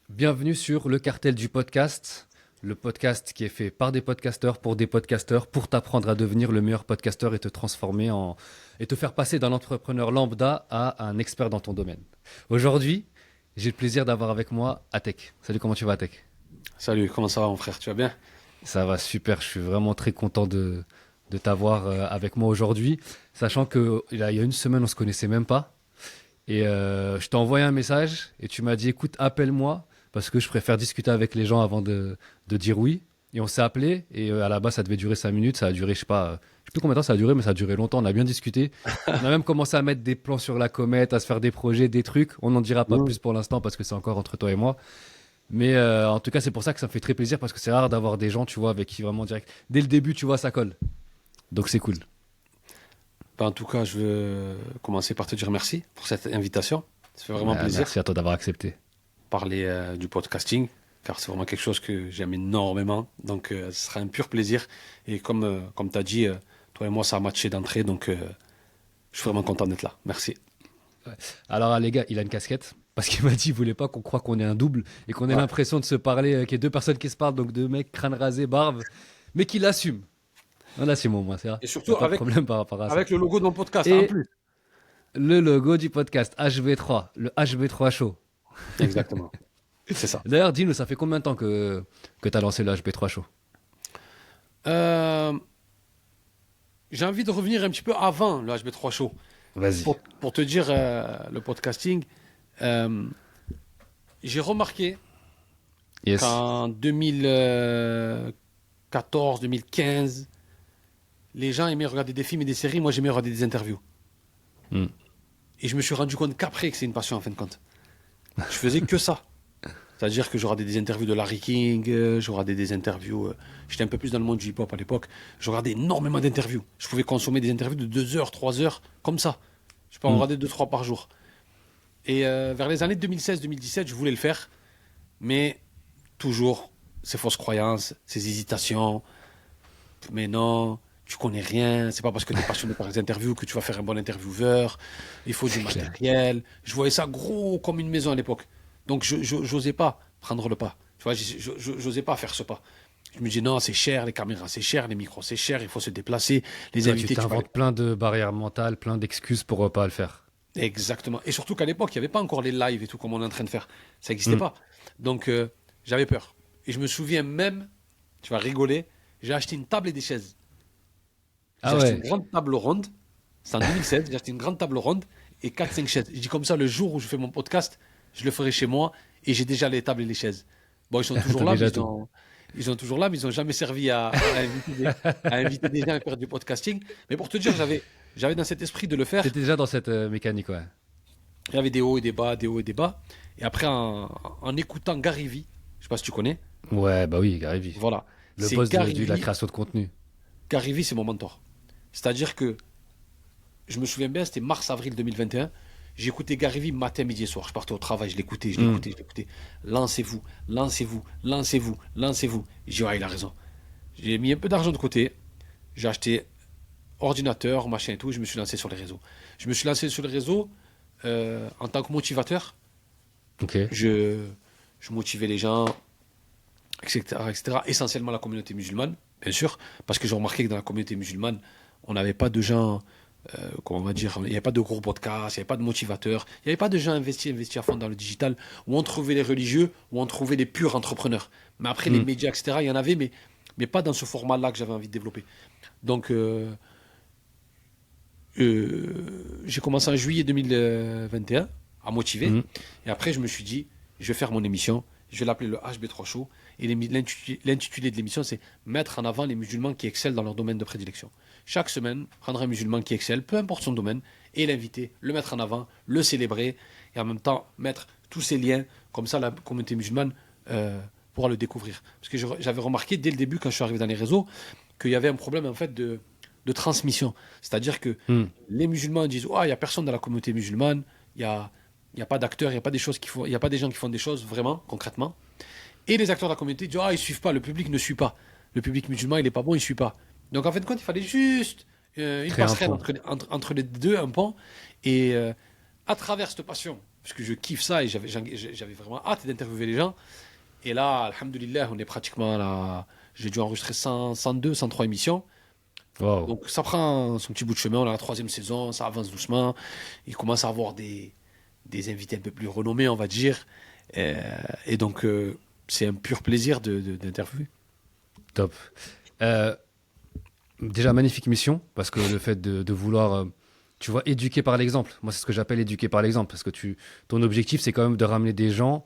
Bienvenue sur le cartel du podcast, le podcast qui est fait par des podcasteurs pour t'apprendre à devenir le meilleur podcasteur et te transformer et te faire passer d'un entrepreneur lambda à un expert dans ton domaine. Aujourd'hui, j'ai le plaisir d'avoir avec moi Atek. Salut, comment tu vas Atek? Salut, comment ça va mon frère? Tu vas bien? Ça va super, je suis vraiment très content de t'avoir avec moi aujourd'hui, sachant que il y a une semaine on se connaissait même pas. Et je t'ai envoyé un message et tu m'as dit écoute, appelle-moi parce que je préfère discuter avec les gens avant de dire oui. Et on s'est appelé et à la base ça devait durer 5 minutes. Ça a duré, je sais plus combien de temps ça a duré, mais ça a duré longtemps. On a bien discuté. On a même commencé à mettre des plans sur la comète, à se faire des projets, des trucs. On n'en dira pas Mm. plus pour l'instant parce que c'est encore entre toi et moi. Mais en tout cas, c'est pour ça que ça me fait très plaisir parce que c'est rare d'avoir des gens, tu vois, avec qui vraiment direct. Dès le début, tu vois, ça colle. Donc c'est cool. En tout cas, je veux commencer par te dire merci pour cette invitation. Ça fait vraiment plaisir Merci à toi d'avoir accepté. de parler du podcasting, car c'est vraiment quelque chose que j'aime énormément. Donc, ce sera un pur plaisir. Et comme tu as dit, toi et moi, ça a matché d'entrée. Donc, je suis vraiment content d'être là. Merci. Alors, les gars, il a une casquette. Parce qu'il m'a dit, il voulait pas qu'on croie qu'on est un double et qu'on ait Ouais. l'impression de se parler, qu'il y ait deux personnes qui se parlent, donc deux mecs crâne rasé, barbe, mais qu'il assume. On assume au moins, c'est vrai. Et Il n'y surtout a pas de problème par rapport à ça. avec le logo de mon podcast, en Et plus. le logo du podcast HB3, le HB3 Show. Exactement. C'est ça. D'ailleurs, dis-nous, ça fait combien de temps que tu as lancé le HB3 Show? Euh, j'ai envie de revenir un petit peu avant le HB3 Show. Vas-y. Pour te dire, le podcasting, euh, j'ai remarqué Yes. qu'en 2014, 2015, les gens aimaient regarder des films et des séries, moi j'aimais regarder des interviews. Hmm. Et je me suis rendu compte qu'après que c'est une passion en fin de compte. Je faisais que ça. C'est-à-dire que je regardais des interviews de Larry King, je regardais des interviews, j'étais un peu plus dans le monde du hip-hop à l'époque, je regardais énormément d'interviews. Je pouvais consommer des interviews de 2 heures, 3 heures, comme ça. Je peux en Hmm. regarder 2, 3 par jour. Et vers les années 2016-2017, je voulais le faire, mais toujours ces fausses croyances, ces hésitations. Mais non, tu connais rien, c'est pas parce que tu es passionné par les interviews que tu vas faire un bon intervieweur, il faut du C'est clair. matériel. Je voyais ça gros comme une maison à l'époque. Donc j'osais pas prendre le pas. Tu vois, j'osais pas faire ce pas. Je me dis non, c'est cher, les caméras, c'est cher, les micros, c'est cher, il faut se déplacer, les Toi, tu invités, tu vas les... t'inventes plein de barrières mentales, plein d'excuses pour pas le faire. Exactement. Et surtout qu'à l'époque, il n'y avait pas encore les lives et tout comme on est en train de faire. Ça n'existait Hmm. pas. Donc j'avais peur. Et je me souviens même, tu vas rigoler, j'ai acheté une table et des chaises. J'ai Ah acheté une ouais. grande table ronde. C'est en 2016. J'ai acheté une grande table ronde et 4, 5 chaises. Je dis comme ça, le jour où je fais mon podcast, je le ferai chez moi et j'ai déjà les tables et les chaises. Bon, ils sont toujours T'as là, mais déjà tout. ils sont toujours là, mais ils n'ont jamais servi à inviter des gens à faire du podcasting. Mais pour te dire, j'avais dans cet esprit de le faire. T'étais déjà dans cette mécanique, ouais. Il y avait des hauts et des bas, des hauts et des bas. Et après, en écoutant Gary Vee, je sais pas si tu connais, Ouais, bah oui, Gary Vee. voilà. Le C'est boss Gary de la Vee. création de contenu. Gary Vee, c'est mon mentor. C'est-à-dire que je me souviens bien, c'était mars-avril 2021. J'écoutais Gary Vee matin, midi et soir. Je partais au travail, je l'écoutais, je Hmm. l'écoutais, je l'écoutais. Lancez-vous, lancez-vous, lancez-vous, lancez-vous. J'ai dit, ouais, il a raison. J'ai mis un peu d'argent de côté. J'ai acheté ordinateur, machin et tout. Je me suis lancé sur les réseaux. Je me suis lancé sur les réseaux en tant que motivateur. Ok. Je, je motivais les gens, etc., etc. Essentiellement la communauté musulmane, bien sûr. Parce que j'ai remarqué que dans la communauté musulmane, on n'avait pas de gens comment on va dire, il n'y avait pas de gros podcasts, il n'y avait pas de motivateurs, il n'y avait pas de gens investis à fond dans le digital, où on trouvait les religieux, où on trouvait les purs entrepreneurs. Mais après, les Hmm. médias, etc., il y en avait, mais pas dans ce format-là que j'avais envie de développer. Donc, j'ai commencé en juillet 2021 à motiver. Hmm. Et après, je me suis dit, je vais faire mon émission, je vais l'appeler le HB3 Show. Et l'intitulé de l'émission, c'est mettre en avant les musulmans qui excellent dans leur domaine de prédilection. Chaque semaine, prendre un musulman qui excelle, peu importe son domaine, et l'inviter, le mettre en avant, le célébrer, et en même temps mettre tous ces liens, comme ça la communauté musulmane pourra le découvrir. Parce que j'avais remarqué dès le début, quand je suis arrivé dans les réseaux, qu'il y avait un problème en fait de transmission. C'est-à-dire que Hmm. les musulmans disent ah, il n'y a personne dans la communauté musulmane, il y a pas d'acteurs, il n'y a pas des choses qui font, il y a pas des gens qui font des choses vraiment, concrètement. Et les acteurs de la communauté disent ah, ils suivent pas, le public ne suit pas. Le public musulman, il est pas bon, il suit pas. Donc en fin de compte, il fallait juste une Créer un passerelle pont. entre les deux, un pont. Et à travers cette passion parce que je kiffe ça et j'avais vraiment hâte d'interviewer les gens. Et là, alhamdoulilah, on est pratiquement là. J'ai dû enregistrer 100, 102, 103 émissions. Wow. Donc ça prend son petit bout de chemin. On a la troisième saison, ça avance doucement. Il commence à avoir des invités un peu plus renommés, on va dire. Et donc, c'est un pur plaisir d'interviewer. Top. Euh, Déjà, magnifique mission, parce que le fait de vouloir, tu vois, éduquer par l'exemple. Moi, c'est ce que j'appelle éduquer par l'exemple, parce que ton objectif, c'est quand même de ramener des gens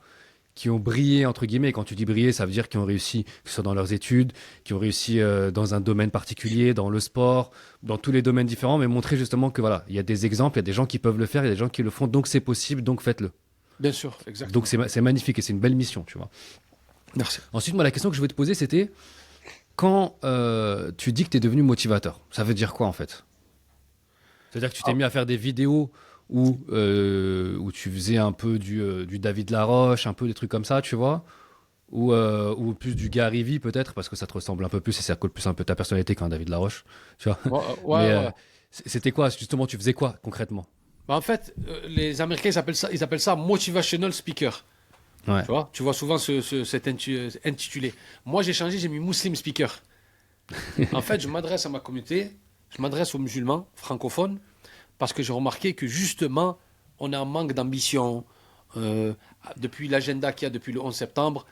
qui ont brillé, entre guillemets. Et quand tu dis briller, ça veut dire qu'ils ont réussi, que ce soit dans leurs études, qui ont réussi dans un domaine particulier, dans le sport, dans tous les domaines différents, mais montrer justement que voilà, il y a des exemples, il y a des gens qui peuvent le faire, il y a des gens qui le font, donc c'est possible, donc faites-le. Bien sûr, Donc exactement. c'est magnifique et c'est une belle mission, tu vois. Merci. Ensuite, moi, la question que je voulais te poser, c'était quand tu dis que tu es devenu motivateur, ça veut dire quoi en fait? C'est-à-dire que tu t'es Ah, mis à faire des vidéos où tu faisais un peu du David Laroche, un peu des trucs comme ça, tu vois? Ou plus du Gary Vee peut-être, parce que ça te ressemble un peu plus et ça colle plus un peu ta personnalité qu'un David Laroche, tu vois? ouais, Mais ouais. c'était quoi justement? Tu faisais quoi concrètement? Bah, en fait, les Américains, ils appellent ça motivational speaker. Ouais. Tu vois souvent cet intitulé. Moi, j'ai changé, j'ai mis Muslim speaker. En fait, je m'adresse à ma communauté, je m'adresse aux musulmans francophones, parce que j'ai remarqué que justement, on a un manque d'ambition. Euh, Depuis l'agenda qu'il y a depuis le 11 septembre,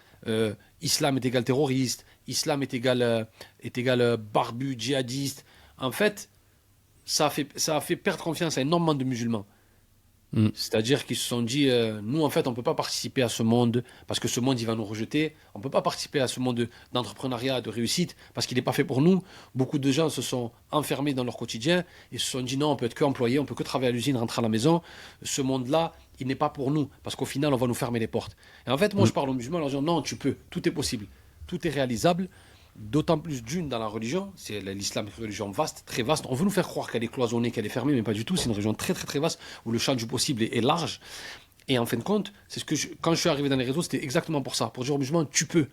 islam est égal terroriste, islam est égal barbu, djihadiste. En fait, ça a fait perdre confiance à énormément de musulmans. Mm. C'est-à-dire qu'ils se sont dit, nous, en fait, on ne peut pas participer à ce monde parce que ce monde, il va nous rejeter. On ne peut pas participer à ce monde d'entrepreneuriat, de réussite parce qu'il n'est pas fait pour nous. Beaucoup de gens se sont enfermés dans leur quotidien et se sont dit, non, on peut être que employé, on peut que travailler à l'usine, rentrer à la maison. Ce monde-là, il n'est pas pour nous parce qu'au final, on va nous fermer les portes. Et en fait, moi, je Mm. parle aux musulmans en leur disant, non, tu peux, tout est possible, tout est réalisable. D'autant plus d'une dans la religion, c'est l'islam, une religion vaste, très vaste. On veut nous faire croire qu'elle est cloisonnée, qu'elle est fermée, mais pas du tout. C'est une religion très très très vaste où le champ du possible est large. Et en fin de compte, c'est quand je suis arrivé dans les réseaux, c'était exactement pour ça, pour dire aux musulmans, tu peux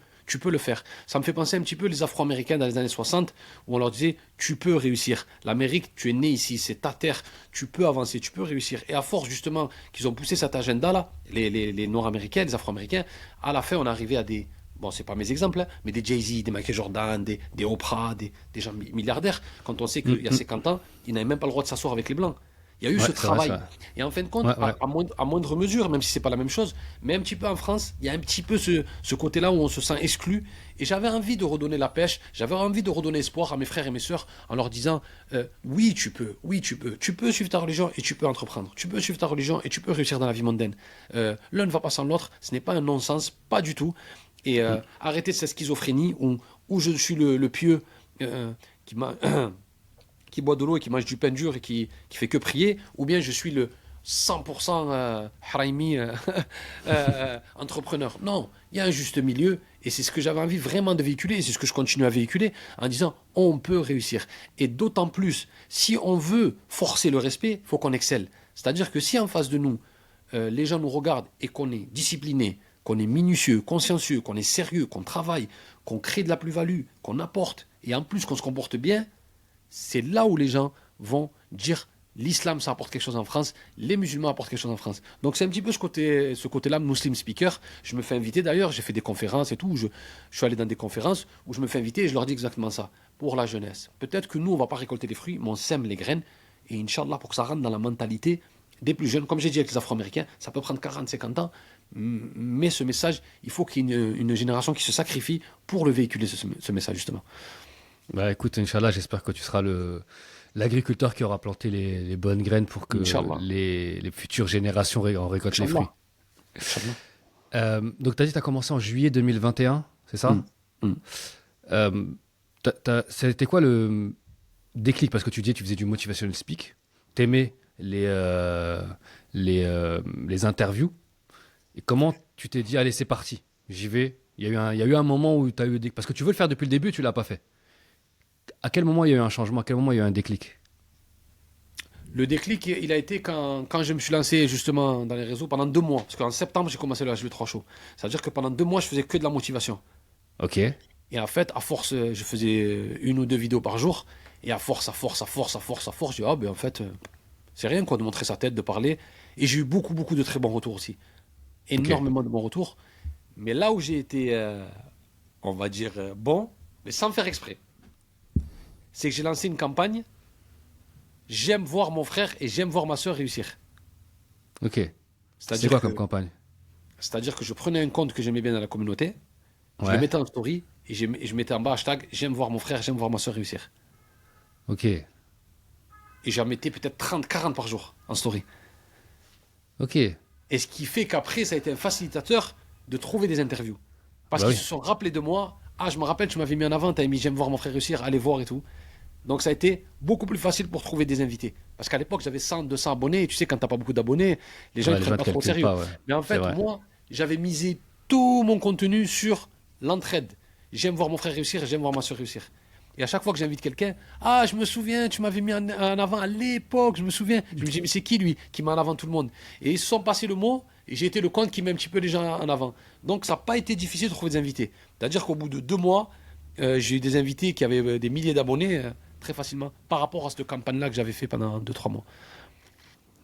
le faire. Ça me fait penser un petit peu les Afro-Américains dans les années 60, où on leur disait, tu peux réussir. L'Amérique, tu es né ici, c'est ta terre, tu peux avancer, tu peux réussir. Et à force justement qu'ils ont poussé cet agenda-là, les Nord-Américains, les Afro-Américains, à la fin, on est arrivé à des bon, c'est pas mes exemples, hein, mais des Jay-Z, des Michael Jordan, des Oprah, des gens milliardaires, quand on sait Mm. qu'il y a Mm. 50 ans, ils n'avaient même pas le droit de s'asseoir avec les Blancs. Il y a eu Ouais, ce c'est vrai, c'est travail. vrai. Et en fin de compte, Ouais, ouais. à moindre mesure, même si c'est pas la même chose, mais un petit peu en France, il y a un petit peu ce côté-là où on se sent exclu. Et j'avais envie de redonner la pêche, j'avais envie de redonner espoir à mes frères et mes sœurs en leur disant oui, tu peux suivre ta religion et tu peux entreprendre. Tu peux suivre ta religion et tu peux réussir dans la vie mondaine. L'un ne va pas sans l'autre, ce n'est pas un non-sens, pas du tout. Et arrêter cette schizophrénie où je suis le pieux qui, qui boit de l'eau et qui mange du pain dur et qui fait que prier, ou bien je suis le 100% haraimi entrepreneur. Non, il y a un juste milieu et c'est ce que j'avais envie vraiment de véhiculer et c'est ce que je continue à véhiculer en disant on peut réussir. Et d'autant plus, si on veut forcer le respect, il faut qu'on excelle. C'est-à-dire que si en face de nous, les gens nous regardent et qu'on est discipliné, qu'on est minutieux, consciencieux, qu'on est sérieux, qu'on travaille, qu'on crée de la plus-value, qu'on apporte et en plus qu'on se comporte bien, c'est là où les gens vont dire l'islam ça apporte quelque chose en France, les musulmans apportent quelque chose en France. Donc c'est un petit peu ce côté-là, Muslim speaker. Je me fais inviter d'ailleurs, j'ai fait des conférences et tout, je suis allé dans des conférences où je me fais inviter et je leur dis exactement ça, pour la jeunesse. Peut-être que nous on va pas récolter les fruits, mais on sème les graines et Inch'Allah pour que ça rentre dans la mentalité des plus jeunes, comme j'ai dit avec les Afro-Américains, ça peut prendre 40, 50 ans, mais ce message, il faut qu'il y ait une génération qui se sacrifie pour le véhiculer, ce message justement. Bah écoute, Inch'Allah, j'espère que tu seras l'agriculteur qui aura planté les bonnes graines pour que Inch'Allah. les futures générations en récoltent les fruits. Inch'Allah. Inch'Allah. Donc, tu as dit que tu as commencé en juillet 2021, c'est ça? Mm. Mm. Euh, C'était quoi le déclic? Parce que tu disais que tu faisais du motivational speak, t'aimais les interviews. Et comment tu t'es dit, allez, c'est parti, j'y vais? Il y a eu un moment où tu as eu des... Parce que tu veux le faire depuis le début, tu l'as pas fait. À quel moment il y a eu un changement? À quel moment il y a eu un déclic? Le déclic, il a été quand je me suis lancé justement dans les réseaux pendant 2 mois. Parce qu'en septembre, j'ai commencé le HB3 Show. C'est-à-dire que pendant 2 mois, je faisais que de la motivation. Ok. Et en fait, à force, je faisais 1 ou 2 vidéos par jour. Et à force, je dis, ah ben en fait, c'est rien quoi de montrer sa tête, de parler. Et j'ai eu beaucoup, beaucoup de très bons retours aussi. Ok. Énormément de bons retours. Mais là où j'ai été, on va dire, bon, mais sans faire exprès, c'est que j'ai lancé une campagne. J'aime voir mon frère et j'aime voir ma soeur réussir. Ok. C'est C'est-à-dire quoi que, comme campagne? c'est-à-dire que je prenais un compte que j'aimais bien dans la communauté, je le Ouais. mettais en story et je mettais en bas hashtag j'aime voir mon frère, j'aime voir ma soeur réussir. Ok. Et j'en mettais peut-être 30, 40 par jour en story. Ok. Et ce qui fait qu'après, ça a été un facilitateur de trouver des interviews. Parce Bah qu'ils oui. se sont rappelés de moi. Ah, je me rappelle, tu m'avais mis en avant, tu as mis j'aime voir mon frère réussir, allez voir et tout. Donc ça a été beaucoup plus facile pour trouver des invités. Parce qu'à l'époque, j'avais 100, 200 abonnés. Et tu sais, quand t'as pas beaucoup d'abonnés, les gens ne Ouais, les prennent gens pas te trop au calculent sérieux. pas, ouais. Mais en C'est fait, vrai. moi, j'avais misé tout mon contenu sur l'entraide. J'aime voir mon frère réussir et j'aime voir ma soeur réussir. Et à chaque fois que j'invite quelqu'un, ah, je me souviens, tu m'avais mis en avant à l'époque, je me souviens. Je me dis, mais c'est qui lui qui met en avant tout le monde? Et ils se sont passés le mot, et j'ai été le compte qui met un petit peu les gens en avant. Donc ça n'a pas été difficile de trouver des invités. C'est-à-dire qu'au bout de 2 mois, j'ai eu des invités qui avaient des milliers d'abonnés très facilement par rapport à cette campagne-là que j'avais fait pendant 2, 3 mois.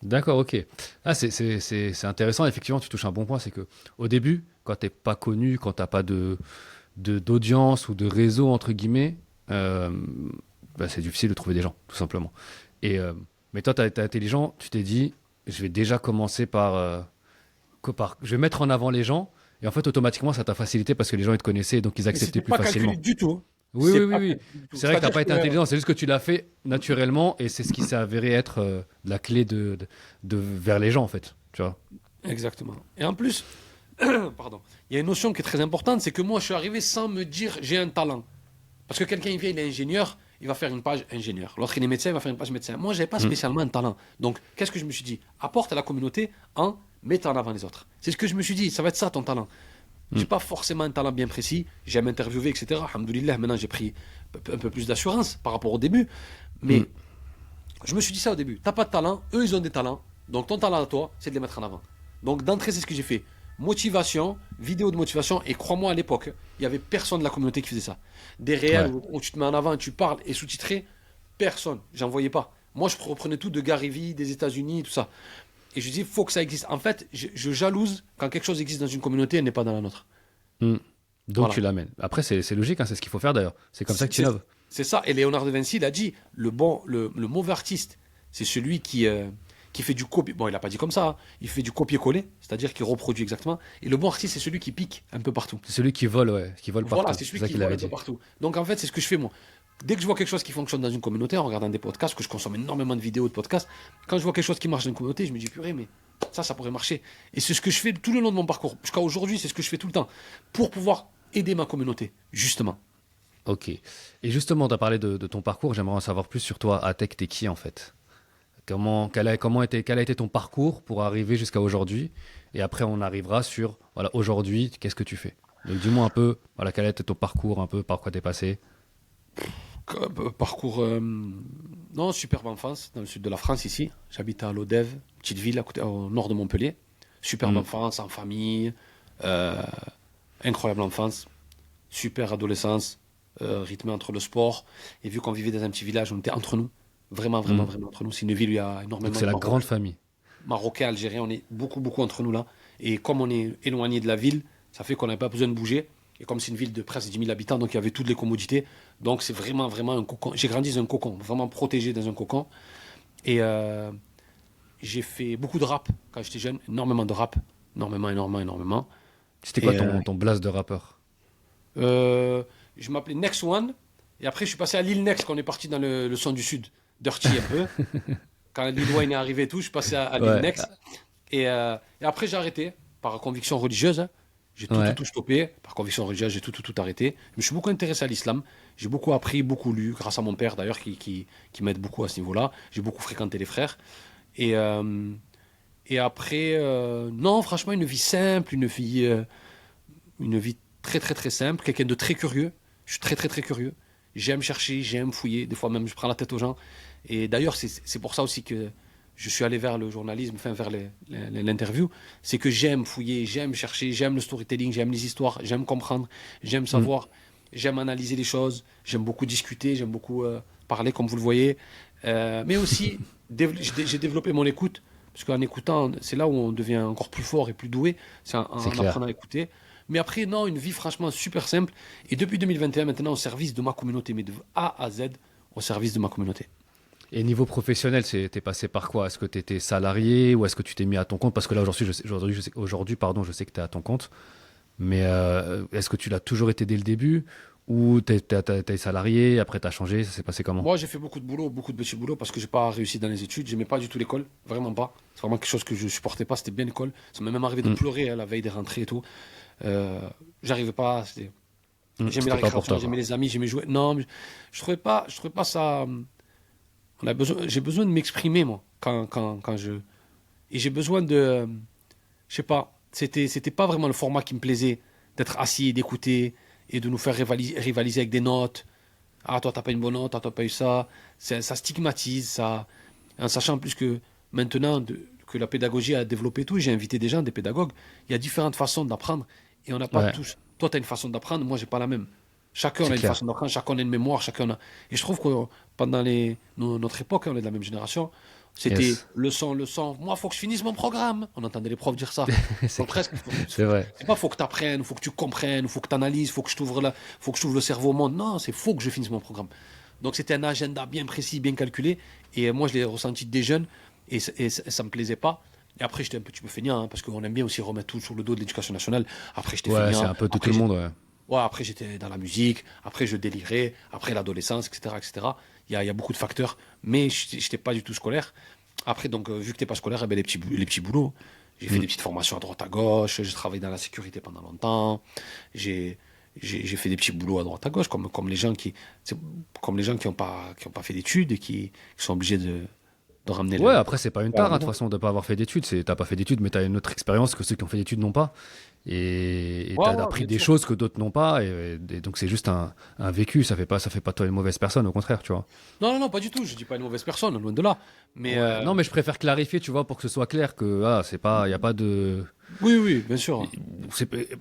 D'accord, ok. Ah, c'est intéressant. Effectivement, tu touches un bon point. C'est que au début, quand t'es pas connu, quand t'as pas d'audience ou de réseau, entre guillemets, euh, bah, c'est difficile de trouver des gens, tout simplement. Mais toi, tu as été intelligent. Tu t'es dit, je vais déjà commencer je vais mettre en avant les gens. Et en fait, automatiquement, ça t'a facilité parce que les gens, ils te connaissaient et donc ils Mais acceptaient c'était plus pas calculé facilement. du tout. Oui, C'est oui, oui, pas oui. calculé du tout. C'est vrai que t'as C'est-à-dire pas été que intelligent, c'est juste que tu l'as fait naturellement et c'est ce qui s'est avéré être la clé vers les gens, en fait. Tu vois? exactement. Et en plus, pardon, il y a une notion qui est très importante, c'est que moi, je suis arrivé sans me dire j'ai un talent. Parce que quelqu'un, il vient, il est ingénieur, il va faire une page ingénieur. L'autre, il est médecin, il va faire une page médecin. Moi, je n'avais pas Mm. spécialement un talent. Donc, qu'est-ce que je me suis dit? Apporte à la communauté en mettant en avant les autres. C'est ce que je me suis dit, ça va être ça ton talent. Mm. J'ai pas forcément un talent bien précis, j'aime interviewer, etc. Alhamdoulilah, maintenant j'ai pris un peu plus d'assurance par rapport au début. Mm. Mais je me suis dit ça au début. T'as pas de talent, eux ils ont des talents. Donc ton talent à toi, c'est de les mettre en avant. Donc d'entrée, c'est ce que j'ai fait. Motivation, vidéo de motivation. Et crois-moi, à l'époque, il y avait personne de la communauté qui faisait ça. Des réels Ouais. où tu te mets en avant, tu parles et sous-titré, personne. J'en voyais pas. Moi, je reprenais tout de Gary Vee, des États-Unis, tout ça. Et je dis, il faut que ça existe. En fait, je jalouse quand quelque chose existe dans une communauté et n'est pas dans la nôtre. Mm. Donc Voilà. tu l'amènes. Après, c'est logique, hein, c'est ce qu'il faut faire d'ailleurs. C'est comme ça que tu C'est innoves. c'est ça. Et Léonard de Vinci, il a dit, le mauvais artiste, c'est celui qui fait du copier. Bon, il n'a pas dit comme ça, hein. Il fait du copier-coller, c'est-à-dire qu'il reproduit exactement. Et le bon artiste, c'est celui qui pique un peu partout. C'est celui qui vole, ouais, qui vole Voilà, partout. c'est C'est celui ça qui qu'il vole avait un peu dit. partout. Donc en fait, c'est ce que je fais moi. Dès que je vois quelque chose qui fonctionne dans une communauté, en regardant des podcasts, que je consomme énormément de vidéos, de podcasts, quand je vois quelque chose qui marche dans une communauté, je me dis purée, mais ça pourrait marcher. Et c'est ce que je fais tout le long de mon parcours. Jusqu'à aujourd'hui, c'est ce que je fais tout le temps. Pour pouvoir aider ma communauté, justement. Ok. Et justement, tu as parlé de ton parcours. J'aimerais en savoir plus sur toi. Atech, t'es qui en fait? Quel a été ton parcours pour arriver jusqu'à aujourd'hui? Et après, on arrivera sur, voilà, aujourd'hui, qu'est-ce que tu fais? Donc, dis-moi un peu, voilà, quel a été ton parcours, un peu, par quoi t'es passé? Parcours, non, superbe enfance, dans le sud de la France, ici. J'habite à Lodève, petite ville à côté, au nord de Montpellier. Superbe Hmm. enfance, en famille. euh, incroyable enfance. Super adolescence, rythmée entre le sport. Et vu qu'on vivait dans un petit village, on était entre nous. Vraiment, vraiment, Hmm. vraiment entre nous. C'est une ville où il y a Donc, énormément c'est de la grande Marocains. famille. Marocains, Algériens, on est beaucoup, beaucoup entre nous là. Et comme on est éloigné de la ville, ça fait qu'on n'a pas besoin de bouger. Et comme c'est une ville de presque 10 000 habitants, donc il y avait toutes les commodités. Donc c'est vraiment, vraiment un cocon. J'ai grandi dans un cocon, vraiment protégé dans un cocon. Et j'ai fait beaucoup de rap quand j'étais jeune, énormément de rap. Énormément, énormément, énormément. C'était quoi Et ton blast de rappeur? je m'appelais Next One. Et après, je suis passé à Lil Next quand on est parti dans le son du Sud. Dirty un peu. Quand Lil Wayne est arrivé et tout, je suis passé à Lil Ouais, Next. Et après, j'ai arrêté par conviction religieuse, hein. J'ai tout, tout, ouais. tout stoppé. Par conviction religieuse, j'ai tout, tout, tout arrêté. Je me suis beaucoup intéressé à l'islam. J'ai beaucoup appris, beaucoup lu, grâce à mon père d'ailleurs, qui m'aide beaucoup à ce niveau-là. J'ai beaucoup fréquenté les frères. Et, euh, et après, non, franchement, une vie très, très, très simple. Quelqu'un de très curieux. Je suis très, très, très curieux. J'aime chercher, j'aime fouiller. Des fois même, je prends la tête aux gens. Et d'ailleurs, c'est pour ça aussi que je suis allé vers le journalisme, enfin vers l'interview. C'est que j'aime fouiller, j'aime chercher, j'aime le storytelling, j'aime les histoires, j'aime comprendre, j'aime Hmm. savoir, j'aime analyser les choses, j'aime beaucoup discuter, j'aime beaucoup parler, comme vous le voyez. Mais aussi, j'ai développé mon écoute parce qu'en écoutant, c'est là où on devient encore plus fort et plus doué, c'est C'est en clair. apprenant à écouter. Mais après, non, une vie franchement super simple. Et depuis 2021, maintenant, au service de ma communauté, mais de A à Z, au service de ma communauté. Et niveau professionnel, t'es passé par quoi? Est-ce que tu étais salarié ou est-ce que tu t'es mis à ton compte? Parce que là, aujourd'hui, pardon, je sais que tu es à ton compte. Mais est-ce que tu l'as toujours été dès le début? Ou t'es salarié, après tu as changé? Ça s'est passé comment? Moi, j'ai fait beaucoup de boulot, beaucoup de petits boulots parce que j'ai pas réussi dans les études. J'aimais pas du tout l'école, vraiment pas. C'est vraiment quelque chose que je supportais pas. C'était bien l'école. Ça m'est même arrivé de Hmm. pleurer la veille des rentrées et tout. Euh, J'arrivais pas. J'aimais la C'était pas pour récréation, toi, j'aimais quoi. les amis, j'aimais jouer. Non, mais je trouvais pas ça. J'ai besoin de m'exprimer moi quand je. Et j'ai besoin de. Je sais pas. C'était pas vraiment le format qui me plaisait d'être assis et d'écouter et de nous faire rivaliser avec des notes. Ah, toi, t'as pas une bonne note, toi, t'as pas eu ça. Ça stigmatise, ça. En sachant en plus que maintenant que la pédagogie a développé tout, j'ai invité des gens, des pédagogues. Il y a différentes façons d'apprendre et on n'a pas Ouais, tous. Toi, tu as une façon d'apprendre, moi, j'ai pas la même. Chacun c'est a une clair. façon d'apprendre, chacun a une mémoire, chacun a. Et je trouve que pendant notre époque, on est de la même génération, c'était Yes. leçon. Moi, faut que je finisse mon programme. On entendait les profs dire ça. C'est Donc clair. presque, C'est vrai. c'est pas faut que tu apprennes, faut que tu comprennes, faut que tu analyses, faut que je t'ouvre le cerveau au monde. Non, c'est faut que je finisse mon programme. Donc c'était un agenda bien précis, bien calculé. Et moi, je l'ai ressenti des jeunes ça me plaisait pas. Et après, j'étais un petit peu feignant, hein, parce qu'on aime bien aussi remettre tout sur le dos de l'éducation nationale. Après, j'étais Ouais, c'est feignant. un peu de tout Après, le monde, ouais. ouais, après j'étais dans la musique. Après, je délirais. Après, l'adolescence, etc., etc. Il y a beaucoup de facteurs. Mais je n'étais pas du tout scolaire. Après, donc, vu que tu n'es pas scolaire, eh ben, les petits boulots. J'ai fait Mm. des petites formations à droite à gauche. J'ai travaillé dans la sécurité pendant longtemps. J'ai j'ai fait des petits boulots à droite à gauche, comme les gens c'est comme les gens qui ont pas fait d'études et qui sont obligés de ramener Ouais, le après, c'est pas une à la tare, hein, de toute maison. façon, de pas avoir fait d'études. T'as pas fait d'études, mais t'as une autre expérience que ceux qui ont fait d'études n'ont pas. Et Ouais, t'as ouais, appris bien des sûr. choses que d'autres n'ont pas. Et donc, c'est juste un vécu. Ça fait pas de toi une mauvaise personne, au contraire, tu vois. Non, non, non, pas du tout. Je dis pas une mauvaise personne, loin de là. Mais Ouais, non, mais je préfère clarifier, tu vois, pour que ce soit clair que, c'est pas, y a pas de. oui, oui, bien sûr.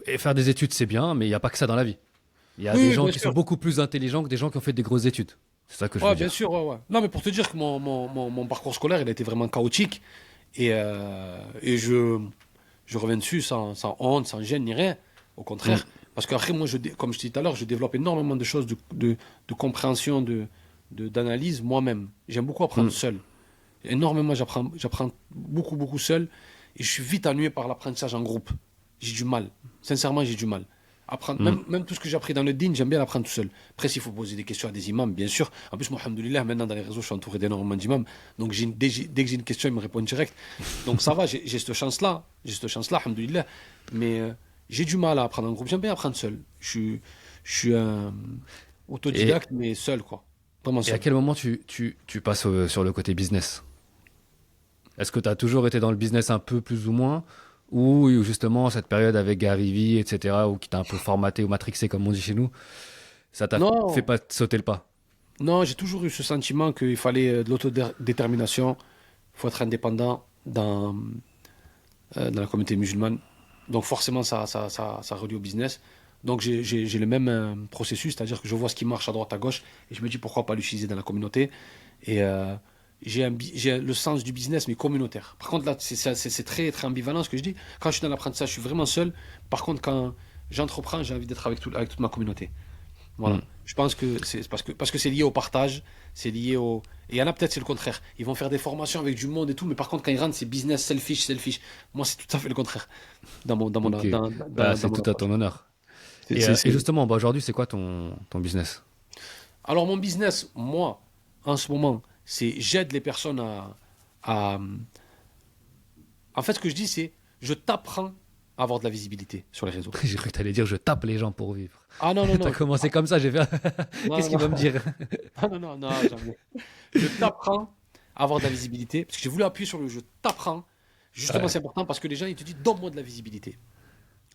Et faire des études, c'est bien, mais il y a pas que ça dans la vie. Il y a Oui, des oui, gens bien qui sont sûr. beaucoup plus intelligents que des gens qui ont fait des grosses études. C'est ça que je veux Ouais, bien dire. sûr, ouais, ouais. Non, mais pour te dire que mon parcours scolaire, il a été vraiment chaotique. Et je reviens dessus sans honte, sans gêne, ni rien. Au Mm. contraire. Parce qu'après, moi, comme je te disais tout à l'heure, je développe énormément de choses de compréhension, d'analyse moi-même. J'aime beaucoup apprendre Mm. seul. Énormément, j'apprends beaucoup, beaucoup seul. Et je suis vite ennuyé par l'apprentissage en groupe. J'ai du mal. Sincèrement, j'ai du mal. Apprendre, Mm. même tout ce que j'ai appris dans le din, j'aime bien l'apprendre tout seul. Après, s'il faut poser des questions à des imams, bien sûr. En plus, moi, alhamdoulilah, maintenant dans les réseaux, je suis entouré d'énormément d'imams. Donc, dès que j'ai une question, ils me répondent direct. Donc, ça va, j'ai cette chance-là. J'ai cette chance-là, alhamdoulilah. Mais j'ai du mal à apprendre en groupe. J'aime bien apprendre seul. Je suis un Et, autodidacte, mais seul, quoi. Vraiment et à seul. quel moment tu passes sur le côté business? Est-ce que tu as toujours été dans le business un peu plus ou moins? Ou justement, cette période avec Gary Vee, etc., ou qui t'a un peu formaté ou matrixé, comme on dit chez nous, ça t'a fait Non, pas sauter le pas? non, j'ai toujours eu ce sentiment qu'il fallait de l'autodétermination. Il faut être indépendant dans la communauté musulmane. Donc forcément, ça relie au business. Donc j'ai le même processus, c'est-à-dire que je vois ce qui marche à droite, à gauche, et je me dis pourquoi pas l'utiliser dans la communauté. Et j'ai le sens du business, mais communautaire. Par contre, là, c'est très, très ambivalent ce que je dis. Quand je suis dans l'apprentissage, je suis vraiment seul. Par contre, quand j'entreprends, j'ai envie d'être avec toute ma communauté. Hmm. Voilà. Je pense que c'est parce que c'est lié au partage, c'est lié au. Et il y en a peut-être c'est le contraire. Ils vont faire des formations avec du monde et tout, mais par contre quand ils rentrent c'est business selfish, selfish. Moi c'est tout à fait le contraire Ok. Bah, dans c'est mon tout à ton approche. honneur. C'est- Et, c'est- euh, et c'est- justement, bah, aujourd'hui, c'est quoi ton business? Alors mon business, moi, en ce moment, c'est j'aide les personnes à. En fait ce que je dis c'est je t'apprends à avoir de la visibilité sur les réseaux. J'ai cru que t'allais dire je tape les gens pour vivre. Ah non non T'as non, commencé comme ça, j'ai fait. non Qu'est-ce qu'il non va me dire? non non non non jamais. Je t'apprends à avoir de la visibilité parce que j'ai voulu appuyer sur le je t'apprends. Justement, Ouais, c'est important parce que les gens, ils te disent, donne-moi de la visibilité.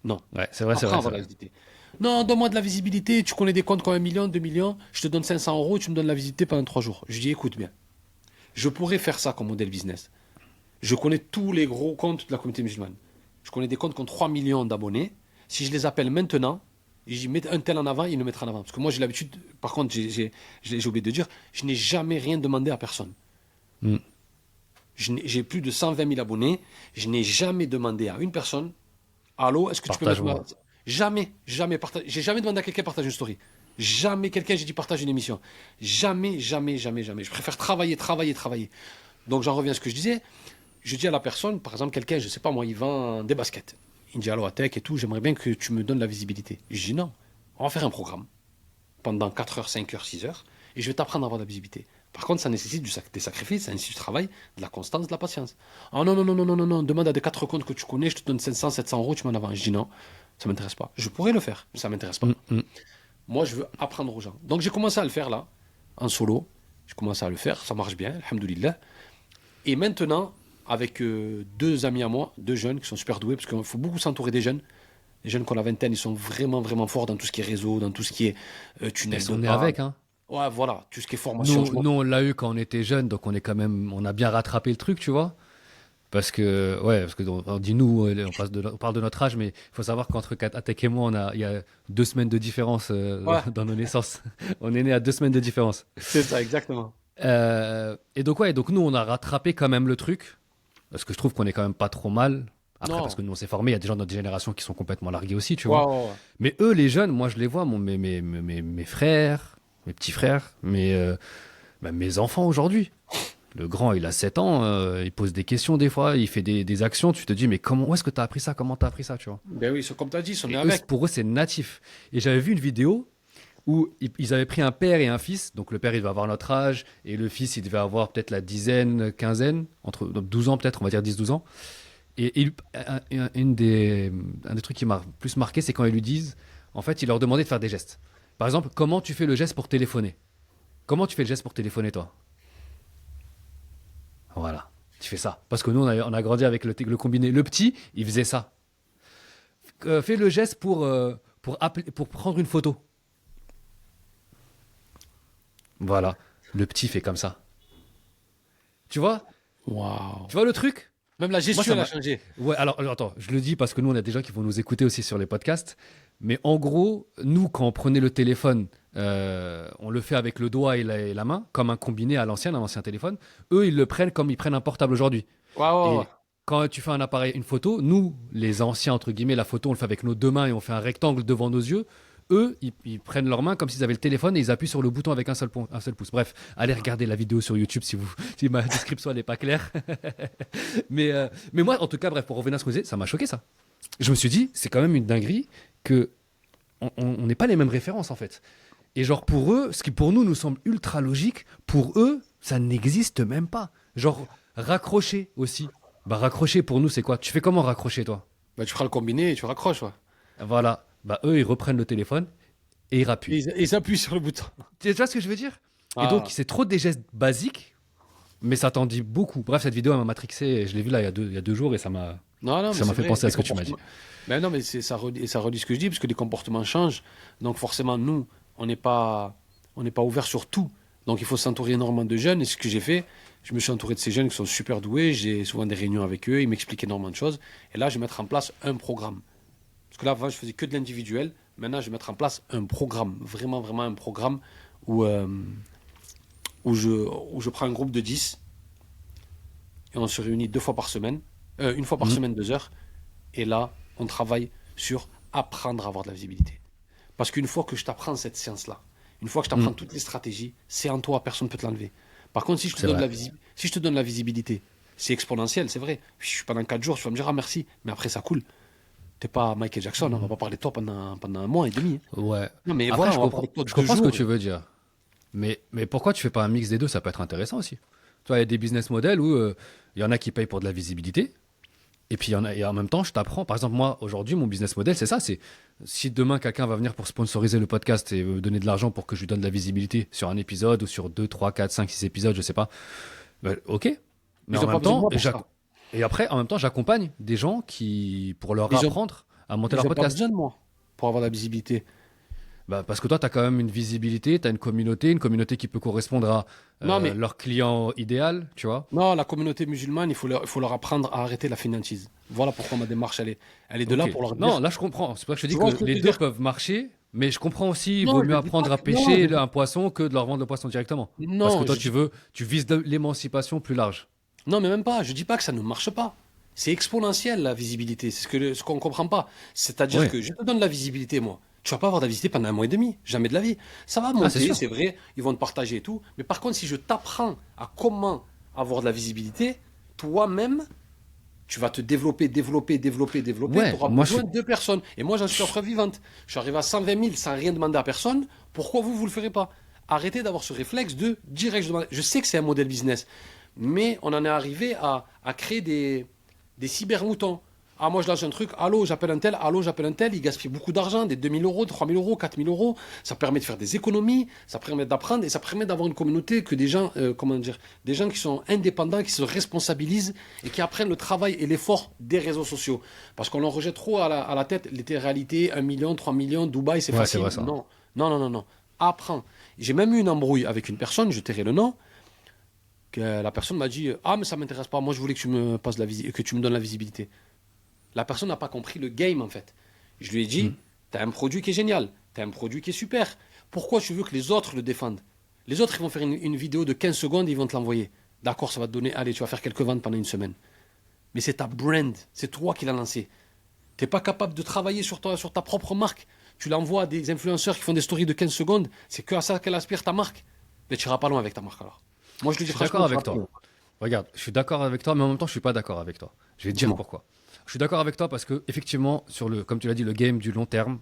Non, ouais, c'est vrai, c'est apprends à vrai, c'est avoir de vrai. la visibilité. Non, donne-moi de la visibilité. Tu connais des comptes comme 1 million, 2 millions. Je te donne 500 euros, tu me donnes la visibilité pendant 3 jours. Je dis, écoute bien, je pourrais faire ça comme modèle business. Je connais tous les gros comptes de la communauté musulmane. Je connais des comptes qui ont 3 millions d'abonnés. Si je les appelle maintenant, et je dis, mets un tel en avant, ils le mettront en avant. Parce que moi, j'ai l'habitude, par contre, j'ai oublié de dire, je n'ai jamais rien demandé à personne. Hmm. J'ai plus de 120 000 abonnés. Je n'ai jamais demandé à une personne, allô, est-ce que tu peux mettre Partage-moi. ma... Jamais, jamais partage. J'ai jamais demandé à quelqu'un de partager une story. Jamais quelqu'un, j'ai dit partage une émission. Jamais, jamais, jamais, jamais. Je préfère travailler, travailler, travailler. Donc j'en reviens à ce que je disais. Je dis à la personne, par exemple, quelqu'un, je sais pas moi, il vend des baskets. Il me dit allô, Atek et tout, j'aimerais bien que tu me donnes la visibilité. Je dis non, on va faire un programme pendant 4 heures, 5 heures, 6 heures, et je vais t'apprendre à avoir de la visibilité. Par contre, ça nécessite des sacrifices, ça nécessite du travail, de la constance, de la patience. Oh non, non, non, non, non, non, non, demande à des 4 comptes que tu connais, je te donne 500, 700 euros, tu m'en avances. Je dis non, ça m'intéresse pas. Je pourrais le faire, mais ça m'intéresse pas. Mm, mm. Moi, je veux apprendre aux gens. Donc, j'ai commencé à le faire là, en solo. J'ai commencé à le faire, ça marche bien, alhamdoulilah. Et maintenant, avec 2 amis à moi, 2 jeunes qui sont super doués, parce qu'il faut beaucoup s'entourer des jeunes. Les jeunes qui ont la vingtaine, ils sont vraiment, vraiment forts dans tout ce qui est réseau, dans tout ce qui est tunnel de On est bras. avec, hein. Ouais, voilà, tout ce qui est formation, tu Nous, vois. nous, on l'a eu quand on était jeune, donc on est quand même, on a bien rattrapé le truc, tu vois. Parce que on dit nous, on parle de notre âge, mais il faut savoir qu'entre Atek et moi, il y a 2 semaines de différence Ouais, dans nos naissances. On est né à 2 semaines de différence. c'est ça, exactement. Et donc ouais, donc nous, on a rattrapé quand même le truc, parce que je trouve qu'on est quand même pas trop mal. Après, parce Non. que nous, on s'est formés, il y a des gens de notre génération qui sont complètement largués aussi, tu Ouais, vois. ouais, ouais. Mais eux, les jeunes, moi, je les vois, mes frères, mes petits frères, mes enfants aujourd'hui. Le grand, il a 7 ans, il pose des questions des fois, il fait des actions, tu te dis, mais comment, où est-ce que tu as appris ça? Comment tu as appris ça, tu vois? Ben oui, comme tu as dit, on est Et eux, avec. pour eux, c'est natif. Et j'avais vu une vidéo où ils avaient pris un père et un fils. Donc le père, il devait avoir notre âge, et le fils, il devait avoir peut-être la dizaine, quinzaine, entre donc 12 ans peut-être, on va dire 10-12 ans. Et un des trucs qui m'a plus marqué, c'est quand ils lui disent, en fait, il leur demandait de faire des gestes. Par exemple, comment tu fais le geste pour téléphoner? Comment tu fais le geste pour téléphoner, toi? Voilà, tu fais ça. Parce que nous, on a grandi avec le combiné. Le petit, il faisait ça. Fais le geste pour prendre une photo. Voilà, le petit fait comme ça. Tu vois? Waouh. Tu vois le truc? Même la Moi, gestion, ça elle a m'a. changé. Ouais, alors attends, je le dis parce que nous, on a des gens qui vont nous écouter aussi sur les podcasts. Mais en gros, nous, quand on prenait le téléphone, on le fait avec le doigt et la main, comme un combiné à l'ancienne, un ancien téléphone. Eux, ils le prennent comme ils prennent un portable aujourd'hui. Ouais, ouais, ouais. Et quand tu fais un appareil, une photo, nous, les anciens, entre guillemets, la photo, on le fait avec nos 2 mains et on fait un rectangle devant nos yeux. Eux, ils prennent leurs mains comme s'ils avaient le téléphone et ils appuient sur le bouton avec un seul pouce. Bref, allez regarder la vidéo sur YouTube si ma description n'est pas claire. Mais moi, en tout cas, bref, pour revenir à ce que vous disiez, ça m'a choqué ça. Je me suis dit, c'est quand même une dinguerie que on n'est pas les mêmes références en fait. Et genre pour eux, ce qui pour nous semble ultra logique, pour eux, ça n'existe même pas. Genre raccrocher aussi. Bah raccrocher pour nous, c'est quoi? Tu fais comment raccrocher toi? Bah, tu feras le combiné et tu raccroches, ouais. Voilà. Bah eux, ils reprennent le téléphone et ils rappuient. Et ils appuient sur le bouton. Tu vois ce que je veux dire? Et donc, Ah. c'est trop des gestes basiques, mais ça t'en dit beaucoup. Bref, cette vidéo, elle m'a matrixé. Et je l'ai vue là il y a 2 jours et Non, non, mais ça m'a c'est fait vrai, penser à les ce que tu m'as dit. comportements. Mais non, mais ça relie ce que je dis, parce que les comportements changent. Donc forcément, nous, on n'est pas ouvert sur tout. Donc il faut s'entourer énormément de jeunes. Et ce que j'ai fait, je me suis entouré de ces jeunes qui sont super doués. J'ai souvent des réunions avec eux. Ils m'expliquent énormément de choses. Et là, je vais mettre en place un programme. Parce que là, avant, je faisais que de l'individuel. Maintenant, je vais mettre en place un programme. Vraiment, vraiment un programme où, où je prends un groupe de 10 et on se réunit 2 fois par semaine. Une fois par Mhm. semaine, 2 heures. Et là, on travaille sur apprendre à avoir de la visibilité. Parce qu'une fois que je t'apprends cette science-là, une fois que je t'apprends Mhm. toutes les stratégies, c'est en toi, personne ne peut te l'enlever. Par contre, C'est vrai. si je te donne la visibilité, c'est exponentiel, c'est vrai. Je suis pendant 4 jours, tu vas me dire ah merci, mais après ça coule. T'es pas Michael Jackson, on va pas parler de toi pendant un mois et demi. Ouais. Non mais Après, voilà, on va parler de toi je 2 comprends ce que jours. tu veux dire. Mais pourquoi tu fais pas un mix des deux? Ça peut être intéressant aussi. Tu vois, il y a des business models où il y en a qui payent pour de la visibilité. Et puis, et en même temps, je t'apprends. Par exemple, moi, aujourd'hui, mon business model, c'est ça. C'est si demain, quelqu'un va venir pour sponsoriser le podcast et me donner de l'argent pour que je lui donne de la visibilité sur un épisode ou sur 2, 3, 4, 5, 6 épisodes, je sais pas. Ben, ok. Mais Ils en ont pas même besoin de temps, moi pour ça. et après, en même temps, j'accompagne des gens pour leur Ils ont, apprendre à monter ils leur ont pas podcast. besoin de moi pour avoir la visibilité. Bah, parce que toi, tu as quand même une visibilité, tu as une communauté qui peut correspondre à Non mais leur client idéal, tu vois. non, la communauté musulmane, il faut leur apprendre à arrêter la fainéantise. Voilà pourquoi ma démarche, elle est de là Ok. pour leur Non, dire. là, je comprends. C'est pour ça que je te Tu dis vois ce que que je les veux deux dire? peuvent marcher, mais je comprends aussi, il Non, vaut je mieux dis pas apprendre à que, non, pêcher un poisson que de leur vendre le poisson directement. Parce que non, toi, tu vises l'émancipation plus large. Non, mais même pas. Je dis pas que ça ne marche pas. C'est exponentiel la visibilité. C'est ce qu'on comprend pas. C'est-à-dire Ouais. que je te donne la visibilité, moi. Tu vas pas avoir de la visibilité pendant 1 mois et demi. Jamais de la vie. Ça va Ah, c'est monter, sûr. c'est vrai. Ils vont te partager et tout. Mais par contre, si je t'apprends à comment avoir de la visibilité, toi-même, tu vas te développer, développer, développer, développer. Tu Ouais, auras moi, je besoin suis. de 2 personnes. Et moi, j'en suis la preuve vivante. Je suis arrivé à 120 000 sans rien demander à personne. Pourquoi vous le ferez pas? Arrêtez d'avoir ce réflexe de direct. Je sais que c'est un modèle business. Mais on en est arrivé à créer des cybermoutons. Ah, moi je lâche un truc, allô, j'appelle un tel, il gaspille beaucoup d'argent, des 2 000 euros, 3 000 euros, 4 000 euros. Ça permet de faire des économies, ça permet d'apprendre et ça permet d'avoir une communauté que des gens, comment dire, des gens qui sont indépendants, qui se responsabilisent et qui apprennent le travail et l'effort des réseaux sociaux. Parce qu'on leur rejette trop à la tête les réalités, 1 million, 3 millions, Dubaï, c'est Ouais, c'est facile. vrai ça. Non, non, non, non, non. Apprends. J'ai même eu une embrouille avec une personne, je tairai le nom, que la personne m'a dit ah mais ça m'intéresse pas, moi je voulais que tu me passes que tu me donnes la visibilité. La personne n'a pas compris le game en fait. Je lui ai dit Mm. t'as un produit qui est génial, t'as un produit qui est super, pourquoi tu veux que les autres le défendent? Les autres ils vont faire une vidéo de 15 secondes, ils vont te l'envoyer. D'accord, ça va te donner, allez, tu vas faire quelques ventes pendant une semaine. Mais c'est ta brand, c'est toi qui l'as lancé. T'es pas capable de travailler sur ta propre marque. Tu l'envoies à des influenceurs qui font des stories de 15 secondes, c'est que à ça qu'elle aspire ta marque. Mais tu iras pas loin avec ta marque alors. Moi je le Je dis suis d'accord franchement, tu avec iras pas toi. loin. Regarde, je suis d'accord avec toi, mais en même temps, je suis pas d'accord avec toi. Je vais te dire Dis-moi. pourquoi. Je suis d'accord avec toi parce que, effectivement, comme tu l'as dit, le game du long terme,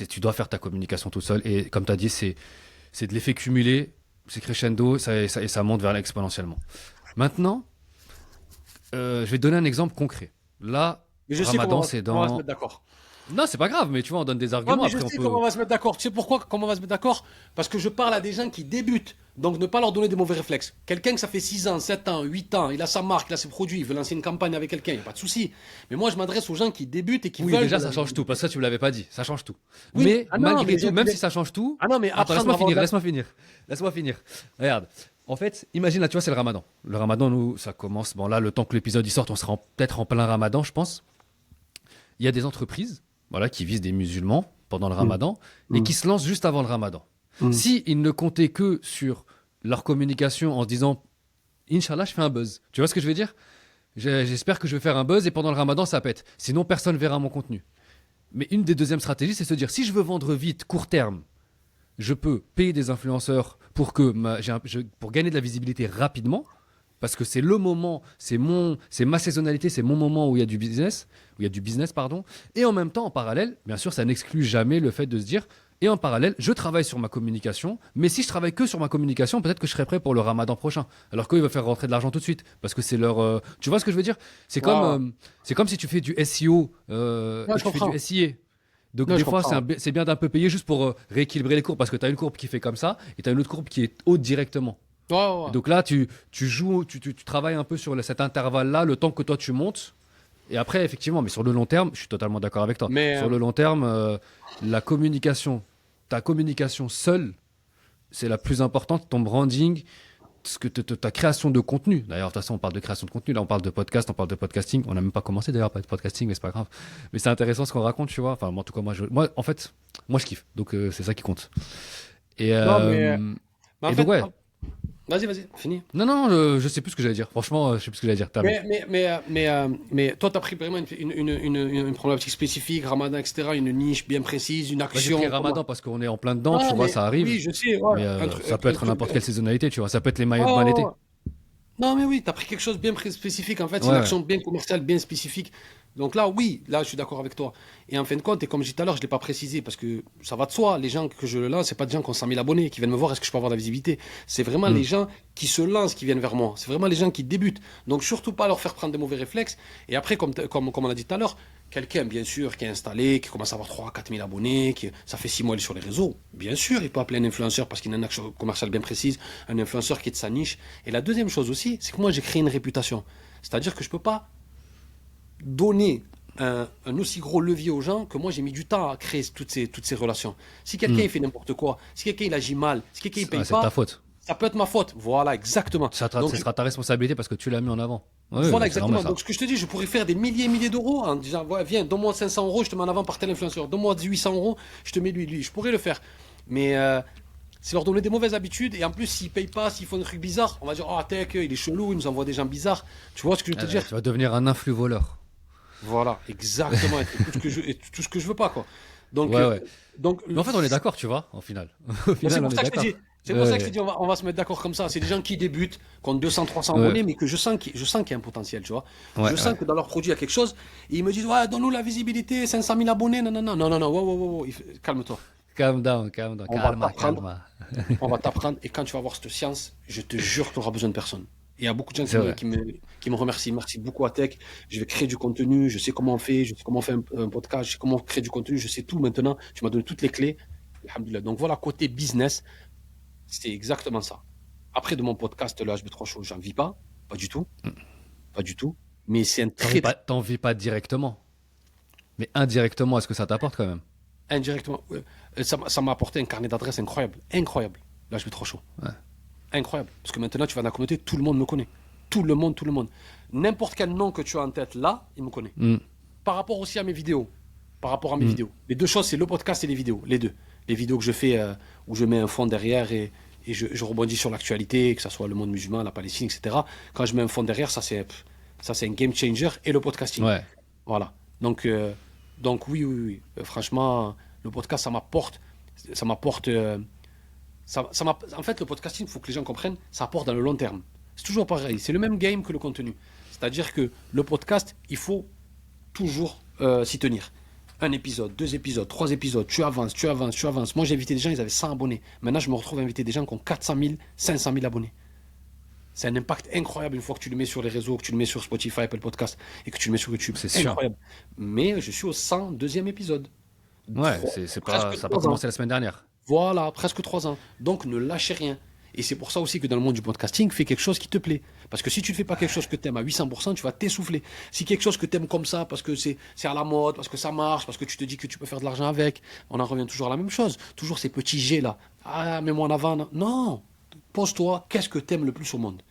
tu dois faire ta communication tout seul. Et comme tu as dit, c'est de l'effet cumulé, c'est crescendo, et ça monte vers exponentiellement. Maintenant, je vais te donner un exemple concret. Là, Mais je sais Ramadan, c'est comment on va se dans. mettre d'accord. Non, c'est pas grave, mais tu vois, on donne des Ouais, arguments. mais je Après, on sais comment peut. on va se mettre d'accord. Tu sais pourquoi comment on va se mettre d'accord? Parce que je parle à des gens qui débutent. Donc ne pas leur donner des mauvais réflexes. Quelqu'un que ça fait 6 ans, 7 ans, 8 ans, il a sa marque, il a ses produits, il veut lancer une campagne avec quelqu'un, il n'y a pas de souci. Mais moi, je m'adresse aux gens qui débutent et qui Oui, veulent déjà, de la ça change tout, visibilité. parce que ça, tu me l'avais pas dit. Ça change tout. Oui, Mais ah non, malgré mais tout, même si ça change tout. ah non, mais Attends, apprendre à laisse-moi avoir finir, de la- laisse-moi finir. Laisse-moi finir. Regarde. En fait, imagine là, tu vois, c'est le ramadan. Le ramadan, nous, ça commence. Bon, là, le temps que l'épisode y sorte, on sera peut-être en plein ramadan, je pense. Il y a des entreprises voilà, qui visent des musulmans pendant le ramadan et Mm. qui se lancent juste avant le ramadan. Mm. Si ils ne comptaient que sur leur communication en se disant Inch'Allah, je fais un buzz. Tu vois ce que je veux dire? J'espère que je vais faire un buzz et pendant le ramadan, ça pète. Sinon, personne verra mon contenu. Mais une des deuxièmes stratégies, c'est se dire si je veux vendre vite, court terme, je peux payer des influenceurs pour pour gagner de la visibilité rapidement, parce que c'est le moment, c'est ma saisonnalité, c'est mon moment où il y a du business, pardon. Et en même temps, en parallèle, bien sûr, ça n'exclut jamais le fait de se dire. Et en parallèle, je travaille sur ma communication. Mais si je travaille que sur ma communication, peut-être que je serai prêt pour le Ramadan prochain. Alors qu'eux, ils vont faire rentrer de l'argent tout de suite, parce que c'est leur. Tu vois ce que je veux dire? Waouh. C'est comme si tu fais du SEO, Ouais, je tu fais comprends. du SIA. Donc Ouais, des je fois, comprends. c'est bien d'un peu payer juste pour rééquilibrer les courbes, parce que tu as une courbe qui fait comme ça, et tu as une autre courbe qui est haute directement. Ouais, ouais, Et ouais. donc là, tu joues, tu travailles un peu sur cet intervalle-là, le temps que toi tu montes. Et après, effectivement, mais sur le long terme, je suis totalement d'accord avec toi. Mais Sur le long terme, la communication, ta communication seule, c'est la plus importante. Ton branding, ta création de contenu. D'ailleurs, de toute façon, on parle de création de contenu. Là, on parle de podcast, on parle de podcasting. On n'a même pas commencé d'ailleurs à parler de podcasting, mais c'est pas grave. Mais c'est intéressant ce qu'on raconte, tu vois. Enfin, moi, en tout cas, en fait, moi, je kiffe. Donc, c'est ça qui compte. Et, non, mais en et fait, donc, ouais. vas-y, fini. Non, non, je sais plus ce que j'allais dire. Franchement, je sais plus ce que j'allais dire. Mais toi, tu as pris vraiment une problématique spécifique, Ramadan, etc., une niche bien précise, une Moi, j'ai action. pris Ramadan parce qu'on est en plein dedans, Ah, tu vois, mais ça arrive. oui, je sais, ouais, Mais ça peut être n'importe quelle saisonnalité, tu vois. Ça peut être les maillots ouais, de bain ouais, l'été. ouais. Non, mais oui, tu as pris quelque chose de bien spécifique. En fait, c'est Ouais, une ouais. action bien commerciale, bien spécifique. Donc là, oui, là, je suis d'accord avec toi. Et en fin de compte, et comme je disais tout à l'heure, je ne l'ai pas précisé parce que ça va de soi. Les gens que je le lance, ce pas des gens qui ont 100 000 abonnés qui viennent me voir, est-ce que je peux avoir de la visibilité? C'est vraiment Mm. les gens qui se lancent qui viennent vers moi. C'est vraiment les gens qui débutent. Donc surtout pas leur faire prendre des mauvais réflexes. Et après, comme on a dit tout à l'heure, quelqu'un, bien sûr, qui est installé, qui commence à avoir 3 4 000 abonnés, ça fait 6 mois qu'il est sur les réseaux, bien sûr, il peut appeler un influenceur parce qu'il a une action commerciale bien précise, un influenceur qui est de sa niche. Et la deuxième chose aussi, c'est que moi, j'ai créé une réputation. C'est-à-dire que je ne peux pas donner un aussi gros levier aux gens que moi, j'ai mis du temps à créer toutes ces relations. Si quelqu'un il fait n'importe quoi, si quelqu'un il agit mal, si quelqu'un il paye Ouais, c'est de pas, ta faute. ça peut être ma faute. Voilà, exactement. Donc, Ce sera ta responsabilité parce que tu l'as mis en avant. Ouais, voilà, c'est normal exactement. ça. Donc, ce que je te dis, je pourrais faire des milliers et milliers d'euros en disant, ouais, viens, donne-moi 500 euros, je te mets en avant par tel influenceur. Donne-moi 800 euros, je te mets lui. Je pourrais le faire. Mais c'est leur donner des mauvaises habitudes. Et en plus, s'ils payent pas, s'ils font des trucs bizarres, on va dire, oh, Tech, il est chelou, il nous envoie des gens bizarres. Tu vois ce que je veux te dire? Tu vas devenir un influx voleur. Voilà, exactement. Et tout ce que je veux pas, quoi. Donc, Ouais, ouais. donc, Mais en fait, on est d'accord, tu vois, au final. Au c'est final, on pour est ça que je t'ai d'accord. dit. C'est pour ça que je t'ai Ouais, dit, on va se mettre d'accord comme ça. C'est des gens qui débutent, qui ont 200, 300 ouais, abonnés, mais que je sens qu'il y a un potentiel, tu vois. ouais, Je ouais. sens que dans leur produit, il y a quelque chose. Et ils me disent, ouais, donne-nous la visibilité, 500 000 abonnés. Non, non, non, non, non, non, wow, wow, wow, wow. Calme-toi. Calm down, On va calma, t'apprendre. calma. On va t'apprendre. Et quand tu vas voir cette science, je te jure que tu n'auras besoin de personne. Et il y a beaucoup de gens C'est vrai. qui me remercient. Merci beaucoup à Tech. Je vais créer du contenu. Je sais comment on fait. Je sais comment on fait un podcast. Je sais comment créer du contenu. Je sais tout maintenant. Tu m'as donné toutes les clés. Alhamdoulilah. Donc voilà, côté business, c'est exactement ça. Après, de mon podcast, le HB3 Show, j'en vis pas. Pas du tout. Pas du tout. Mais c'est un très, très T'en vis pas directement. Mais indirectement, est-ce que ça t'apporte quand même? indirectement. Ça m'a apporté un carnet d'adresses incroyable. Incroyable. Là, je vais trop chaud. Ouais. Incroyable. Parce que maintenant, tu vas dans la communauté, tout le monde me connaît. Tout le monde, tout le monde. N'importe quel nom que tu as en tête là, il me connaît. Hmm. Par rapport aussi à mes vidéos. Par rapport à mes vidéos. Les deux choses, c'est le podcast et les vidéos. Les deux. Les vidéos que je fais où je mets un fond derrière et je rebondis sur l'actualité, que ce soit le monde musulman, la Palestine, etc. Quand je mets un fond derrière, ça c'est un game changer et le podcasting. Ouais. Voilà. Donc oui, oui, oui. Franchement, le podcast, ça m'apporte. En fait, le podcasting, il faut que les gens comprennent, ça apporte dans le long terme. C'est toujours pareil. C'est le même game que le contenu. C'est-à-dire que le podcast, il faut toujours s'y tenir. Un épisode, deux épisodes, trois épisodes, tu avances, tu avances, tu avances. Moi, j'ai invité des gens, ils avaient 100 abonnés. Maintenant, je me retrouve à inviter des gens qui ont 400 000, 500 000 abonnés. C'est un impact incroyable une fois que tu le mets sur les réseaux, que tu le mets sur Spotify, Apple Podcast et que tu le mets sur YouTube. C'est sûr. Incroyable. Mais je suis au 102e épisode. Ouais, C'est pas, presque ça a pas 3 ans. commencé la semaine dernière. Voilà, presque 3 ans. Donc ne lâchez rien. Et c'est pour ça aussi que dans le monde du podcasting, fais quelque chose qui te plaît. Parce que si tu ne fais pas quelque chose que tu aimes à 800%, tu vas t'essouffler. Si quelque chose que tu aimes comme ça, parce que c'est à la mode, parce que ça marche, parce que tu te dis que tu peux faire de l'argent avec, on en revient toujours à la même chose. Toujours ces petits jets là. Ah, mets-moi en avant. Non. Pose-toi, qu'est-ce que tu aimes le plus au monde?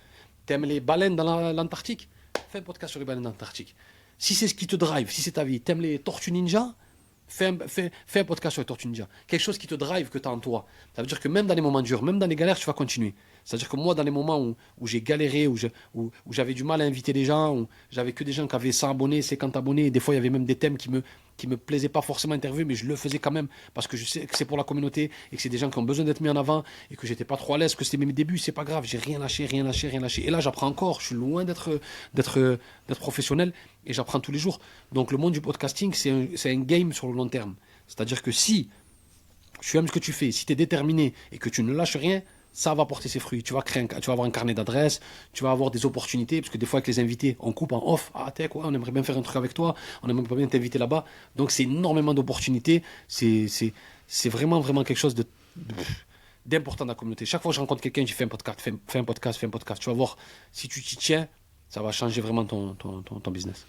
T'aimes les baleines dans l'Antarctique? Fais un podcast sur les baleines dans l'Antarctique. Si c'est ce qui te drive, si c'est ta vie, t'aimes les tortues ninja? Fais un podcast sur les tortues ninja. Quelque chose qui te drive, que tu as en toi. Ça veut dire que même dans les moments durs, même dans les galères, tu vas continuer. C'est-à-dire que moi, dans les moments où j'ai galéré, où j'avais du mal à inviter des gens, où j'avais que des gens qui avaient 100 abonnés, 50 abonnés, et des fois il y avait même des thèmes qui me plaisaient pas forcément interviewer, mais je le faisais quand même parce que je sais que c'est pour la communauté et que c'est des gens qui ont besoin d'être mis en avant et que j'étais pas trop à l'aise, que c'était mes débuts, c'est pas grave, j'ai rien lâché, rien lâché, rien lâché. Et là, j'apprends encore, je suis loin d'être professionnel et j'apprends tous les jours. Donc le monde du podcasting, c'est un game sur le long terme. C'est-à-dire que si tu aimes ce que tu fais, si tu es déterminé et que tu ne lâches rien, ça va porter ses fruits. Tu vas avoir un carnet d'adresses, tu vas avoir des opportunités, parce que des fois avec les invités, on coupe en off. Ah, Tech, ouais, on aimerait bien faire un truc avec toi, on aimerait bien t'inviter là-bas. Donc c'est énormément d'opportunités. C'est vraiment, vraiment quelque chose d'important dans la communauté. Chaque fois que je rencontre quelqu'un, je fais un podcast, fais un podcast, fais un podcast. Tu vas voir, si tu t'y tiens, ça va changer vraiment ton business.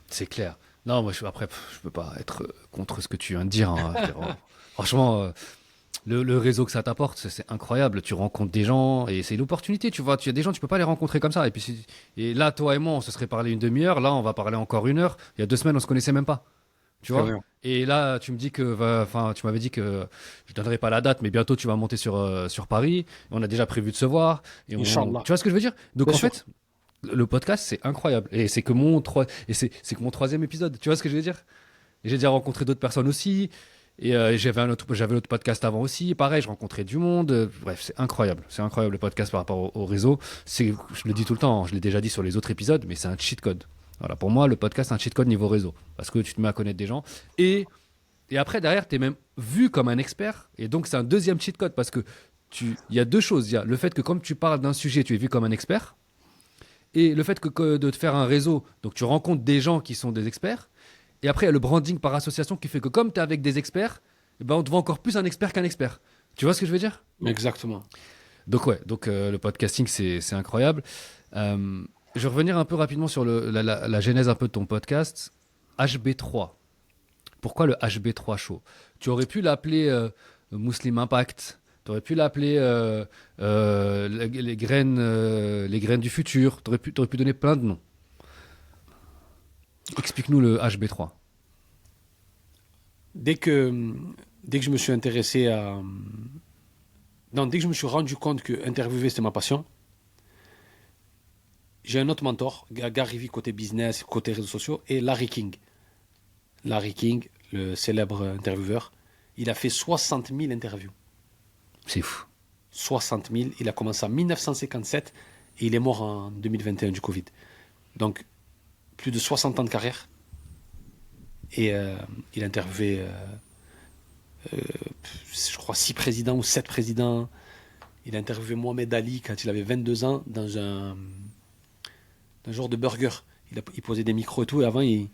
C'est clair. Non, moi, après, je peux pas être contre ce que tu viens de dire, hein, frérot. Franchement, le réseau que ça t'apporte, c'est incroyable. Tu rencontres des gens et c'est l'opportunité, tu vois. Il y a des gens, tu peux pas les rencontrer comme ça. Et puis, et là, toi et moi, on se serait parlé une demi-heure. Là, on va parler encore 1 heure. Il y a 2 semaines, on se connaissait même pas. Tu C'est vois? vrai. Et là, tu me dis que, enfin, tu m'avais dit que je donnerai pas la date, mais bientôt tu vas monter sur Paris. On a déjà prévu de se voir. Inch'Allah. Tu vois ce que je veux dire? Donc Bien en sûr. fait, le podcast, c'est incroyable. Et c'est que c'est que mon troisième épisode. Tu vois ce que je veux dire? Et j'ai déjà rencontré d'autres personnes aussi. Et j'avais l'autre podcast avant aussi. Pareil, je rencontrais du monde. Bref, c'est incroyable. C'est incroyable le podcast par rapport au réseau. Je le dis tout le temps, hein, je l'ai déjà dit sur les autres épisodes, mais c'est un cheat code. Voilà, pour moi, le podcast, c'est un cheat code niveau réseau. Parce que tu te mets à connaître des gens. Et après, derrière, tu es même vu comme un expert. Et donc, c'est un deuxième cheat code. Parce que il y a deux choses. Il y a le fait que comme tu parles d'un sujet, tu es vu comme un expert. Et le fait de te faire un réseau, donc tu rencontres des gens qui sont des experts. Et après, il y a le branding par association qui fait que comme tu es avec des experts, eh ben, on te voit encore plus un expert qu'un expert. Tu vois ce que je veux dire? Exactement. Donc ouais, le podcasting, c'est incroyable. Je vais revenir un peu rapidement sur la genèse un peu de ton podcast. HB3. Pourquoi le HB3 Show? Tu aurais pu l'appeler Muslim Impact. Tu aurais pu l'appeler les graines du futur. T'aurais pu donner plein de noms. Explique-nous le HB3. Dès que, dès que je me suis intéressé Donc, dès que je me suis rendu compte que interviewer, c'était ma passion, j'ai un autre mentor, Gary Vee côté business, côté réseaux sociaux, et Larry King. Larry King, le célèbre intervieweur, il a fait 60 000 interviews. C'est fou. 60 000. Il a commencé en 1957 et il est mort en 2021 du Covid. Donc, plus de 60 ans de carrière. Et il a interviewé, je crois, 6 présidents ou 7 présidents. Il a interviewé Mohamed Ali quand il avait 22 ans dans un genre de burger. Il posait des micros et tout. Et avant, il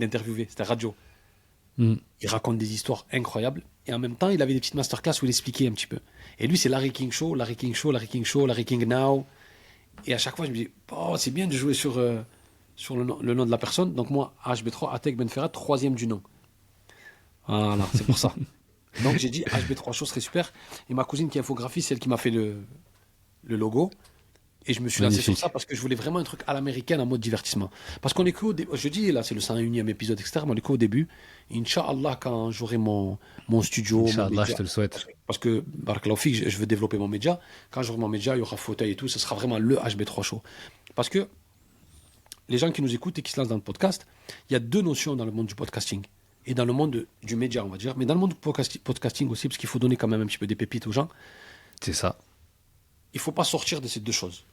interviewait. C'était radio. Mm. Il raconte des histoires incroyables. Et en même temps, il avait des petites masterclass où il expliquait un petit peu. Et lui, c'est Larry King Show, Larry King Show, Larry King Show, Larry King Now. Et à chaque fois, je me dis, oh, c'est bien de jouer sur le nom de la personne. Donc moi, HB3, Atek Ben Ferhat, troisième du nom. Voilà, c'est pour ça. Donc j'ai dit, HB3 Show serait super. Et ma cousine qui est infographie, c'est elle qui m'a fait le logo. Et je me suis lancé sur ça parce que je voulais vraiment un truc à l'américaine en mode divertissement. Parce qu'on est qu'au début, je dis là c'est le 101e épisode, etc. Mais on est qu'au début. Inch'Allah, quand j'aurai mon studio, Inch'Allah, je te le souhaite. parce que Barakallahu Fik, je veux développer mon média. Quand j'aurai mon média, il y aura fauteuil et tout. Ce sera vraiment le HB3 Show. Parce que les gens qui nous écoutent et qui se lancent dans le podcast, il y a deux notions dans le monde du podcasting et dans le monde du média, on va dire. Mais dans le monde du podcasting aussi, parce qu'il faut donner quand même un petit peu des pépites aux gens. C'est ça. Il ne faut pas sortir de ces deux choses.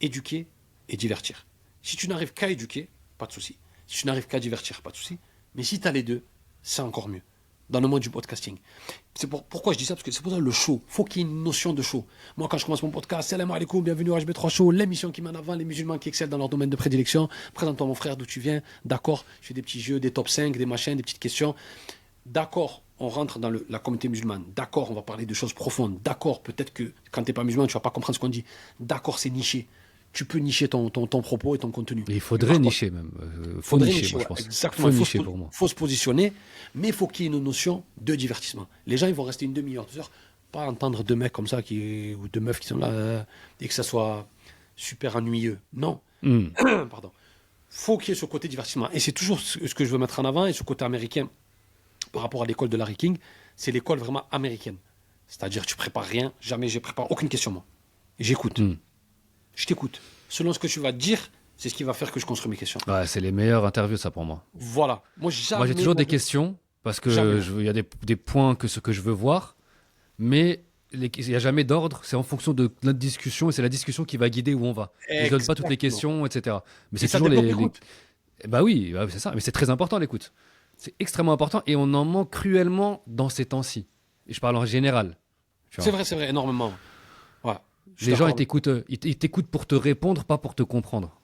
Éduquer et divertir. Si tu n'arrives qu'à éduquer, pas de souci. Si tu n'arrives qu'à divertir, pas de souci. Mais si tu as les deux, c'est encore mieux. Dans le monde du podcasting. Pourquoi je dis ça? Parce que c'est pour ça le show. Il faut qu'il y ait une notion de show. Moi, quand je commence mon podcast, salam alaikum, bienvenue à HB3 Show, l'émission qui met en avant les musulmans qui excellent dans leur domaine de prédilection. Présente-toi mon frère, d'où tu viens. D'accord, je fais des petits jeux, des top 5, des machins, des petites questions. D'accord, on rentre dans la communauté musulmane. D'accord, on va parler de choses profondes. D'accord, peut-être que quand tu n'es pas musulman, tu ne vas pas comprendre ce qu'on dit. D'accord, c'est niché. Tu peux nicher ton propos et ton contenu. Et il faudrait nicher même. Faut nicher, moi, je pense. Exactement. Faut nicher pour moi. Il faut se positionner, mais il faut qu'il y ait une notion de divertissement. Les gens, ils vont rester une demi-heure, 2 heures, pas entendre deux mecs comme ça ou deux meufs qui sont là et que ça soit super ennuyeux. Non. Pardon. Faut qu'il y ait ce côté divertissement. Et c'est toujours ce que je veux mettre en avant, et ce côté américain par rapport à l'école de Larry King, c'est l'école vraiment américaine. C'est-à-dire, tu prépares rien, jamais je prépare aucune question, moi. Et j'écoute. Je t'écoute. Selon ce que tu vas te dire, c'est ce qui va faire que je construis mes questions. Ouais, c'est les meilleures interviews, ça, pour moi. Voilà. Moi, j'ai toujours des questions, parce que il y a des points que je veux voir, mais il n'y a jamais d'ordre. C'est en fonction de notre discussion, et c'est la discussion qui va guider où on va. Je ne donne pas toutes les questions, etc. Mais c'est toujours l'écoute. Bah oui, c'est ça. Mais c'est très important, l'écoute. C'est extrêmement important, et on en manque cruellement dans ces temps-ci. Et je parle en général. C'est vrai, énormément. Ouais. Les gens, ils t'écoutent pour te répondre, pas pour te comprendre.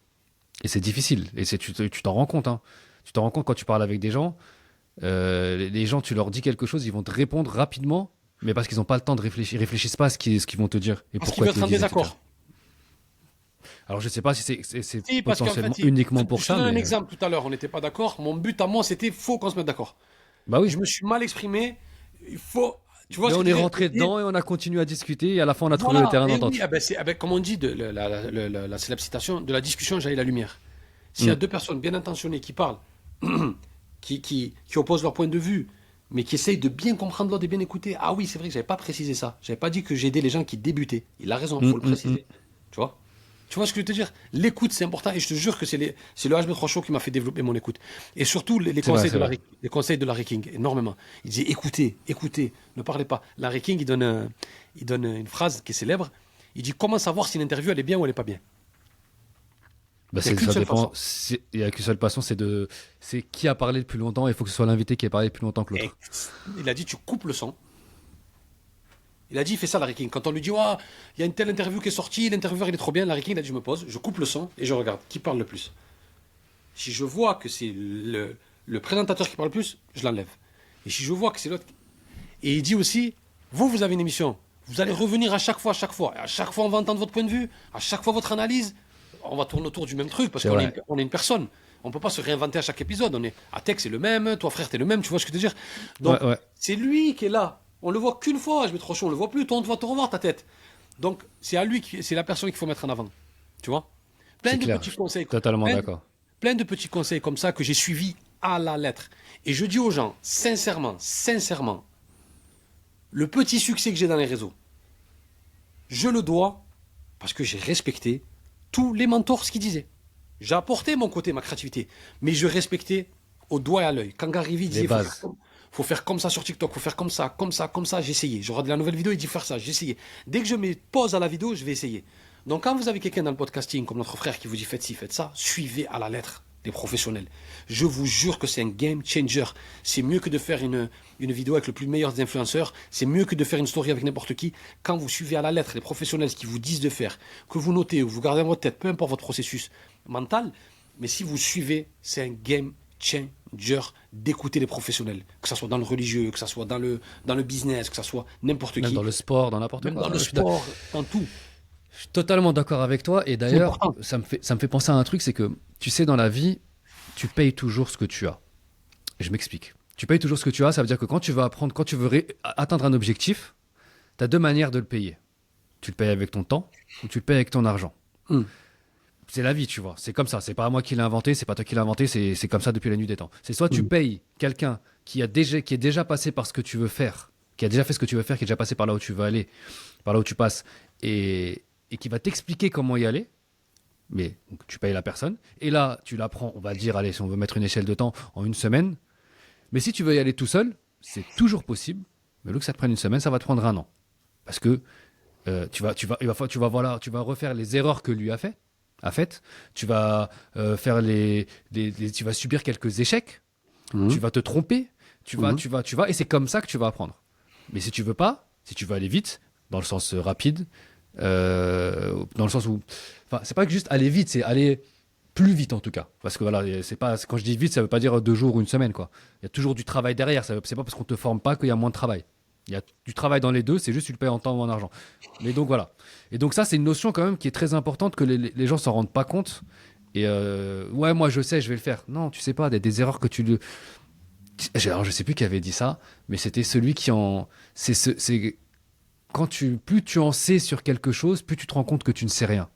Et c'est difficile. Et tu t'en rends compte. Hein. Tu t'en rends compte quand tu parles avec des gens. Les gens, tu leur dis quelque chose, ils vont te répondre rapidement, mais parce qu'ils n'ont pas le temps de réfléchir. Ils réfléchissent pas à ce qu'ils vont te dire. Et parce pourquoi qu'ils veulent être en désaccord. Alors, je ne sais pas si c'est potentiellement uniquement pour ça. Je te donne un exemple tout à l'heure. On n'était pas d'accord. Mon but à moi, c'était faut qu'on se mette d'accord. Bah oui. Je me suis mal exprimé. Il faut... Tu vois, on est rentré dedans et on a continué à discuter, et à la fin on a trouvé le terrain d'entente. Oui, comme on dit, la célèbre citation, de la discussion jaillit la lumière. S'il y a deux personnes bien intentionnées qui parlent, qui opposent leur point de vue, mais qui essayent de bien comprendre l'autre et bien écouter, ah oui, c'est vrai que j'avais pas précisé ça. J'avais pas dit que j'aidais les gens qui débutaient. Il a raison, il faut le préciser. Tu vois? Tu vois ce que je veux te dire? L'écoute, c'est important, et je te jure que c'est le HB3 Show qui m'a fait développer mon écoute. Et surtout, les conseils de Larry King, énormément. Il disait écoutez, ne parlez pas. Larry King, il donne une phrase qui est célèbre. Il dit comment savoir si une interview elle est bien ou elle n'est pas bien? Ça dépend. Il n'y a qu'une seule façon, c'est qui a parlé le plus longtemps. Il faut que ce soit l'invité qui ait parlé le plus longtemps que l'autre. Il a dit tu coupes le son. Il a dit, il fait ça, Larry King. Quand on lui dit, il y a une telle interview qui est sortie, l'intervieweur il est trop bien, Larry King, il a dit, je me pose, je coupe le son et je regarde qui parle le plus. Si je vois que c'est le présentateur qui parle le plus, je l'enlève. Et si je vois que c'est l'autre. Et il dit aussi, vous avez une émission, vous allez revenir à chaque fois. Et à chaque fois, on va entendre votre point de vue, à chaque fois, votre analyse. On va tourner autour du même truc parce qu'on est une personne. On ne peut pas se réinventer à chaque épisode. Atek, c'est le même, toi, frère, t'es le même, tu vois ce que je veux dire? Donc, c'est lui qui est là. On le voit qu'une fois, HB3 Show, on le voit plus, toi on va te revoir ta tête. Donc c'est à lui, c'est la personne qu'il faut mettre en avant. Tu vois? Plein de petits conseils. Totalement d'accord. Plein de petits conseils comme ça que j'ai suivis à la lettre. Et je dis aux gens, sincèrement, Le petit succès que j'ai dans les réseaux, je le dois parce que j'ai respecté tous les mentors ce qu'ils disaient. J'ai apporté mon côté, ma créativité, mais je respectais au doigt et à l'œil. Quand Gary Vee Les disait bases. faut faire comme ça sur TikTok, faut faire comme ça, comme ça, comme ça, j'ai essayé. Je regarde la nouvelle vidéo, il dit faire ça, j'ai essayé. Dès que je mets pause à la vidéo, je vais essayer. Donc quand vous avez quelqu'un dans le podcasting, comme notre frère qui vous dit faites ci, faites ça, suivez à la lettre les professionnels. Je vous jure que c'est un game changer. C'est mieux que de faire une vidéo avec le plus meilleur des influenceurs. C'est mieux que de faire une story avec n'importe qui. Quand vous suivez à la lettre les professionnels, ce qu'ils vous disent de faire, que vous notez ou vous gardez dans votre tête, peu importe votre processus mental, mais si vous suivez, c'est un game changer d'écouter les professionnels. Que ce soit dans le religieux, que ce soit dans le business, que ce soit n'importe Même qui. dans le sport, dans n'importe Même quoi. dans le Je suis sport, dans tout. Je suis totalement d'accord avec toi. Et C'est d'ailleurs, important. ça me fait penser à un truc, c'est que, tu sais, dans la vie, tu payes toujours ce que tu as. Je m'explique. Tu payes toujours ce que tu as, ça veut dire que quand tu veux apprendre, quand tu veux atteindre un objectif, tu as deux manières de le payer. Tu le payes avec ton temps ou tu le payes avec ton argent. Hmm. C'est la vie, tu vois. C'est comme ça. C'est pas moi qui l'ai inventé, c'est pas toi qui l'as inventé, c'est comme ça depuis la nuit des temps. C'est soit tu payes quelqu'un qui est déjà passé par ce que tu veux faire, qui a déjà fait ce que tu veux faire, qui est déjà passé par là où tu veux aller, par là où tu passes, et qui va t'expliquer comment y aller. Mais donc, tu payes la personne. Et là, tu l'apprends, on va dire, allez, si on veut mettre une échelle de temps, en une semaine. Mais si tu veux y aller tout seul, c'est toujours possible. Mais au lieu que ça te prenne une semaine, ça va te prendre un an. Parce que tu vas refaire les erreurs que lui a fait. Tu vas faire tu vas subir quelques échecs. Tu vas te tromper. Et c'est comme ça que tu vas apprendre. Mais si tu veux pas, si tu veux aller vite, dans le sens rapide, dans le sens où, enfin, c'est pas que juste aller vite, c'est aller plus vite en tout cas. Parce que voilà, c'est pas, quand je dis vite, ça veut pas dire 2 jours ou une semaine, quoi. Il y a toujours du travail derrière. C'est pas parce qu'on te forme pas qu'il y a moins de travail. Il y a du travail dans les deux, c'est juste tu le payes en temps ou en argent. Mais donc voilà. Et donc ça, c'est une notion quand même qui est très importante que les gens s'en rendent pas compte. Et ouais, moi je sais, je vais le faire. Non, tu sais pas, des erreurs que tu le. Alors je sais plus qui avait dit ça, mais c'était celui qui en. C'est plus tu en sais sur quelque chose, plus tu te rends compte que tu ne sais rien.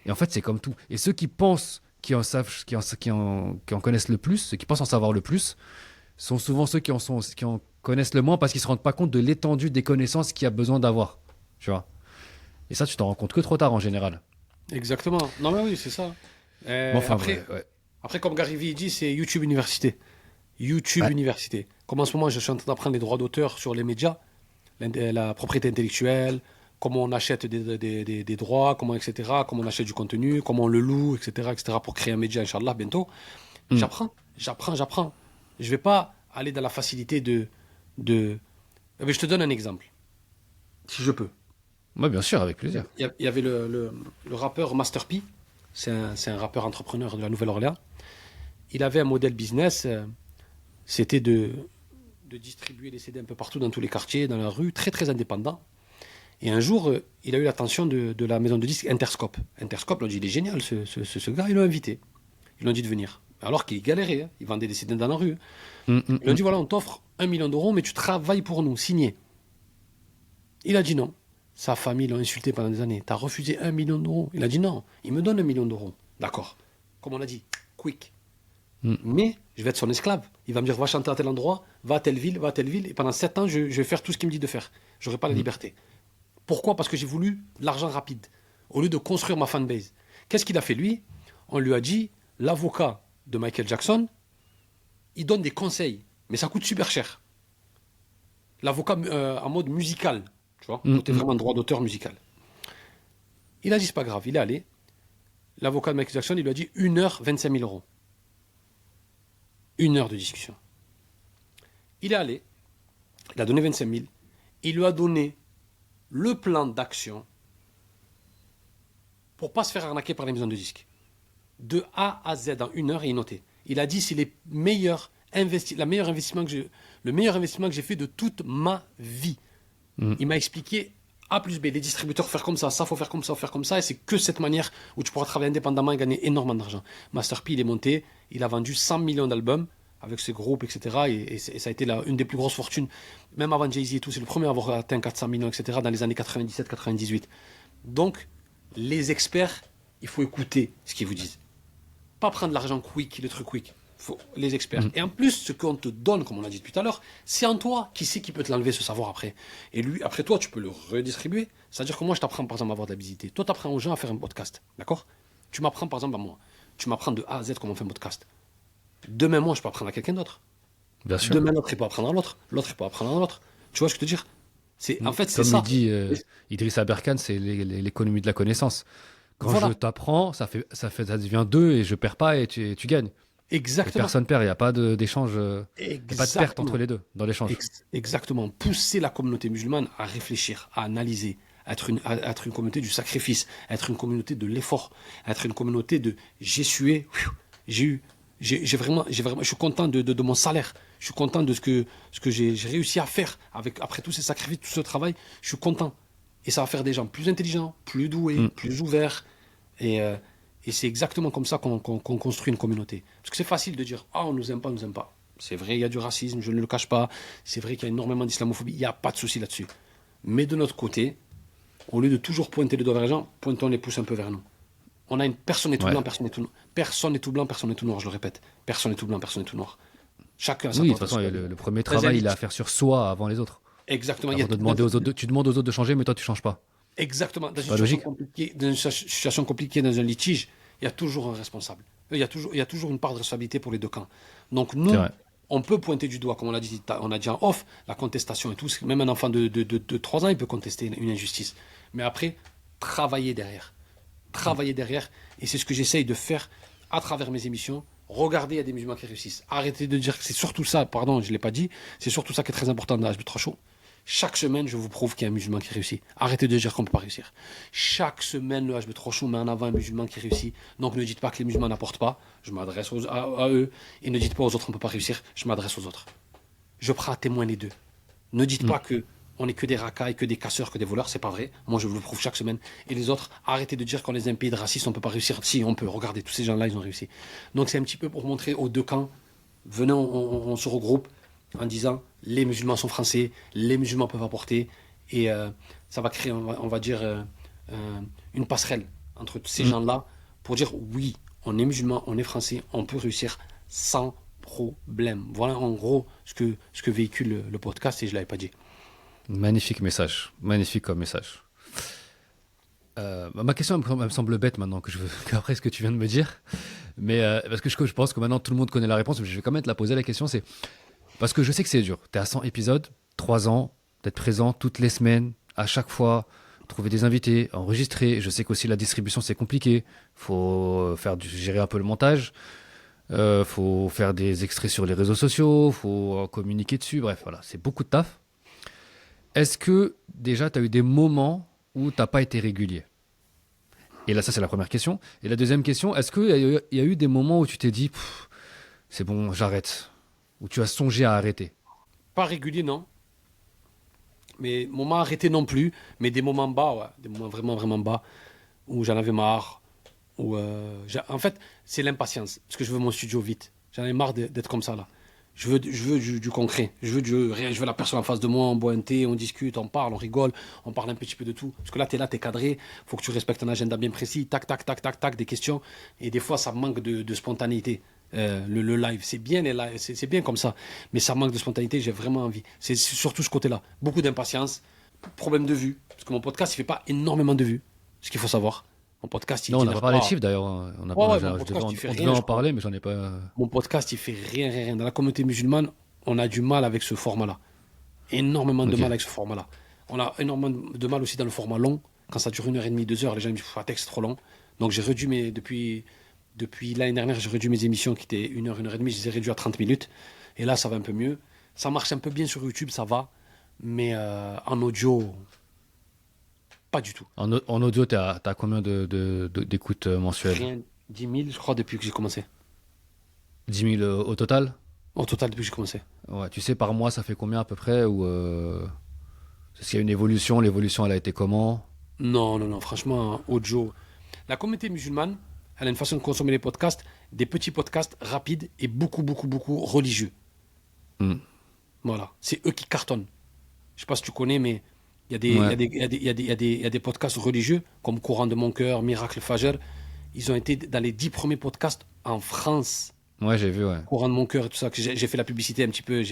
Et en fait, c'est comme tout. Et ceux qui pensent, qui en savent, qui en connaissent le plus, ceux qui pensent en savoir le plus, sont souvent ceux qui en connaissent le moins parce qu'ils se rendent pas compte de l'étendue des connaissances qu'il y a besoin d'avoir. Tu vois. Et ça, tu t'en rends compte que trop tard en général. Exactement. Non, mais oui, c'est ça. Mais enfin, Après, ouais. après, comme Gary Vee dit, c'est YouTube Université. YouTube Ouais. Université. Comme en ce moment, je suis en train d'apprendre les droits d'auteur sur les médias, la propriété intellectuelle, comment on achète des droits, comment, etc., comment on achète du contenu, comment on le loue, etc., pour créer un média, Inch'Allah, bientôt. Mm. J'apprends. Je vais pas aller dans la facilité de... Eh bien, je te donne un exemple, si je peux. Ouais, bien sûr, avec plaisir. Il y avait le rappeur Master P, c'est un rappeur entrepreneur de la Nouvelle-Orléans. Il avait un modèle business, c'était de distribuer les CD un peu partout dans tous les quartiers, dans la rue, très très indépendant. Et un jour, il a eu l'attention de la maison de disques Interscope. Interscope, l'ont dit, il est génial ce gars, ils l'ont invité. Ils l'ont dit de venir. Alors qu'il galérait, hein. Il vendait des CD dans la rue. Ils lui ont dit, voilà, on t'offre 1 million d'euros, mais tu travailles pour nous, signé. Il a dit non. Sa famille l'a insulté pendant des années. T'as refusé 1 million d'euros. Il a dit non, il me donne 1 million d'euros. D'accord. Comme on a dit, quick. Mm. Mais je vais être son esclave. Il va me dire, va chanter à tel endroit, va à telle ville, va à telle ville. Et pendant 7 ans, je vais faire tout ce qu'il me dit de faire. J'aurai pas la liberté. Pourquoi? Parce que j'ai voulu de l'argent rapide. Au lieu de construire ma fanbase. Qu'est-ce qu'il a fait lui? On lui a dit, l'avocat de Michael Jackson, il donne des conseils. Mais ça coûte super cher. L'avocat en mode musical. Tu vois, côté vraiment droit d'auteur musical. Il a dit, c'est pas grave, il est allé. L'avocat de Michael Jackson, il lui a dit 1 heure, 25 000 euros. 1 heure de discussion. Il est allé, il a donné 25 000. Il lui a donné le plan d'action pour pas se faire arnaquer par les maisons de disques. De A à Z en 1 heure, et il notait. Il a dit, c'est le meilleur investissement que j'ai fait de toute ma vie. Il m'a expliqué A plus B, les distributeurs faire comme ça faut faire comme ça, faire comme ça, et c'est que cette manière où tu pourras travailler indépendamment et gagner énormément d'argent. Master P, il est monté, il a vendu 100 millions d'albums avec ses groupes, etc. Et ça a été une des plus grosses fortunes, même avant Jay-Z et tout, c'est le premier à avoir atteint 400 millions, etc. dans les années 97-98. Donc, les experts, il faut écouter ce qu'ils vous disent. Pas prendre l'argent quick, le truc quick. les experts. Et en plus, ce qu'on te donne, comme on a dit tout à l'heure, c'est en toi. Qui c'est qui peut te l'enlever, ce savoir après? Et lui, après toi, tu peux le redistribuer. C'est-à-dire que moi, je t'apprends par exemple à avoir de la visibilité. Toi, tu apprends aux gens à faire un podcast. D'accord? Tu m'apprends par exemple à moi. Tu m'apprends de A à Z comment on fait un podcast. Demain, moi, je peux apprendre à quelqu'un d'autre. Bien sûr. Demain, l'autre, il peut apprendre à l'autre. L'autre, il peut apprendre à l'autre. Tu vois ce que je veux te dire? En fait, c'est Comme ça. il dit Idriss Aberkan, c'est l'économie de la connaissance. Quand Voilà. je t'apprends, ça devient deux et je perds pas et tu gagnes. Et Exactement. personne perd, il n'y a pas d'échange, il n'y a pas de perte entre Exactement. les deux dans l'échange. Exactement. Pousser la communauté musulmane à réfléchir, à analyser, à être une communauté du sacrifice, à être une communauté de l'effort, à être une communauté de j'ai sué, j'ai eu, j'ai vraiment, je suis content de mon salaire, je suis content de ce que j'ai réussi à faire après tous ces sacrifices, tout ce travail, je suis content. Et ça va faire des gens plus intelligents, plus doués, plus ouverts. Et c'est exactement comme ça qu'on construit une communauté. Parce que c'est facile de dire ah, on nous aime pas, on nous aime pas. C'est vrai, il y a du racisme, je ne le cache pas. C'est vrai qu'il y a énormément d'islamophobie, il n'y a pas de souci là-dessus. Mais de notre côté, au lieu de toujours pointer les doigts vers les gens, pointons les pouces un peu vers nous. On a une personne n'est tout blanc, personne n'est tout noir. Personne n'est tout blanc, personne n'est tout noir, je le répète. Personne n'est tout blanc, personne n'est tout noir. Chacun a sa Oui, de part toute façon, de le premier travail, il est à faire sur soi avant les autres. Exactement. Avant de demander aux autres, tu demandes aux autres de changer, mais toi, tu changes pas. Exactement. Dans une Pas situation logique. compliquée, dans un litige, il y a toujours un responsable. Il y a toujours une part de responsabilité pour les deux camps. Donc nous, C'est vrai. on peut pointer du doigt, comme on a dit en off, la contestation et tout. Même un enfant de 3 ans, il peut contester une injustice. Mais après, travailler derrière. Travailler derrière. Et c'est ce que j'essaye de faire à travers mes émissions. Regardez, il y a des musulmans qui réussissent. Arrêtez de dire que c'est surtout ça, pardon, je ne l'ai pas dit, c'est surtout ça qui est très important dans l'HB3 Show. Chaque semaine, je vous prouve qu'il y a un musulman qui réussit. Arrêtez de dire qu'on ne peut pas réussir. Chaque semaine, le HB3 Show met en avant un musulman qui réussit. Donc ne dites pas que les musulmans n'apportent pas. Je m'adresse à eux. Et ne dites pas aux autres qu'on ne peut pas réussir. Je m'adresse aux autres. Je prends à témoin les deux. Ne dites pas que on n'est que des racailles, que des casseurs, que des voleurs. C'est pas vrai. Moi, je vous le prouve chaque semaine. Et les autres, arrêtez de dire qu'on est un pays de racistes, on ne peut pas réussir. Si, on peut. Regardez, tous ces gens-là, ils ont réussi. Donc c'est un petit peu pour montrer aux deux camps. Venez, on se regroupe en disant les musulmans sont français, les musulmans peuvent apporter, et ça va créer, on va dire, une passerelle entre tous ces gens-là pour dire oui, on est musulman, on est français, on peut réussir sans problème. Voilà en gros ce que véhicule le podcast et je ne l'avais pas dit. Magnifique message. Magnifique comme message. Ma question elle me semble bête maintenant qu'après ce que tu viens de me dire. Mais parce que je pense que maintenant tout le monde connaît la réponse, mais je vais quand même te la poser la question. C'est parce que je sais que c'est dur. Tu es à 100 épisodes, 3 ans, d'être présent toutes les semaines, à chaque fois, trouver des invités, enregistrer. Je sais qu'aussi la distribution c'est compliqué. Faut gérer un peu le montage. Faut faire des extraits sur les réseaux sociaux. Faut communiquer dessus. Bref, voilà, c'est beaucoup de taf. Est-ce que déjà tu as eu des moments où tu n'as pas été régulier? Et là, ça, c'est la première question. Et la deuxième question, est-ce qu'il y a eu des moments où tu t'es dit, c'est bon, j'arrête? Où tu as songé à arrêter? Pas régulier, non. Mais moments arrêtés non plus. Mais des moments bas, ouais. Des moments vraiment, vraiment bas. Où j'en avais marre. En fait, c'est l'impatience. Parce que je veux mon studio vite. J'en ai marre d'être comme ça, là. Je veux du concret. Je veux la personne en face de moi, on boit un thé, on discute, on parle, on rigole, on parle un petit peu de tout. Parce que là, t'es cadré, faut que tu respectes un agenda bien précis, tac, tac, tac, tac, tac, des questions. Et des fois, ça manque de spontanéité. Le live, c'est bien les lives, c'est bien comme ça. Mais ça manque de spontanéité, j'ai vraiment envie. C'est surtout ce côté-là. Beaucoup d'impatience, problème de vue. Parce que mon podcast, il fait pas énormément de vues. Ce qu'il faut savoir. Mon podcast, il Non, on n'a génère pas parlé de pas. chiffres d'ailleurs. On a, Ouais, ouais, mon je podcast, il devais fait on rien, devait je en crois. parler, mais j'en ai pas. Mon podcast, il fait rien, rien, rien. Dans la communauté musulmane, on a du mal avec ce format-là. Énormément de Ok. mal avec ce format-là. On a énormément de mal aussi dans le format long. Quand ça dure 1h30, 2 heures, les gens me disent, un texte trop long. Donc j'ai réduit depuis l'année dernière, j'ai réduit mes émissions qui étaient 1 heure, 1h30, je les ai réduites à 30 minutes. Et là, ça va un peu mieux. Ça marche un peu bien sur YouTube, ça va. Mais en audio, pas du tout. En audio, t'as combien d'écoutes mensuelles? Rien, 10 000, je crois, depuis que j'ai commencé. 10 000 au total? Au total, depuis que j'ai commencé. Ouais, tu sais, par mois, ça fait combien à peu près? Ou est-ce qu'il y a une évolution? L'évolution, elle a été comment? Non, non, non, franchement, audio. La communauté musulmane, elle a une façon de consommer les podcasts, des petits podcasts rapides et beaucoup, beaucoup, beaucoup religieux. Hmm. Voilà, c'est eux qui cartonnent. Je sais pas si tu connais, mais il y a des, il y a Ouais. des, il y a des, il y a des, il y a des, il y a des podcasts religieux, comme Courant de mon cœur, Miracle Fajr. Ils ont été dans les 10 premiers podcasts en France. Ouais, j'ai vu, ouais. Courant de mon cœur et tout ça, que j'ai fait la publicité un petit peu.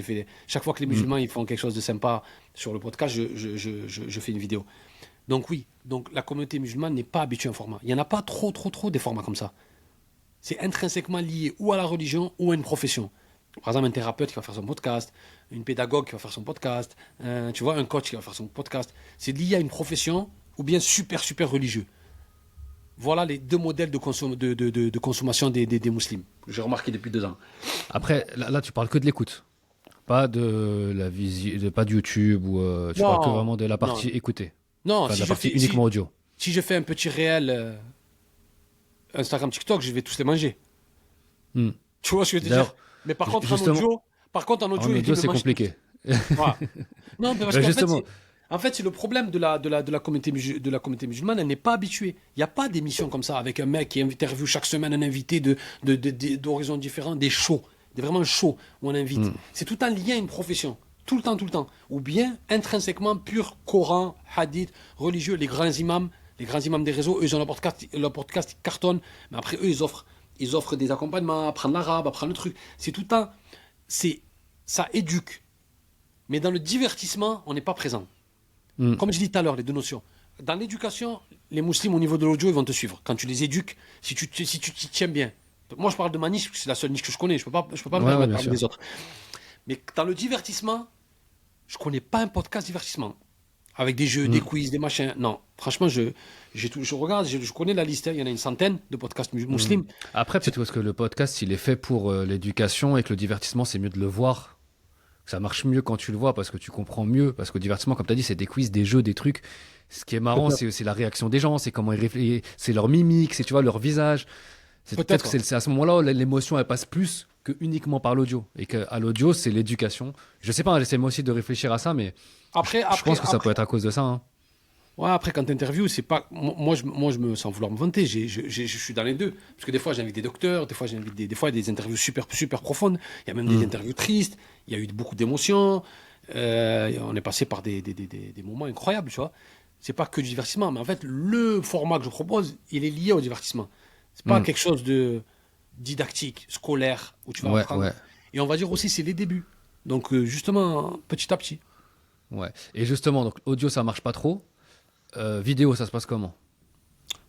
Chaque fois que les Mm. musulmans ils font quelque chose de sympa sur le podcast, je fais une vidéo. Donc oui, donc la communauté musulmane n'est pas habituée à un format. Il n'y en a pas trop des formats comme ça. C'est intrinsèquement lié ou à la religion ou à une profession. Par exemple, un thérapeute qui va faire son podcast, une pédagogue qui va faire son podcast, tu vois, un coach qui va faire son podcast. C'est lié à une profession ou bien super religieux. Voilà les deux modèles de consommation des musulmans. J'ai remarqué depuis 2 ans. Après, là, tu parles que de l'écoute. Pas de pas de YouTube ou tu parles que Non, vraiment de la non, partie écoutée. non. Enfin, de la partie uniquement audio. Si je fais un petit réel Instagram, TikTok, je vais tous les manger. Hmm. Tu vois ce que je veux te dire? D'ailleurs, Mais justement, par contre, en audio, en il dit audio, me c'est mange tous. compliqué. Voilà. Non, mais parce Bah, qu'en fait, justement, c'est le problème de la communauté musulmane, elle n'est pas habituée. Il n'y a pas d'émission comme ça avec un mec qui interviewe chaque semaine un invité d'horizons différents, des shows, des vraiment shows où on invite. hmm. C'est tout un lien à une profession. Tout le temps. Ou bien intrinsèquement pur Coran, hadith, religieux, les grands imams des réseaux, eux, ils ont leur podcast, ils cartonnent. Mais après, eux, ils offrent des accompagnements, apprendre l'arabe, apprendre le truc. C'est tout le temps, ça éduque. Mais dans le divertissement, on n'est pas présent. Hmm. Comme je dis tout à l'heure, les deux notions. Dans l'éducation, les musulmans au niveau de l'audio, ils vont te suivre. Quand tu les éduques, si tu t'y tiens bien. Moi, je parle de ma niche, parce que c'est la seule niche que je connais. Je peux pas me Ouais, permettre ouais, de bien parler sûr. des autres. Mais dans le divertissement, je connais pas un podcast divertissement. Avec des jeux, des Hmm. quiz, des machins. Non, franchement, je regarde, je connais la liste. Il y en a une centaine de podcasts Hmm. musulmans. Après, C'est peut-être parce que le podcast, il est fait pour l'éducation et que le divertissement, c'est mieux de le voir. Ça marche mieux quand tu le vois parce que tu comprends mieux. Parce qu'au divertissement, comme tu as dit, c'est des quiz, des jeux, des trucs. Ce qui est marrant, peut-être. c'est la réaction des gens, c'est comment ils réfléchissent, c'est leur mimique, c'est tu vois, leur visage. C'est peut-être que Peut-être. c'est à ce moment-là où l'émotion, elle passe plus que uniquement par l'audio. Et qu'à l'audio, c'est l'éducation. Je sais pas, hein, j'essaie moi aussi de réfléchir à ça, mais Après, je après, pense que ça peut après, être à cause de ça, hein. Ouais, après, quand tu interviews, c'est pas. Moi, je me sens vouloir me vanter, je suis dans les deux. Parce que des fois, j'invite des docteurs, des fois, des fois, il y a des interviews super profondes. Il y a même des Hmm. interviews tristes. Il y a eu beaucoup d'émotions. On est passé par des moments incroyables, tu vois. C'est pas que du divertissement, mais en fait, le format que je propose, il est lié au divertissement. C'est pas Hmm. quelque chose de didactique, scolaire, où tu vas Ouais, apprendre. ouais, Et on va dire aussi, c'est les débuts. Donc, justement, petit à petit. ouais. Et justement, donc audio, ça marche pas trop. Vidéo, ça se passe comment?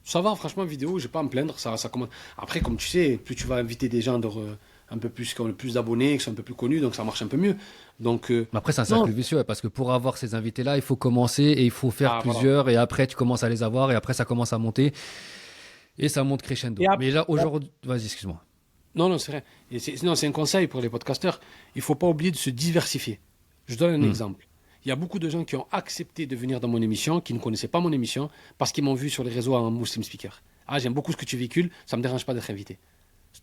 Ça va, franchement, vidéo, j'ai pas à me plaindre. Ça commence. Après, comme tu sais, plus tu vas inviter des gens un peu plus, qui ont le plus d'abonnés, qui sont un peu plus connus, donc ça marche un peu mieux. Donc, Mais après, c'est un non. cercle vicieux, ouais, parce que pour avoir ces invités-là, il faut commencer et il faut faire Ah, voilà. plusieurs, et après, tu commences à les avoir, et après, ça commence à monter, et ça monte crescendo. Et Mais là, ouais. aujourd'hui, vas-y, excuse-moi. Non, non, c'est vrai. Non, c'est un conseil pour les podcasteurs. Il faut pas oublier de se diversifier. Je donne un Hmm. exemple. Il y a beaucoup de gens qui ont accepté de venir dans mon émission, qui ne connaissaient pas mon émission, parce qu'ils m'ont vu sur les réseaux en Muslim Speaker. Ah, j'aime beaucoup ce que tu véhicules, ça me dérange pas d'être invité.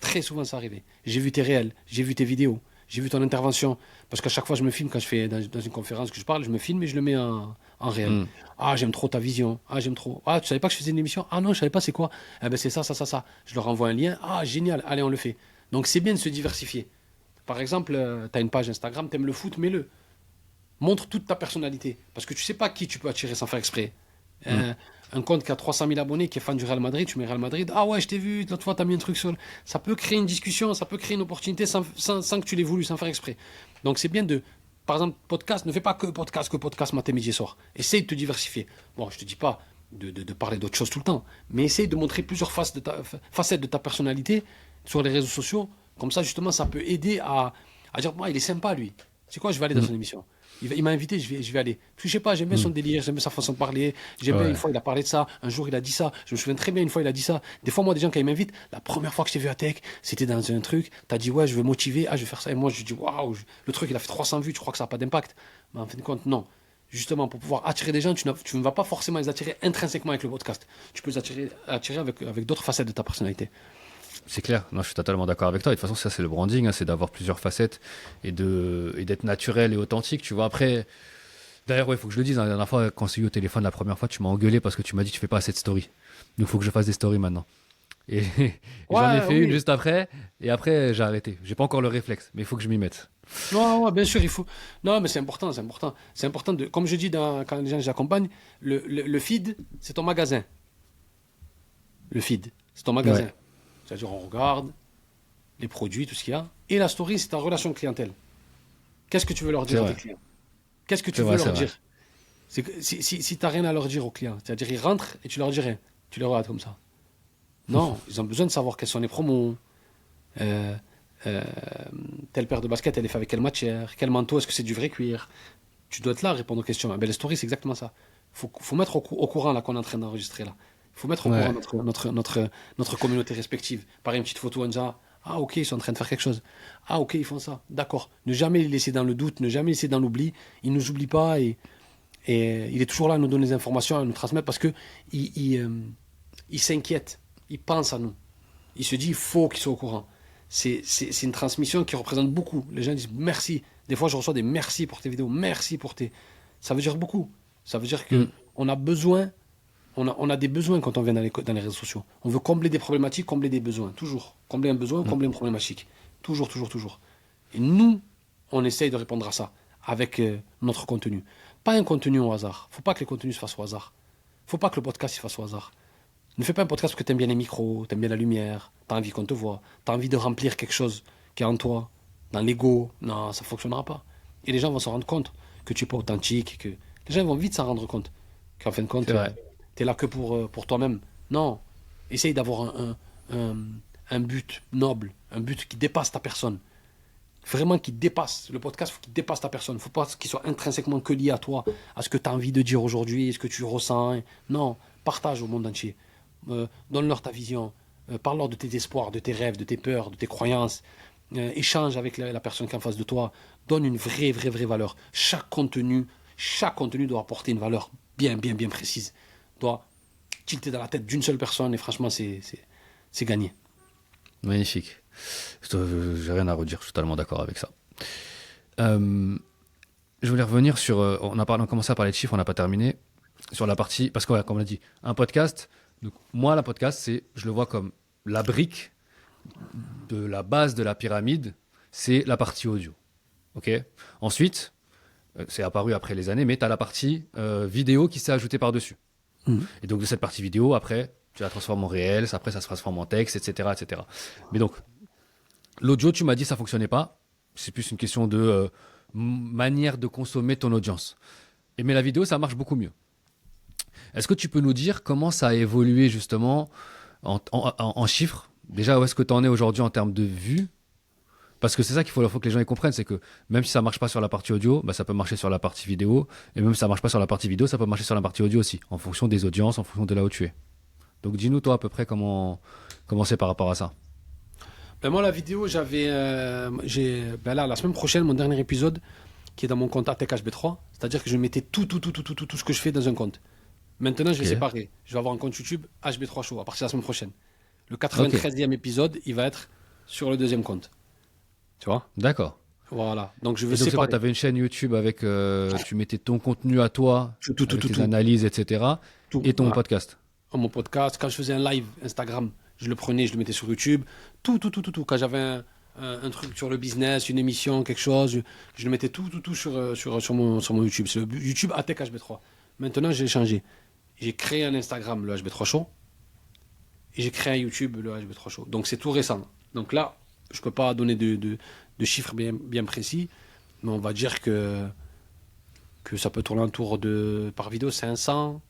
Très souvent, ça arrivait. J'ai vu tes réels, j'ai vu tes vidéos, j'ai vu ton intervention. Parce qu'à chaque fois, je me filme quand je fais dans une conférence que je parle, je me filme et je le mets en réel. Hmm. Ah, j'aime trop ta vision. Ah, j'aime trop. Ah, tu savais pas que je faisais une émission? Ah non, je savais pas c'est quoi. Eh ben, c'est ça. Je leur envoie un lien. Ah, génial. Allez, on le fait. Donc, c'est bien de se diversifier. Par exemple, tu as une page Instagram, t'aimes le foot, mets-le. Montre toute ta personnalité. Parce que tu sais pas qui tu peux attirer sans faire exprès. Hmm. Un compte qui a 300 000 abonnés, qui est fan du Real Madrid, tu mets Real Madrid. Ah ouais, je t'ai vu, l'autre fois, tu as mis un truc sur. Ça peut créer une discussion, ça peut créer une opportunité sans que tu l'aies voulu, sans faire exprès. Donc c'est bien de. Par exemple, podcast, ne fais pas que podcast matin, midi et soir. Essaye de te diversifier. Bon, je te dis pas de parler d'autres choses tout le temps, mais essaye de montrer plusieurs facettes de ta personnalité sur les réseaux sociaux. Comme ça, justement, ça peut aider à dire, moi, il est sympa, lui. C'est quoi, je vais aller dans son Hmm. émission. Il m'a invité, je vais aller. Parce que je sais pas, j'aime bien son Hmm. délire, j'aime bien sa façon de parler. J'aime bien, une Ouais. fois, il a parlé de ça. Un jour, il a dit ça. Je me souviens très bien, une fois, il a dit ça. Des fois, moi, des gens, quand ils m'invitent, la première fois que je t'ai vu à Tech, c'était dans un truc. T'as dit, ouais, je veux motiver. Ah, je vais faire ça. Et moi, je dis, waouh, le truc, il a fait 300 vues. Tu crois que ça n'a pas d'impact? Mais en fin de compte, non. Justement, pour pouvoir attirer des gens, tu ne vas pas forcément les attirer intrinsèquement avec le podcast. Tu peux les attirer avec d'autres facettes de ta personnalité. C'est clair, non, je suis totalement d'accord avec toi. Et de toute façon, ça, c'est le branding, hein, c'est d'avoir plusieurs facettes et d'être naturel et authentique. Tu vois, après, d'ailleurs, il faut que je le dise, hein, la dernière fois, quand c'est eu au téléphone la première fois, tu m'as engueulé parce que tu m'as dit tu fais pas assez de stories. Donc, il faut que je fasse des stories maintenant. Et j'en ai Ouais, fait une oui. juste après, et après, j'ai arrêté. J'ai pas encore le réflexe, mais il faut que je m'y mette. Non, ouais, bien sûr, il faut. Non, mais c'est important, c'est important. C'est important de. Comme je dis quand les gens j'accompagne, le feed, c'est ton magasin. Le feed, c'est ton magasin. Ouais. C'est-à-dire, on regarde, les produits, tout ce qu'il y a. Et la story, c'est ta relation clientèle. Qu'est-ce que tu veux leur C'est dire à tes vrai. clients? Qu'est-ce que tu C'est veux vrai, c'est leur vrai. dire? C'est que si tu n'as rien à leur dire aux clients, c'est-à-dire ils rentrent et tu leur dis rien, tu les regardes comme ça. Non, ils ont besoin de savoir quelles sont les promos, euh, euh, telle paire de baskets, elle est faite avec quelle matière, quel manteau, est-ce que c'est du vrai cuir? Tu dois être là à répondre aux questions. Ben, les stories, c'est exactement ça. Faut mettre au courant là qu'on est en train d'enregistrer là. Il faut mettre au courant Ouais. notre communauté respective. Par une petite photo en disant ah ok, ils sont en train de faire quelque chose. Ah ok, ils font ça. D'accord. Ne jamais les laisser dans le doute, ne jamais les laisser dans l'oubli. Ils ne nous oublient pas et il est toujours là à nous donner des informations, à nous transmettre parce que il s'inquiète, il pense à nous. Il se dit il faut qu'ils soient au courant. C'est une transmission qui représente beaucoup. Les gens disent merci. Des fois, je reçois des merci pour tes vidéos, merci pour tes. Ça veut dire beaucoup. Ça veut dire que Mm. on a besoin, on a des besoins quand on vient dans les réseaux sociaux. On veut combler des problématiques, combler des besoins. Toujours. Combler un besoin, Mm. combler une problématique. Toujours, toujours, toujours. Et nous, on essaye de répondre à ça avec notre contenu. Pas un contenu au hasard. Faut pas que les contenus se fassent au hasard. Faut pas que le podcast se fasse au hasard. Ne fais pas un podcast parce que t'aimes bien les micros, t'aimes bien la lumière, t'as envie qu'on te voit, t'as envie de remplir quelque chose qui est en toi, dans l'ego. Non, ça fonctionnera pas. Et les gens vont se rendre compte que tu es pas authentique, que les gens vont vite s'en rendre compte. Qu'en fin de compte, C'est vrai. t'es là que pour toi-même. Non. Essaye d'avoir un, un but noble, un but qui dépasse ta personne. Vraiment qui dépasse. Le podcast, faut qu'il dépasse ta personne. Faut pas qu'il soit intrinsèquement que lié à toi, à ce que tu as envie de dire aujourd'hui, ce que tu ressens. Non, partage au monde entier. Donne-leur ta vision. Parle-leur de tes espoirs, de tes rêves, de tes peurs, de tes croyances. Échange avec la personne qui est en face de toi. Donne une vraie, vraie, vraie valeur. Chaque contenu doit apporter une valeur bien, bien, bien précise. Doit tilter dans la tête d'une seule personne et franchement, c'est gagné. Magnifique. J'ai rien à redire, je suis totalement d'accord avec ça. Euh, je voulais revenir sur. On a commencé à parler de chiffres, on n'a pas terminé. Sur la partie. Parce que, ouais, comme on a dit, un podcast. Donc, moi, la podcast, je le vois comme la brique de la base de la pyramide, c'est la partie audio. Ok. Ensuite, c'est apparu après les années, mais tu as la partie vidéo qui s'est ajoutée par-dessus. Mhm. Et donc, de cette partie vidéo, après, tu la transformes en réel, après, ça se transforme en texte, etc. etc. Mais donc, l'audio, tu m'as dit, ça fonctionnait pas. C'est plus une question de manière de consommer ton audience. Mais la vidéo, ça marche beaucoup mieux. Est-ce que tu peux nous dire comment ça a évolué justement en chiffres? Déjà, où est-ce que tu en es aujourd'hui en termes de vues? Parce que c'est ça faut que les gens y comprennent, c'est que même si ça marche pas sur la partie audio, bah, ça peut marcher sur la partie vidéo. Et même si ça marche pas sur la partie vidéo, ça peut marcher sur la partie audio aussi, en fonction des audiences, en fonction de là où tu es. Donc dis-nous toi à peu près comment c'est par rapport à ça. Ben moi, la vidéo, ben là, la semaine prochaine, mon dernier épisode, qui est dans mon compte ATKHB3, c'est-à-dire que je mettais tout ce que je fais dans un compte. Maintenant, je vais Ok. séparer. Je vais avoir un compte YouTube HB3 Show à partir de la semaine prochaine. Le Ok. 93e épisode, il va être sur le deuxième compte. Tu vois? D'accord. Voilà. Donc, je veux Et donc c'est quoi? Tu séparer. avais une chaîne YouTube avec, tu mettais ton contenu à toi, avec tes Tout. analyses, etc. Tout. Et ton Voilà. podcast. Mon podcast, quand je faisais un live Instagram, je le prenais, je le mettais sur YouTube. Tout. Quand j'avais un truc sur le business, une émission, quelque chose, je le mettais tout sur mon YouTube. C'est le YouTube Atek HB3. Maintenant, j'ai changé. J'ai créé un Instagram, le HB3 Show, et j'ai créé un YouTube, le HB3 Show. Donc c'est tout récent. Donc là, je ne peux pas donner de chiffres bien, bien précis, mais on va dire que ça peut tourner autour de, par vidéo, 500,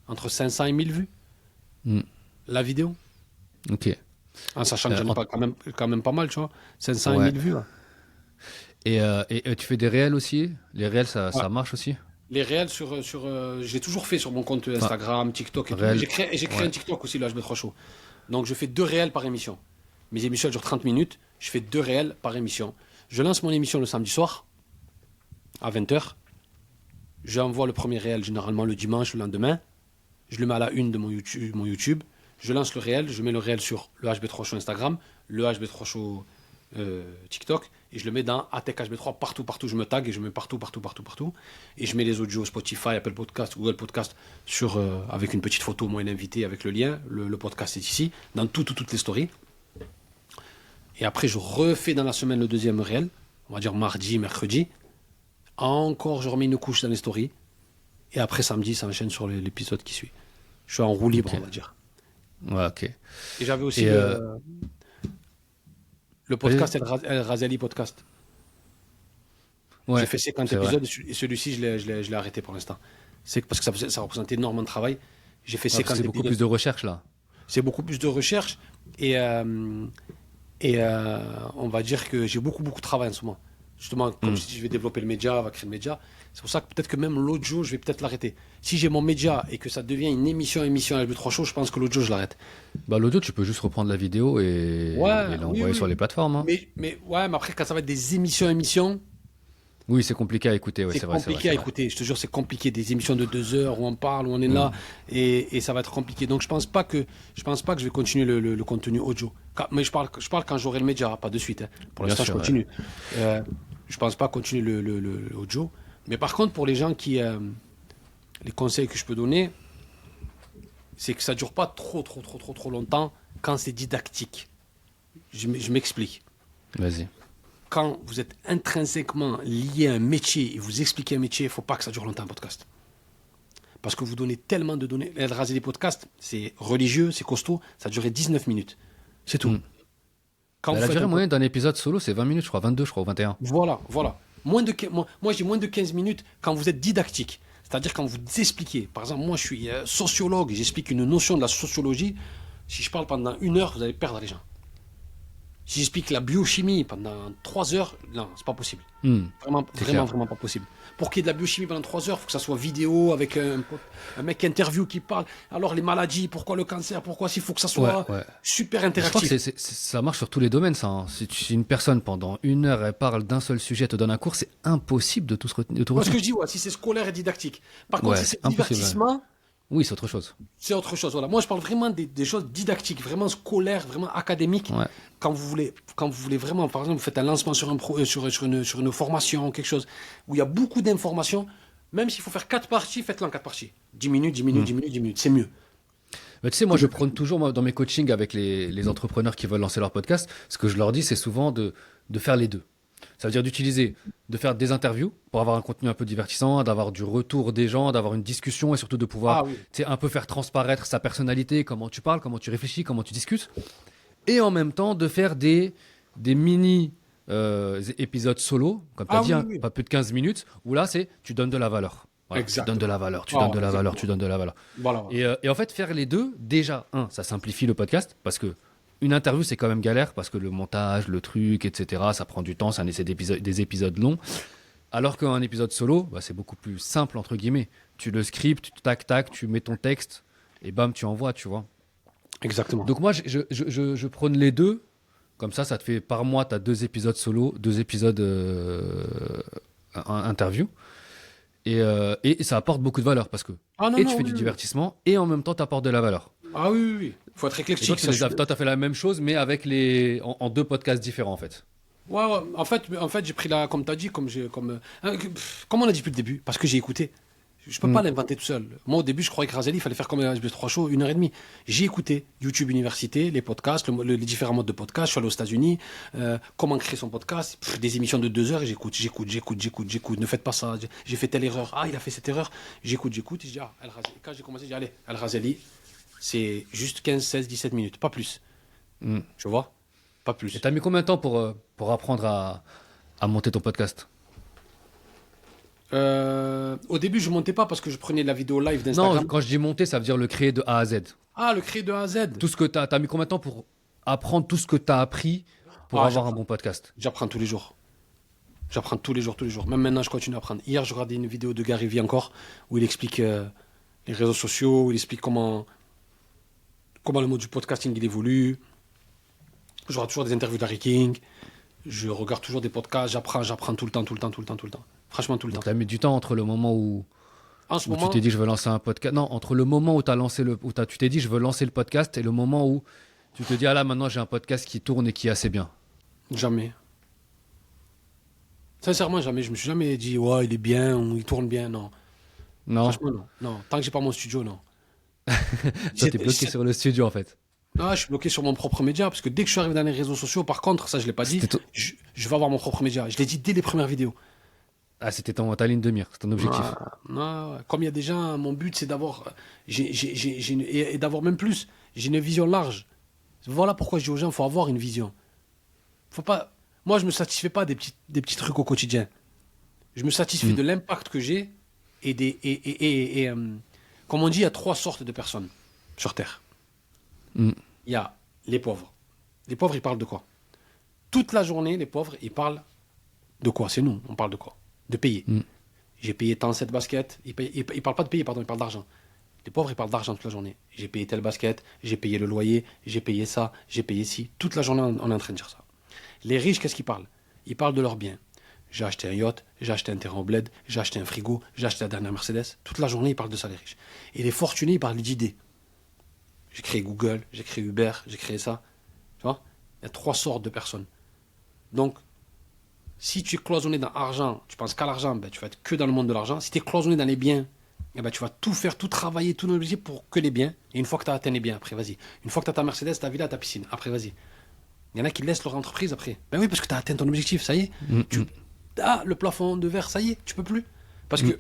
entre 500 et 1000 vues, Hmm. la vidéo. Ok. En sachant que j'en ai En- pas quand même pas mal, tu vois. 500 et Ouais. 1000 vues. Là. Et tu fais des réels aussi? Les réels, Ouais. ça marche aussi? Les réels j'ai toujours fait sur mon compte Enfin, Instagram, TikTok et tout. réels. J'ai créé Ouais. un TikTok aussi, le HB3 Show. Donc je fais 2 réels par émission. Mes émissions elles durent 30 minutes. Je fais 2 réels par émission. Je lance mon émission le samedi soir à 20h. J'envoie le premier réel généralement le dimanche, le lendemain. Je le mets à la une de mon YouTube. Je lance le réel. Je mets le réel sur le HB3 Show Instagram, le HB3 Show TikTok. Et je le mets dans Atec HB3 partout. Je me tag et je mets partout. Et je mets les audios Spotify, Apple Podcast, Google Podcast avec une petite photo, moi, un invité avec le lien. Le podcast est ici, dans toutes les stories. Et après, je refais dans la semaine le deuxième réel. On va dire mardi, mercredi. Encore, je remets une couche dans les stories. Et après, samedi, ça enchaîne sur l'épisode qui suit. Je suis en roue libre, Ok. on va dire. Ouais, ok. Et j'avais aussi Et le. Le podcast El Razali Podcast. Ouais, J'ai fait 50 c'est vrai. épisodes et celui-ci, je l'ai arrêté pour l'instant. C'est parce que ça représente énormément de travail. J'ai fait Ouais, parce que 50 c'est beaucoup épisodes. plus de recherche là. C'est beaucoup plus de recherche et, on va dire que j'ai beaucoup de travail en ce moment. Justement, comme Hmm. je dis, je vais développer le média, on va créer le média. C'est pour ça que peut-être que même l'audio, je vais peut-être l'arrêter. Si j'ai mon média et que ça devient une émission à LB3 Show, je pense que l'audio, je l'arrête. Bah, l'audio, tu peux juste reprendre la vidéo Ouais, et oui, l'envoyer sur oui. les plateformes, hein. Mais après, quand ça va être des émissions, Oui, c'est compliqué à écouter, ouais, c'est c'est vrai, c'est vrai, compliqué c'est à vrai. écouter. Je te jure, c'est compliqué. Des émissions de 2 heures où on parle, où on est Hmm. là, et ça va être compliqué. Donc, je pense pas que je vais continuer le contenu audio. Mais je parle quand j'aurai le média, pas de suite, hein. Pour Bien l'instant, je sûr, ouais. continue. Euh, je pense pas continuer le audio. Mais par contre, pour les gens les conseils que je peux donner, c'est que ça dure pas trop longtemps quand c'est didactique. Je m'explique. Vas-y. Quand vous êtes intrinsèquement lié à un métier et vous expliquez un métier, il ne faut pas que ça dure longtemps un podcast. Parce que vous donnez tellement de données. El Razali Podcast, c'est religieux, c'est costaud, ça a duré 19 minutes. C'est tout. Hmm. Quand Bah, vous la faites durée un moyenne d'un épisode solo, c'est 20 minutes, je crois, 22, je crois, ou 21. Voilà. Moi, j'ai moins de 15 minutes quand vous êtes didactique. C'est-à-dire quand vous expliquez. Par exemple, moi, je suis sociologue, j'explique une notion de la sociologie. Si je parle pendant 1 heure, vous allez perdre les gens. Si j'explique la biochimie pendant 3 heures, non, c'est pas possible. Hmm. Vraiment, C'est clair. vraiment pas possible. Pour qu'il y ait de la biochimie pendant 3 heures, il faut que ça soit vidéo avec un mec qui interview, qui parle. Alors les maladies, pourquoi le cancer, pourquoi s'il faut que ça soit Ouais. super Je crois que interactif. ça marche sur tous les domaines, ça, hein. Si une personne, pendant 1 heure, elle parle d'un seul sujet, te donne un cours, c'est impossible de tout de tout Moi, ce que retenir. je dis, ouais, si c'est scolaire et didactique. Par contre, Ouais, si c'est c'est impossible, ouais. divertissement, Oui, c'est autre chose. c'est autre chose. Voilà. Moi, je parle vraiment des choses didactiques, vraiment scolaires, vraiment académiques. Ouais. Quand vous voulez vraiment, par exemple, vous faites un lancement sur une formation, quelque chose, où il y a beaucoup d'informations, même s'il faut faire 4 parties, faites-le en 4 parties. 10 minutes, 10 minutes, 10 minutes, 10 minutes, c'est mieux. Mais tu sais, moi, je prône toujours, moi, dans mes coachings avec les entrepreneurs qui veulent lancer leur podcast, ce que je leur dis, c'est souvent de faire les deux. Ça veut dire de faire des interviews pour avoir un contenu un peu divertissant, d'avoir du retour des gens, d'avoir une discussion et surtout de pouvoir, Ah oui. tu sais, un peu faire transparaître sa personnalité, comment tu parles, comment tu réfléchis, comment tu discutes. Et en même temps, de faire des mini épisodes solo, comme tu as Ah dit, oui, hein, oui. pas plus de 15 minutes, où là, tu donnes de la valeur. Voilà, tu donnes de la valeur, tu donnes de la valeur, Exactement. tu donnes de la valeur. Voilà. Et en fait, faire les deux, déjà, ça simplifie le podcast parce que une interview, c'est quand même galère parce que le montage, le truc, etc., ça prend du temps, ça nécessite des épisodes longs. Alors qu'un épisode solo, bah, c'est beaucoup plus simple, entre guillemets. Tu le scriptes, tac, tac, tu mets ton texte et bam, tu envoies, tu vois. Exactement. Donc moi, je prône les deux. Comme ça te fait par mois, tu as 2 épisodes solo, 2 épisodes interview. Et ça apporte beaucoup de valeur parce que Ah non, et non, tu fais oui, du oui. divertissement et en même temps, tu apportes de la valeur. Ah oui, oui, oui. Faut être Et toi, éclectique. tu Ça, je suis- as fait la même chose, mais avec en 2 podcasts différents, en fait. Ouais. En fait, j'ai pris comme tu as dit, comme on a dit depuis le début, parce que j'ai écouté. Je peux pas l'inventer tout seul. Moi, au début, je croyais que Razali, il fallait faire comme un HB3 Show, 1 heure et demie. J'ai écouté YouTube Université, les podcasts, les différents modes de podcast. Je suis allé aux États-Unis, comment créer son podcast, des émissions de 2 heures, et j'écoute. Ne faites pas ça. J'ai fait telle erreur. Ah, il a fait cette erreur. J'écoute. Et je dis, El Razali. Quand j'ai commencé, j'ai dit, allez, El Razali, c'est juste 15, 16, 17 minutes, pas plus. Mm. Tu vois? Pas Et plus. t'as mis combien de temps pour apprendre à monter ton podcast? Au début, je montais pas parce que je prenais la vidéo live Non, d'Instagram. quand je dis monter, ça veut dire le créer de A à Z. Ah, le créer de A à Z. Tout ce que t'as mis combien de temps pour apprendre tout ce que t'as appris pour Ah, avoir un j'apprends. bon podcast? J'apprends tous les jours. J'apprends tous les jours. Même maintenant, je continue à apprendre. Hier, je regardais une vidéo de Gary Vee encore, où il explique les réseaux sociaux, où il explique comment le mode du podcasting il évolue. Je regarde toujours des interviews d'Harry King. Je regarde toujours des podcasts. J'apprends tout le temps. Franchement, tout le temps. Donc t'as mis du temps entre le moment où En ce tu moment, t'es dit je veux lancer un podcast. Non, entre le moment où tu t'es dit je veux lancer le podcast et le moment où tu te dis ah là maintenant j'ai un podcast qui tourne et qui est assez bien. jamais. Sincèrement, jamais. Je me suis jamais dit, ouais, il est bien, ou il tourne bien. Non. Non, Franchement, non. Non. Tant que j'ai pas mon studio, non. toi t'es bloqué J'étais- sur le studio en fait. Ah, je suis bloqué sur mon propre média, parce que dès que je suis arrivé dans les réseaux sociaux, par contre, ça je l'ai pas dit, C'était je vais avoir mon propre média. Je l'ai dit dès les premières vidéos. c'était ta ligne de mire, c'est ton objectif. Ouais. Comme il y a des gens, mon but c'est d'avoir, et d'avoir même plus. J'ai une vision large. Voilà pourquoi je dis aux gens, il faut avoir une vision. faut pas. Moi, je me satisfais pas des petits trucs au quotidien. Je me satisfais de l'impact que j'ai comme on dit, il y a 3 sortes de personnes sur Terre. Mm. Il y a les pauvres. Les pauvres, ils parlent de quoi? Toute la journée, les pauvres, ils parlent de quoi? C'est nous, on parle de quoi? De payer. J'ai payé tant cette basket. Ils parlent pas de payer, pardon, ils parlent d'argent. Les pauvres, ils parlent d'argent toute la journée. J'ai payé telle basket, j'ai payé le loyer, j'ai payé ça, j'ai payé ci. Toute la journée, on est en train de dire ça. Les riches, qu'est-ce qu'ils parlent? Ils parlent de leurs biens. J'ai acheté un yacht, j'ai acheté un terrain au bled, j'ai acheté un frigo, j'ai acheté la dernière Mercedes. Toute la journée, ils parlent de ça, les riches. Et les fortunés, ils parlent d'idées. J'ai créé Google, j'ai créé Uber, j'ai créé ça. Tu vois? Il y a 3 sortes de personnes. Donc, si tu es cloisonné dans l'argent, tu penses qu'à l'argent, ben, tu vas être que dans le monde de l'argent. Si tu es cloisonné dans les biens, eh ben, tu vas tout faire, tout travailler, tout objectif pour que les biens. Et une fois que tu as atteint les biens, après, vas-y. Une fois que tu as ta Mercedes, ta villa, ta piscine, après, vas-y. Il y en a qui laissent leur entreprise après. Ben oui, parce que tu as atteint ton objectif, ça y est. Le plafond de verre, ça y est, tu peux plus. Parce que,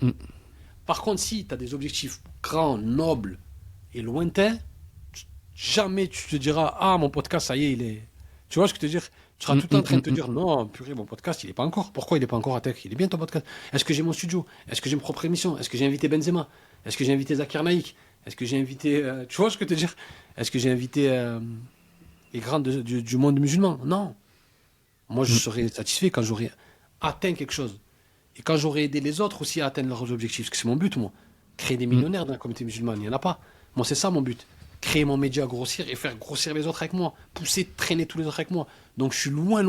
par contre, si tu as des objectifs grands, nobles et lointains, jamais tu te diras, ah, mon podcast, ça y est, il est. Tu vois ce que je veux dire? Tu seras tout le temps en train de te dire, non, purée, mon podcast, il n'est pas encore. Pourquoi il n'est pas encore à tech? Il est bien ton podcast. Est-ce que j'ai mon studio? Est-ce que j'ai ma propre émission? Est-ce que j'ai invité Benzema? Est-ce que j'ai invité Zakir Naïk? Est-ce que j'ai invité. Tu vois ce que je veux te dire? Est-ce que j'ai invité les grands du monde musulman? Non. Moi, je serais satisfait quand j'aurais atteint quelque chose. Et quand j'aurais aidé les autres aussi à atteindre leurs objectifs. Parce que c'est mon but, moi. Créer des millionnaires dans la communauté musulmane, il n'y en a pas. Moi, c'est ça mon but. Créer mon média, grossir et faire grossir les autres avec moi. Pousser, traîner tous les autres avec moi. Donc, je suis loin de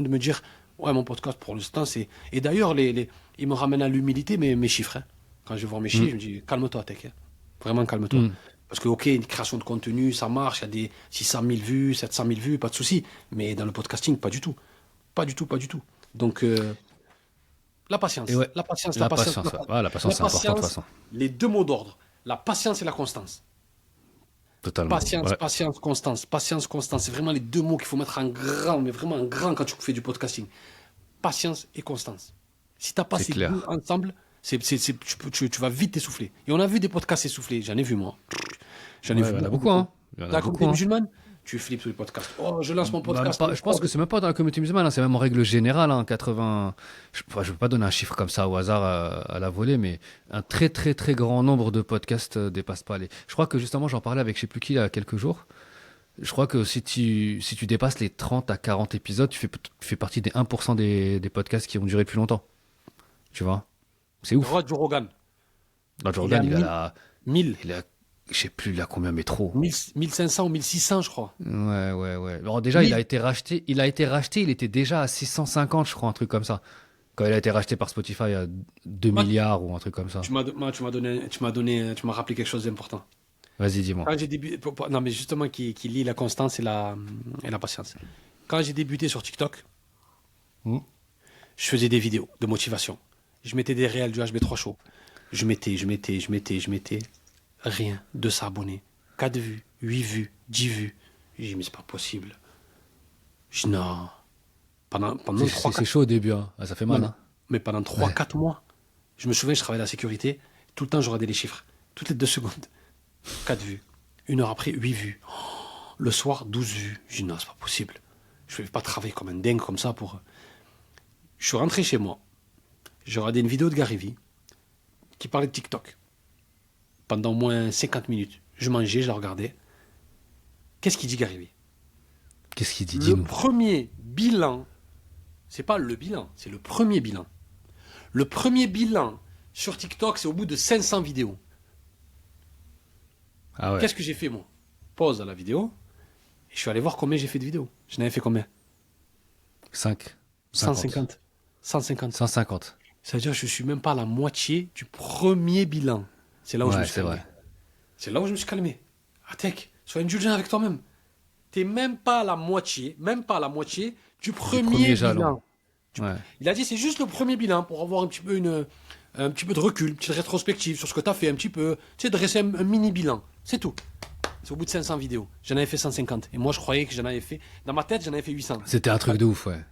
me dire, ouais, mon podcast, pour l'instant, c'est. Et d'ailleurs, il me ramène à l'humilité, mes chiffres. Hein. Quand je vois mes chiffres, je me dis, calme-toi, Tech. Hein. Vraiment, calme-toi. Parce que, ok, une création de contenu, ça marche, il y a des 600 000 vues, 700 000 vues, pas de souci. Mais dans le podcasting, pas du tout. Pas du tout. Donc, la patience. Ouais, La patience, la patience, ouais. Ouais, la patience, c'est important de toute façon. Les 2 mots d'ordre. La patience et la constance. Totalement. Patience, Ouais. patience, constance. Patience, constance. C'est vraiment les 2 mots qu'il faut mettre en grand, mais vraiment en grand quand tu fais du podcasting. Patience et constance. Si tu n'as pas C'est ces clair. 2 ensemble, tu vas vite t'essouffler. Et on a vu des podcasts essoufflés. J'en ai vu, moi. J'en ai Ouais, vu il y en a beaucoup. beaucoup, hein. Il y en Dans a la beaucoup, communauté hein. musulmane, tu flippes sur les podcasts. Oh, je lance mon podcast. Je pense que c'est même pas dans la communauté musulmane, hein, c'est même en règle générale, hein, 80. Je ne veux pas donner un chiffre comme ça au hasard à la volée, mais un très très très grand nombre de podcasts dépassent pas les. Je crois que justement, j'en parlais avec je sais plus qui il y a quelques jours. Je crois que si tu dépasses les 30 à 40 épisodes, tu fais partie des 1% des podcasts qui ont duré plus longtemps. Tu vois? C'est ouf. Rod Joe Rogan. Dans Il Jordan, a 1000, je sais plus, il a combien, mais trop. 1500 ou 1600, je crois. Ouais. Alors déjà, 1000. il a été racheté, il était déjà à 650, je crois, un truc comme ça. Quand il a été racheté par Spotify à 2 Moi, milliards ou un truc comme ça. tu m'as rappelé quelque chose d'important. Vas-y, dis-moi. Quand j'ai débuté, non mais justement qui lie la constance et la patience. Quand j'ai débuté sur TikTok, je faisais des vidéos de motivation. Je mettais des réels du HB3 Show. Je mettais rien, 200 abonnés, 4 vues, 8 vues, 10 vues. J'ai dit mais c'est pas possible. Je dis non. Pendant 3 C'est chaud au début, hein. Ah, ça fait mal, Non, hein. mais pendant 3-4 mois, je me souviens, je travaillais à la sécurité, tout le temps, je regardais les chiffres. Toutes les 2 secondes, 4 vues. 1 heure après, 8 vues. Oh, le soir, 12 vues. Je dis non, c'est pas possible. Je ne vais pas travailler comme un dingue comme ça pour. Je suis rentré chez moi. J'ai regardé une vidéo de Gary Vee qui parlait de TikTok. Pendant au moins 50 minutes. Je mangeais, je la regardais. Qu'est-ce qu'il dit, Gary Vee? Qu'est-ce qu'il dit? Le Dis-nous. premier bilan, c'est pas le bilan, c'est le premier bilan. Le premier bilan sur TikTok, c'est au bout de 500 vidéos. Ah ouais. Qu'est-ce que j'ai fait, moi? Pause à la vidéo, et je suis allé voir combien j'ai fait de vidéos. J'en avais fait combien? 5. 150. 150. 150. Ça veut dire que je suis même pas à la moitié du premier bilan. C'est là où je me Ouais, suis c'est calmé. vrai. C'est là où je me suis calmé. Atek, sois indulgent avec toi-même. T'es même pas à la moitié du premier jalon. bilan. Ouais. Il a dit c'est juste le premier bilan pour avoir un petit peu de recul, une petite rétrospective sur ce que tu as fait, un petit peu, tu sais, dresser un mini bilan. C'est tout. C'est au bout de 500 vidéos. J'en avais fait 150. Et moi, je croyais que j'en avais fait. Dans ma tête, j'en avais fait 800. C'était un truc de ouf, ouais.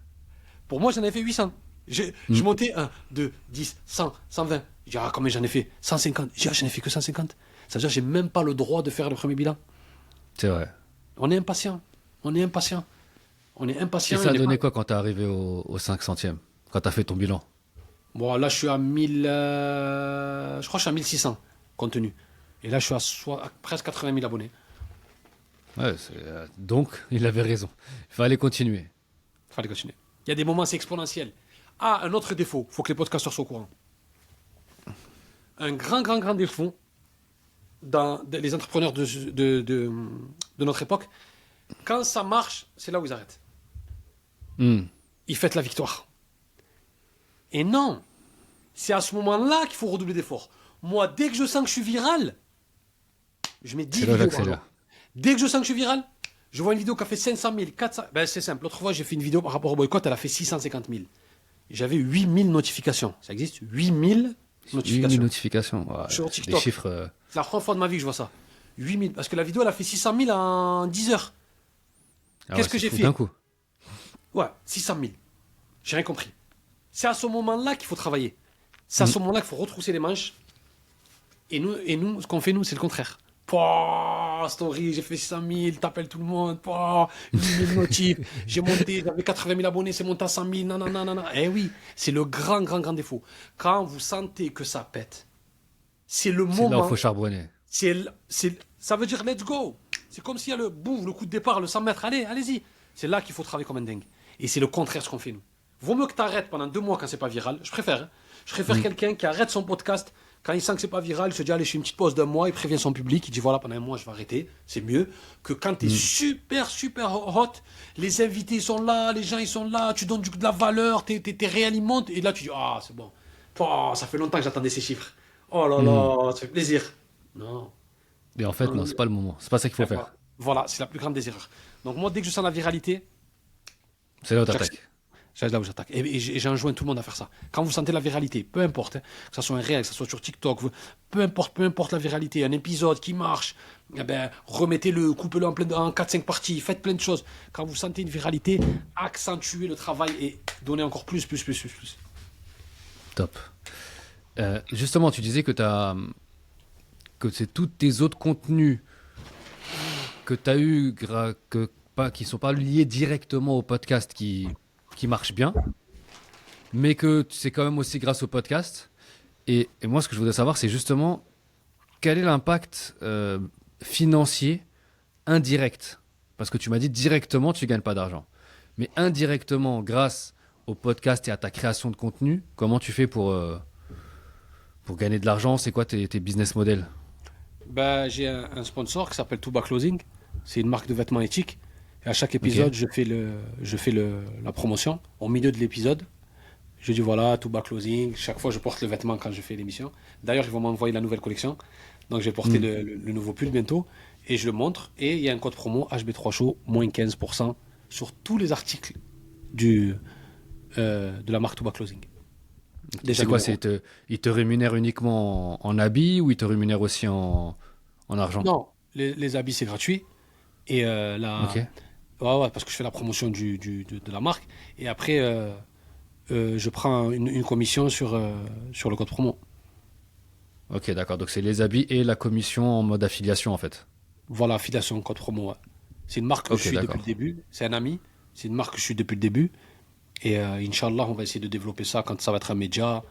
Pour moi, j'en avais fait 800. Je montais 1, 2, 10, 100, 120. Je dis, ah, combien j'en ai fait? 150. Je dis, ah, j'en ai fait que 150. Ça veut dire que j'ai même pas le droit de faire le premier bilan. C'est vrai. On est impatient. On est impatient. On est Et impatient. ça a donné quoi quand t'es arrivé au 500e? Quand t'as fait ton bilan? Bon, là, je suis à 1000. Je crois que je suis à 1600 contenu. Et là, je suis à presque 80 000 abonnés. Ouais, donc, il avait raison. Il fallait continuer. Fallait continuer. Il y a des moments, c'est exponentiel. Ah, un autre défaut. Faut que les podcasteurs soient au courant. Un grand défaut dans les entrepreneurs de notre époque. Quand ça marche, c'est là où ils arrêtent. Hmm. Ils fêtent la victoire. Et non, c'est à ce moment-là qu'il faut redoubler d'efforts. Moi, dès que je sens que je suis viral, je mets 10 C'est là vidéos par jour. j'accélère. Dès que je sens que je suis viral, je vois une vidéo qui a fait 500 000, 400 000. Ben, c'est simple. L'autre fois, j'ai fait une vidéo par rapport au boycott, elle a fait 650 000. J'avais 8000 notifications. Ça existe 8000 Une notifications. notification. Ouais, Sur des TikTok. chiffres. C'est la première fois de ma vie que je vois ça. 8000. Parce que la vidéo, elle a fait 600 000 en 10 heures. Ah Qu'est-ce ouais, que c'est j'ai fou fait? d'un coup. Ouais, 600 000. J'ai rien compris. C'est à ce moment-là qu'il faut travailler. C'est à ce moment-là qu'il faut retrousser les manches. Et nous, ce qu'on fait, nous, c'est le contraire. Pouah, story, j'ai fait 600 000, t'appelles tout le monde. Pouah, 8 000 notifs. J'ai monté, j'avais 80 000 abonnés, c'est monté à 100 000. Nanana. Eh oui, c'est le grand défaut. Quand vous sentez que ça pète, c'est le C'est là où il moment. faut charbonner. Ça veut dire let's go. C'est comme s'il y a le boum, le coup de départ, le 100 mètres. Allez-y. C'est là qu'il faut travailler comme un dingue. Et c'est le contraire de ce qu'on fait, nous. Vaut mieux que tu arrêtes pendant 2 mois quand c'est pas viral. Je préfère. Hein. Je préfère quelqu'un qui arrête son podcast quand il sent que c'est pas viral. Il se dit, allez, je fais une petite pause d'1 mois. Il prévient son public. Il dit, voilà, pendant 1 mois, je vais arrêter. C'est mieux que quand tu es super hot. Les invités sont là, les gens ils sont là. Tu donnes de la valeur, tes réels ils montent. Et là, tu dis, ah, c'est bon. Pouah, ça fait longtemps que j'attendais ces chiffres. Oh là là, ça fait plaisir. Non. Et en fait, non, c'est pas le moment. C'est pas ça qu'il faut faire. Voilà, c'est la plus grande des erreurs. Donc moi, dès que je sens la viralité, C'est là où j'accélère. t'attaques. C'est là où j'attaque. Et j'enjoins tout le monde à faire ça. Quand vous sentez la viralité, peu importe, hein, que ce soit un réel, que ce soit sur TikTok, peu importe la viralité, un épisode qui marche, eh ben, remettez-le, coupez-le en 4-5 parties, faites plein de choses. Quand vous sentez une viralité, accentuez le travail et donnez encore plus. Top. Justement, tu disais que c'est tous tes autres contenus que tu as eu qui ne sont pas liés directement au podcast qui marchent bien, mais que c'est quand même aussi grâce au podcast. Et moi, ce que je voudrais savoir, c'est justement quel est l'impact financier indirect. Parce que tu m'as dit directement, tu ne gagnes pas d'argent. Mais indirectement, grâce au podcast et à ta création de contenu, comment tu fais pour gagner de l'argent? C'est quoi tes business models? Ben, j'ai un sponsor qui s'appelle Tuba Clothing. C'est une marque de vêtements éthiques. Et à chaque épisode, Ok. je fais la promotion. Au milieu de l'épisode, je dis voilà, Tuba Clothing. Chaque fois, je porte le vêtement quand je fais l'émission. D'ailleurs, ils vont m'envoyer la nouvelle collection. Donc, je vais porter le nouveau pull bientôt. Et je le montre. Et il y a un code promo HB3 Show, moins 15% sur tous les articles de la marque Tuba Clothing. Déjà C'est quoi? numéro un. Ils te rémunèrent uniquement en habits ou ils te rémunèrent aussi en argent? Non, les habits, c'est gratuit. Et Ok. ouais, parce que je fais la promotion de la marque. Et après, je prends une commission sur le code promo. Ok, d'accord. Donc c'est les habits et la commission en mode affiliation en fait. Voilà, affiliation, code promo. Ouais. C'est une marque que je Ok, suis depuis le d'accord. début. C'est un ami. C'est une marque que je suis depuis le début. Et Inch'Allah, on va essayer de développer ça quand ça va être un média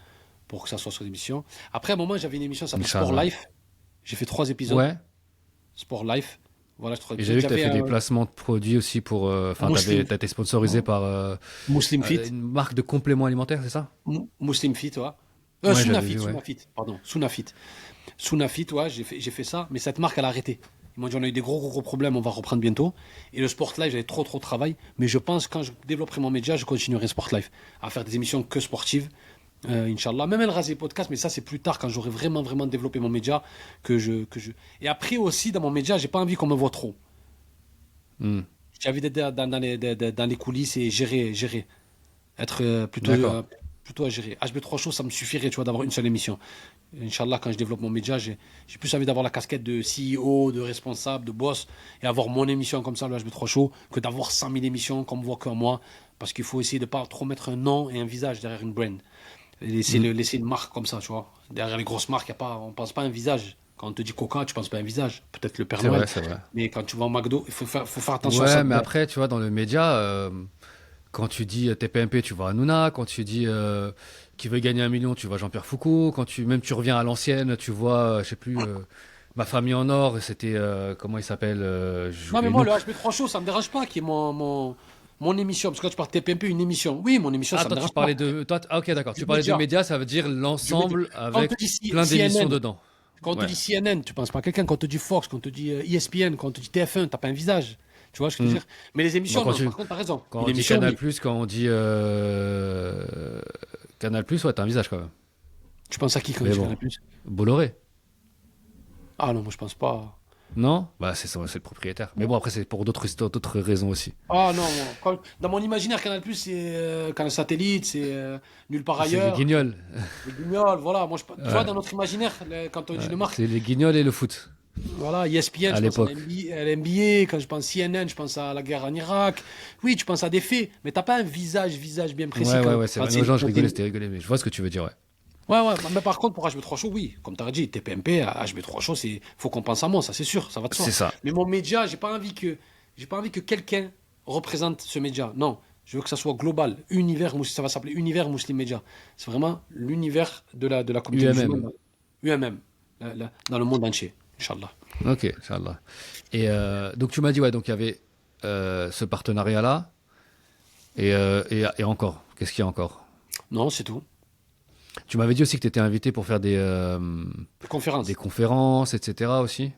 pour que ça soit sur l'émission. Après, à un moment, j'avais une émission qui s'appelait Sport Inch'Allah. Life. J'ai fait 3 épisodes. Ouais. Sport Life. Voilà, Et j'ai vu que tu as j'avais fait des placements de produits aussi pour. Enfin, Muslim, t'as été sponsorisé par Muslim Fit. une marque de compléments alimentaires, c'est ça? Muslim Fit, ouais. Ouais, j'avais vu, ouais. Sunafit, pardon. Sunafit, ouais, j'ai fait ça, mais cette marque, elle a arrêté. Ils m'ont dit, on a eu des gros problèmes, on va reprendre bientôt. Et le Sport Life, j'avais trop de travail. Mais je pense, quand je développerai mon média, je continuerai Sport Life. À faire des émissions que sportives, Inch'Allah. Même El Razi Podcast, mais ça, c'est plus tard, quand j'aurai vraiment développé mon média. Et après aussi, dans mon média, j'ai pas envie qu'on me voit trop. Hmm. J'ai envie d'être dans les coulisses et gérer. Être D'accord. plutôt à gérer. HB3 Show, ça me suffirait, tu vois, d'avoir une seule émission. Inch'Allah, quand je développe mon média, j'ai plus envie d'avoir la casquette de CEO, de responsable, de boss, et avoir mon émission comme ça, le HB3 Show, que d'avoir 100 000 émissions qu'on me voit que moi, parce qu'il faut essayer de pas trop mettre un nom et un visage derrière une brand. Laisser une marque comme ça, tu vois. Derrière les grosses marques, on pense pas à un visage. Quand on te dit Coca, tu penses pas à un visage. Peut-être le Père C'est Noël. vrai, c'est vrai. Mais quand tu vas au McDo, faut faire attention à ça. Ouais, mais après, tu vois, dans le média, quand tu dis TPMP, tu vois Hanouna. Quand tu dis qui veut gagner 1 million, tu vois Jean-Pierre Foucault. Même tu reviens à l'ancienne, tu vois, je sais plus, Ma famille en or, c'était, comment il s'appelle Non, mais oublié, moi, le Loop. HB3 Show, ça me dérange pas qu'il y ait mon émission. Parce que quand tu parles de TPMP, une émission. Oui, mon émission, Ah, ça me toi, tu dérange pas. parlais de. Ok, d'accord. Du Tu parlais de média. médias, ça veut dire Du média. l'ensemble Quand on te avec dit plein d'émissions CNN, dedans. quand on te Ouais. dit CNN, tu penses pas à quelqu'un. Quand on te dit Fox, quand on te dit ESPN, quand on te dit TF1, t'as pas un visage. Tu vois ce que je veux Hmm. dire? Mais les Bon, émissions, non. Par contre, t'as raison. quand Une on dit émission, Canal+, oui. quand on dit Canal+, ouais, t'as un visage quand même. Tu penses à qui quand Mais tu bon, connais plus? Bolloré, Ah non, moi, je pense pas. non? Bah, c'est le propriétaire. Mais bon, après, c'est pour d'autres histoires, d'autres raisons aussi. Ah non, dans mon imaginaire, Canal+, c'est Canal Satellite, c'est Nulle part C'est les ailleurs, Guignols. les Guignols, voilà. Moi, tu vois, Ouais, dans notre imaginaire, quand on dit ouais. une marque, C'est les Guignols et le foot, voilà, ESPN, à je pense l'époque. à l'NBA, quand je pense CNN, je pense à la guerre en Irak. Oui, tu penses à des faits, mais t'as pas un visage bien précis Ouais, c'est quand vrai. Non, genre, je quand t'es rigolais, c'était rigolé, mais je vois ce que tu veux dire, ouais. Ouais, ouais, mais par contre, pour HB3 Show, oui, comme tu as dit, TPMP, HB3 Show, faut qu'on pense à moi, ça c'est sûr, ça va de soi. C'est ça. Mais mon média, j'ai pas envie que quelqu'un représente ce média. Non, je veux que ça soit global, ça va s'appeler Univers Muslim Média. C'est vraiment l'univers de la communauté UMM. musulmane, UMM, dans le monde entier, Inch'Allah. Ok, Inch'Allah. Et donc, tu m'as dit, ouais, donc il y avait ce partenariat-là. Et encore, qu'est-ce qu'il y a encore? Non, c'est tout. Tu m'avais dit aussi que tu étais invité pour faire des Conférence. conférences, etc. aussi.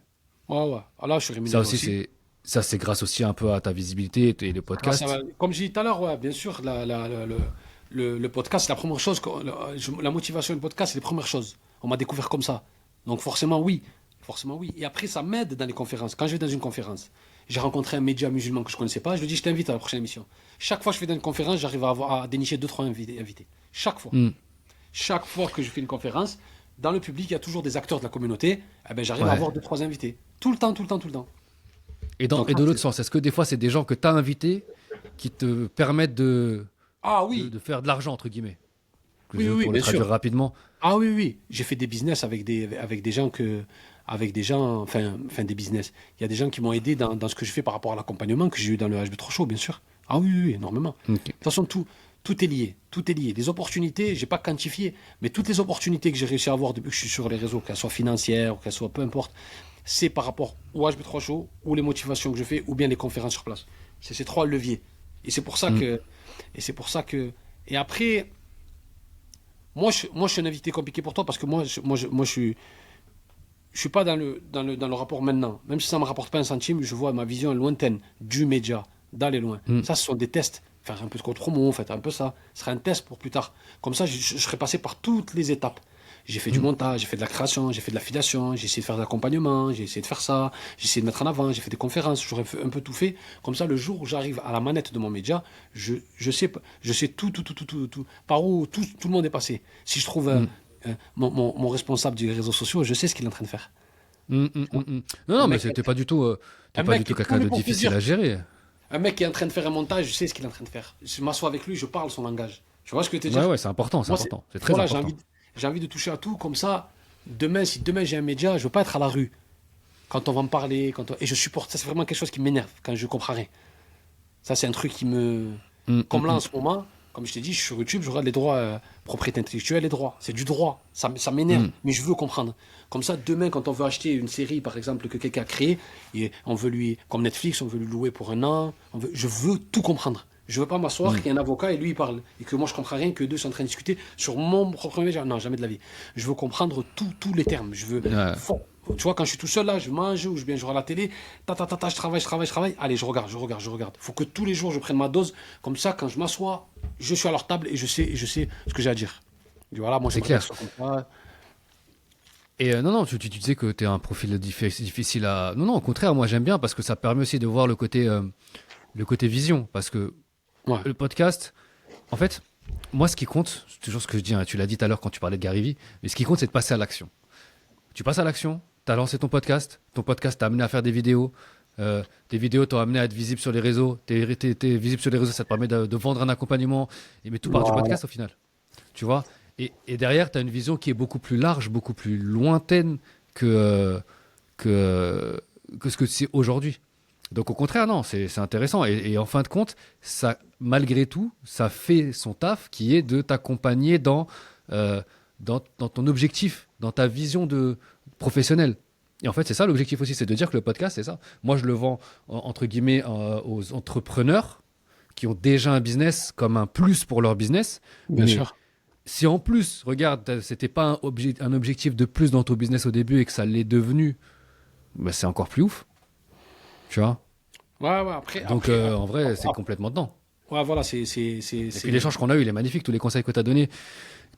Ouais, ouais. Ah là, je suis Ça rémunéré aussi, aussi. c'est grâce aussi un peu à ta visibilité et les podcasts. Comme j'ai dit tout à l'heure, ouais, bien sûr, le podcast, c'est la première chose. La motivation du podcast, c'est les premières choses. On m'a découvert comme ça. Donc forcément, oui. Forcément, oui. Et après, ça m'aide dans les conférences. Quand je vais dans une conférence, j'ai rencontré un média musulman que je ne connaissais pas, je lui dis, je t'invite à la prochaine émission. Chaque fois que je fais dans une conférence, j'arrive à dénicher deux, trois invités. Chaque fois. Hmm. Chaque fois que je fais une conférence, dans le public, il y a toujours des acteurs de la communauté. Eh ben, j'arrive à Ouais. avoir deux, trois invités. Tout le temps, tout le temps, tout le temps. Donc, Et de l'autre sens, est-ce que des fois, c'est des gens que tu as invités qui te permettent ah oui, de faire de l'argent, entre guillemets? oui, oui, oui, Pour le bien traduire sûr. rapidement. Ah oui, oui, oui. J'ai fait des business avec des gens enfin des business. Il y a des gens qui m'ont aidé dans ce que je fais par rapport à l'accompagnement que j'ai eu dans le HB3 Show, bien sûr. Ah oui, oui, oui, énormément. De Ok. toute façon, tout est lié. Tout est lié. Les opportunités, j'ai pas quantifié, mais toutes les opportunités que j'ai réussi à avoir depuis que je suis sur les réseaux, qu'elles soient financières ou qu'elles soient peu importe, c'est par rapport au HB3 Show, ou les motivations que je fais, ou bien les conférences sur place. C'est ces trois leviers. Et c'est pour ça Hmm. que, et c'est pour ça que, et après, moi, je suis un invité compliqué pour toi parce que je suis pas dans le rapport maintenant. Même si ça me rapporte pas un centime, je vois ma vision lointaine du média, d'aller loin. Hmm. Ça, ce sont des tests. Faire un peu de contre-promo, faire un peu ça. Ce sera un test pour plus tard. Comme ça, je serai passé par toutes les étapes. J'ai fait du montage, j'ai fait de la création, j'ai fait de l'affiliation, j'ai essayé de faire de l'accompagnement, j'ai essayé de faire ça, j'ai essayé de mettre en avant, j'ai fait des conférences, j'aurais un peu tout fait. Comme ça, le jour où j'arrive à la manette de mon média, je sais tout, par où tout le monde est passé. Si je trouve Hmm. mon responsable des réseaux sociaux, je sais ce qu'il est en train de faire. Non, Un non, mais mec, c'était pas du un t'es pas mec du qui tout est tout quelqu'un de pour difficile plaisir. à gérer. Un mec qui est en train de faire un montage, je sais ce qu'il est en train de faire. Je m'assois avec lui, je parle son langage. Tu vois ce que je veux te Ouais, dire? ouais, c'est important, c'est Moi, important. C'est très voilà, important. j'ai envie de toucher à tout. Comme ça, si demain j'ai un média, je veux pas être à la rue. Quand on va me parler, et je supporte, ça c'est vraiment quelque chose qui m'énerve quand je comprends rien. Ça c'est un truc qui me... Comme là en ce moment, comme je t'ai dit, je suis sur YouTube, je regarde les droits, propriété intellectuelle, les droits. C'est du droit, ça m'énerve, mais je veux comprendre. Comme ça, demain, quand on veut acheter une série, par exemple, que quelqu'un a créée, et on veut comme Netflix, on veut lui louer pour un an, je veux tout comprendre. Je veux pas m'asseoir, qu'il y ait un avocat et lui il parle, et que moi je comprends rien, que deux sont en train de discuter sur mon propre média. Non, jamais de la vie. Je veux comprendre tous les termes. Je veux... Ouais. Tu vois, quand je suis tout seul là, je mange ou je viens, je regarde la télé, je travaille. Allez, je regarde. Faut que tous les jours je prenne ma dose. Comme ça, quand je m'assois, je suis à leur table et je sais ce que j'ai à dire. Et voilà, moi C'est j'aimerais bien que clair. ce soit comme ça. Et non, tu disais que tu es un profil difficile à. Non, au contraire, moi j'aime bien parce que ça permet aussi de voir le côté vision. Parce que Ouais. le podcast, en fait, moi ce qui compte, c'est toujours ce que je dis, hein, tu l'as dit tout à l'heure quand tu parlais de Gary Vee, mais ce qui compte c'est de passer à l'action. Tu passes à l'action, tu as lancé ton podcast t'a amené à faire des vidéos t'ont amené à être visible sur les réseaux, t'es visible sur les réseaux, ça te permet de vendre un accompagnement, mais tout part du Voilà. podcast au final. Tu vois et derrière, tu as une vision qui est beaucoup plus large, beaucoup plus lointaine que, que ce que c'est aujourd'hui. Donc au contraire, non, c'est intéressant. Et en fin de compte, ça, malgré tout, ça fait son taf qui est de t'accompagner dans ton objectif, dans ta vision professionnelle. Et en fait, c'est ça l'objectif aussi, c'est de dire que le podcast, c'est ça. Moi, je le vends, entre guillemets, aux entrepreneurs qui ont déjà un business comme un plus pour leur business. Bien Mais sûr. si en plus, regarde, c'était pas un objectif de plus dans ton business au début et que ça l'est devenu, bah, c'est encore plus ouf. Tu vois? Ouais, après, Donc, après, en vrai, c'est ap- complètement dedans. ouais, voilà, Et puis l'échange qu'on a eu, il est magnifique. Tous les conseils que tu as donnés,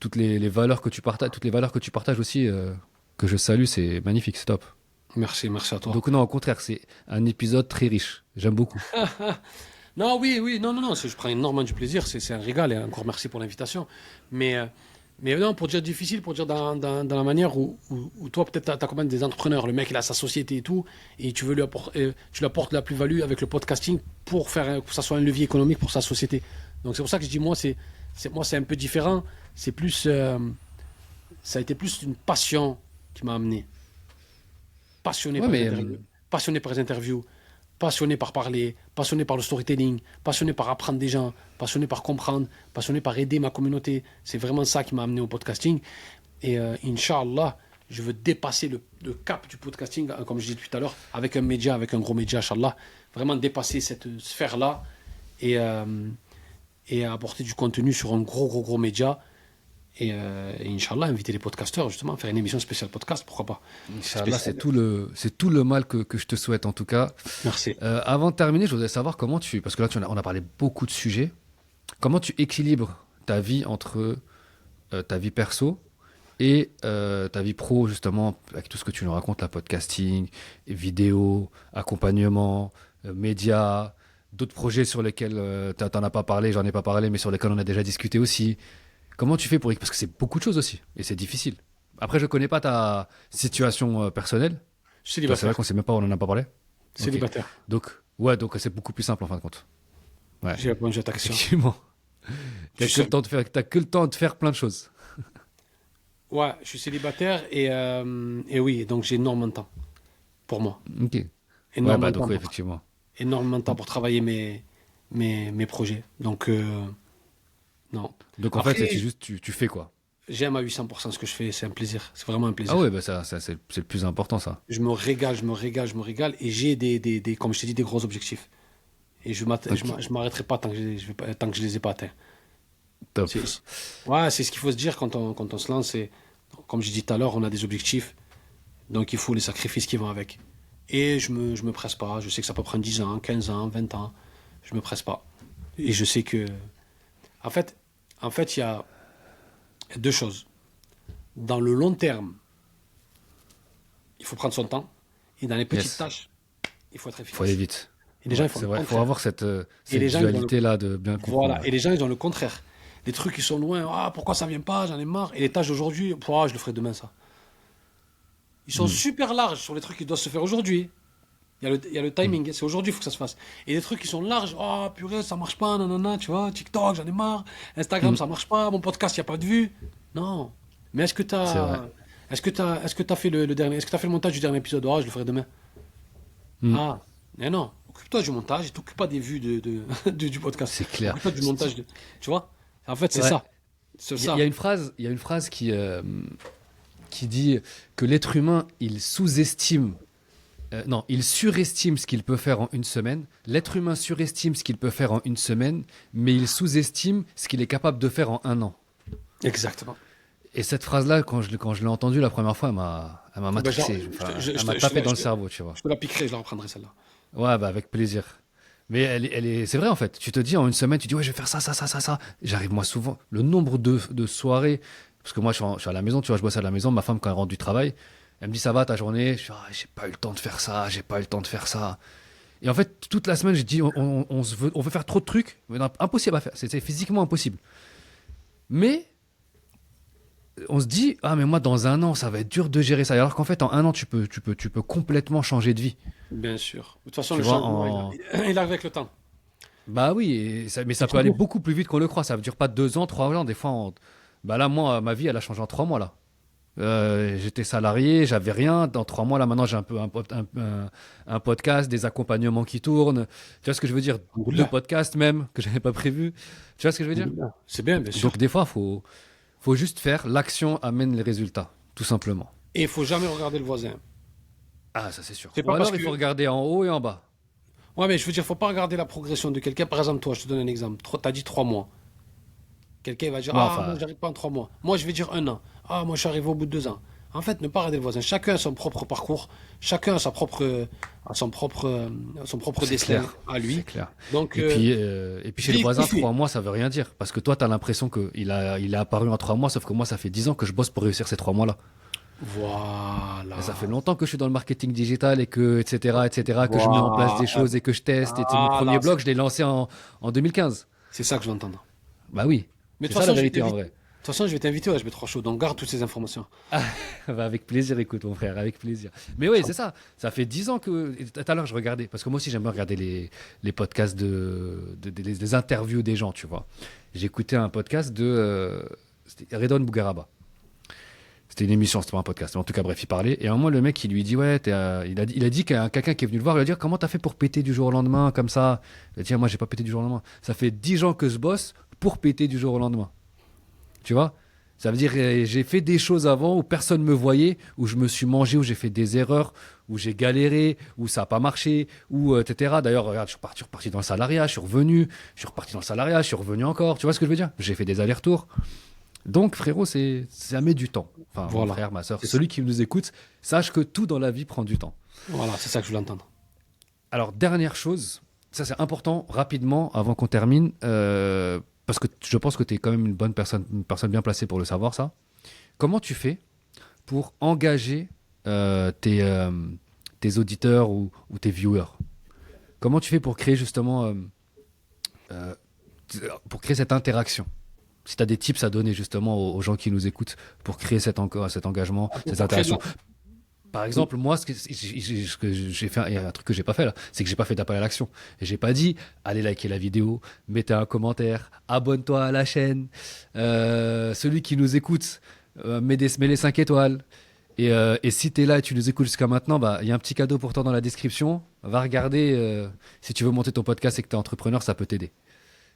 toutes les valeurs que tu partages, toutes les valeurs que tu partages aussi, que je salue, c'est magnifique, c'est top. merci à toi. Donc non, au contraire, c'est un épisode très riche. J'aime beaucoup. Non, oui, non, je prends énormément du plaisir, c'est un régal et encore merci pour l'invitation. Mais, euh, mais non, pour dire difficile, pour dire dans la manière où toi, peut-être, t'accompagnes des entrepreneurs, le mec, il a sa société et tout, et tu veux tu lui apportes la plus-value avec le podcasting que ça soit un levier économique pour sa société. Donc c'est pour ça que je dis, moi, c'est un peu différent. C'est plus, ça a été plus une passion qui m'a amené. Passionné Ouais, par les mais interviews, passionné par les interviews, passionné par parler, passionné par le storytelling, passionné par apprendre des gens, passionné par comprendre, passionné par aider ma communauté. C'est vraiment ça qui m'a amené au podcasting. Et Inch'Allah, je veux dépasser le cap du podcasting, comme je disais tout à l'heure, avec un média, avec un gros média, Inch'Allah. Vraiment dépasser cette sphère-là et, et apporter du contenu sur un gros média. Et Inch'Allah, inviter les podcasteurs, justement, faire une émission spéciale podcast, pourquoi pas. Inch'Allah, Spécial. c'est tout le mal que je te souhaite en tout cas. Merci. Avant de terminer, je voudrais savoir comment parce que là, on a parlé beaucoup de sujets, comment tu équilibres ta vie entre ta vie perso et ta vie pro, justement, avec tout ce que tu nous racontes, la podcasting, vidéo, accompagnement, médias, d'autres projets sur lesquels t'en as pas parlé, j'en ai pas parlé, mais sur lesquels on a déjà discuté aussi. Comment tu fais parce que c'est beaucoup de choses aussi, et c'est difficile. Après, je connais pas ta situation personnelle. Toi, c'est vrai Célibataire. qu'on sait même pas, on en a pas parlé. Ok. Célibataire. Donc, ouais, donc c'est beaucoup plus simple en fin de compte. Ouais, J'ai répondu à ta question. effectivement. Je suis seul. T'as que le temps de faire plein de choses. Ouais, je suis célibataire et oui, donc j'ai énormément de temps pour moi. Ok. Ouais, Énormément bah de temps donc oui, pour, effectivement. énormément de temps pour travailler mes projets. Donc, non. Donc en fait, Après, c'est juste tu fais quoi. j'aime à 800% ce que je fais. C'est un plaisir. C'est vraiment un Ah plaisir. ouais, bah ça c'est le plus important ça. Je me régale, je me régale, je me régale. Et j'ai comme je t'ai dit, des gros objectifs. Et Ok. je m'arrêterai pas tant que je les ai pas atteints. Top. Ouais, c'est ce qu'il faut se dire quand on se lance. Comme j'ai dit tout à l'heure, on a des objectifs. Donc il faut les sacrifices qui vont avec. Et je me presse pas. Je sais que ça peut prendre 10 ans, 15 ans, 20 ans. Je me presse pas. Et je sais que. En fait, il y a deux choses. Dans le long terme, il faut prendre son temps. Et dans les petites Yes. tâches, il faut être Faut aller efficace. vite. Et les gens, Ouais, ils font c'est le vrai. Faut contraire. avoir cette Et cette les gens, ils ont dualité là de bien comprendre. voilà. Et les gens, ils ont le contraire. Les trucs qui sont loin. Ah, pourquoi ça vient pas? J'en ai marre. Et les tâches d'aujourd'hui, ah, je le ferai demain, ça. Ils sont Hmm. super larges sur les trucs qui doivent se faire aujourd'hui. Il y a le timing, c'est aujourd'hui, il faut que ça se fasse. Et des trucs qui sont larges, oh purée, ça marche pas, nanana, tu vois, TikTok, j'en ai marre, Instagram, Hmm. ça marche pas, mon podcast, il n'y a pas de vues. Non. Mais C'est vrai. est-ce que t'as fait le dernier, est-ce que t'as fait le montage du dernier épisode? Oh, je le ferai demain. Hmm. Ah, mais non. Occupe-toi du montage et t'occupes pas des vues du podcast. C'est clair. Occupe-toi du montage tu vois? En fait, c'est Ouais. ça. C'est Il y, ça. il y a une phrase, il y a une phrase qui dit que l'être humain, il sous-estime, non, il surestime ce qu'il peut faire en une semaine. L'être humain surestime ce qu'il peut faire en une semaine, mais il sous-estime ce qu'il est capable de faire en un an. Exactement. Et cette phrase-là, quand je l'ai entendue la première fois, elle m'a Ben, genre, matrixé. Enfin, elle m'a je tapé dans le cerveau, tu vois. je te la piquerai, je la reprendrai celle-là. Ouais, bah avec plaisir. Mais c'est vrai en fait. Tu te dis en une semaine, tu dis ouais, je vais faire ça. J'arrive moi souvent. Le nombre de soirées, parce que moi je suis à la maison, tu vois, je bosse à la maison. Ma femme, quand elle rentre du travail, elle me dit ça va ta journée? Je suis ah, j'ai pas eu le temps de faire ça, j'ai pas eu le temps de faire ça. Et en fait, toute la semaine, je dis on veut faire trop de trucs, mais non, impossible à faire. C'est physiquement impossible. Mais on se dit ah mais moi dans un an ça va être dur de gérer ça. Alors qu'en fait en un an tu peux complètement changer de vie. Bien sûr. De toute façon, Tu le vois changement, en il arrive avec le temps. Bah oui, mais ça Et peut aller surtout, beaucoup plus vite qu'on le croit. Ça ne dure pas 2 ans, 3 ans. Des fois, bah là, moi, ma vie, elle a changé en 3 mois là. J'étais salarié, j'avais rien. Dans 3 mois, là, maintenant, j'ai un peu un podcast, des accompagnements qui tournent. Tu vois ce que je veux dire? Deux Alhamdoulilah. podcasts même, que j'avais pas prévu. Tu vois ce que je veux dire? Alhamdoulilah. C'est bien, bien sûr. Donc, des fois, faut juste faire. L'action amène les résultats, tout simplement. Et il faut jamais regarder le voisin. Ah, ça, c'est sûr. C'est Ou pas parce alors, il que. faut regarder en haut et en bas. Ouais, mais je veux dire, faut pas regarder la progression de quelqu'un. Par exemple, toi, je te donne un exemple. T'as dit 3 mois. Quelqu'un va dire, Moi, ah, moi, enfin, j'arrive pas en 3 mois. Moi, je vais dire 1 an. Ah, moi, je suis arrivé au bout de 2 ans. En fait, ne pas regarder le voisin. Chacun a son propre parcours. Chacun a son propre c'est destin clair. à C'est lui. clair. Donc, Et puis chez les vis, voisins, kiffer. 3 mois, ça veut rien dire. Parce que toi, tu as l'impression qu'il est apparu en 3 mois, sauf que moi, ça fait 10 ans que je bosse pour réussir ces 3 mois-là. Et ça fait Voilà. longtemps que je suis dans le marketing digital et que, etc., que je mets en place des Voilà. choses et que je teste. Et mon premier Voilà. blog, je l'ai lancé en 2015. C'est ça que je veux entendre. Bah oui, Mais de c'est toute ça la façon, je vais vérité en t'inviter. vrai. De toute façon, je vais t'inviter au HB3 Show. Donc, garde toutes ces informations. Bah, avec plaisir, écoute, mon frère, avec plaisir. Mais oui, c'est ça. Ça fait 10 ans que. Et tout à l'heure, je regardais, parce que moi aussi, j'aime bien regarder les podcasts des interviews des gens, tu vois. J'écoutais un podcast c'était Redon Bougaraba. C'était une émission, c'était pas un podcast. Mais en tout cas, bref, il parlait. Et à un moment, le mec, il lui dit, ouais, il a dit qu'il y a quelqu'un qui est venu le voir, il lui a dit, comment t'as fait pour péter du jour au lendemain, comme ça? Il a dit, ah, moi, j'ai pas pété du jour au lendemain. Ça fait 10 ans que je bosse pour péter du jour au lendemain. Tu vois? Ça veut dire, j'ai fait des choses avant où personne me voyait, où je me suis mangé, où j'ai fait des erreurs, où j'ai galéré, où ça n'a pas marché, etc. D'ailleurs, regarde, je suis reparti dans le salariat, je suis revenu, je suis reparti dans le salariat, je suis revenu encore. Tu vois ce que je veux dire? J'ai fait des allers-retours. Donc, frérot, ça met du temps. Enfin, mon Voilà. frère, ma soeur, C'est ça. celui qui nous écoute, sache que tout dans la vie prend du temps. Voilà, c'est ça que je voulais entendre. Alors, dernière chose, ça c'est important, rapidement, avant qu'on termine, parce que je pense que tu es quand même une personne bien placée pour le savoir, ça. Comment tu fais pour engager tes auditeurs ou tes viewers? Comment tu fais pour créer justement, euh, pour créer cette interaction? Si tu as des tips à donner justement aux gens qui nous écoutent pour créer cet engagement, cette Pour créer de interaction. la- Par exemple, moi, ce que j'ai fait, il y a un truc que j'ai pas fait là, c'est que j'ai pas fait d'appel à l'action. Et j'ai pas dit, allez liker la vidéo, mettez un commentaire, abonne-toi à la chaîne. Celui qui nous écoute, mets les 5 étoiles. Et si tu es là et tu nous écoutes jusqu'à maintenant, bah, il y a un petit cadeau pour toi dans la description. Va regarder. Si tu veux monter ton podcast et que tu es entrepreneur, ça peut t'aider.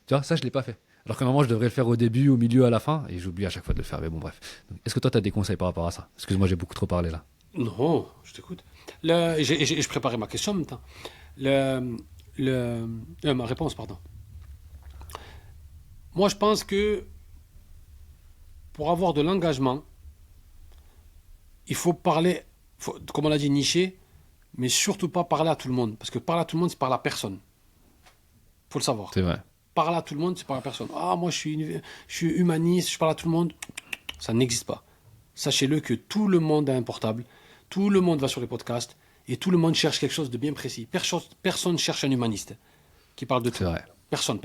Tu vois, ça, je l'ai pas fait. Alors que normalement, je devrais le faire au début, au milieu, à la fin. Et j'oublie à chaque fois de le faire. Mais bon, bref. Donc, est-ce que toi, tu as des conseils par rapport à ça? Excuse-moi, j'ai beaucoup trop parlé là. Non, je t'écoute. Je préparais ma question en même temps. Ma réponse, pardon. Moi, je pense que pour avoir de l'engagement, il faut parler, comme on l'a dit, nicher, mais surtout pas parler à tout le monde. Parce que parler à tout le monde, c'est parler à personne. Faut le savoir. C'est vrai. Parler à tout le monde, c'est parler à personne. Ah, moi, je suis humaniste, je parle à tout le monde. Ça n'existe pas. Sachez-le que tout le monde a un portable, tout le monde va sur les podcasts et tout le monde cherche quelque chose de bien précis. Personne cherche un humaniste qui parle de C'est tout. vrai. Personne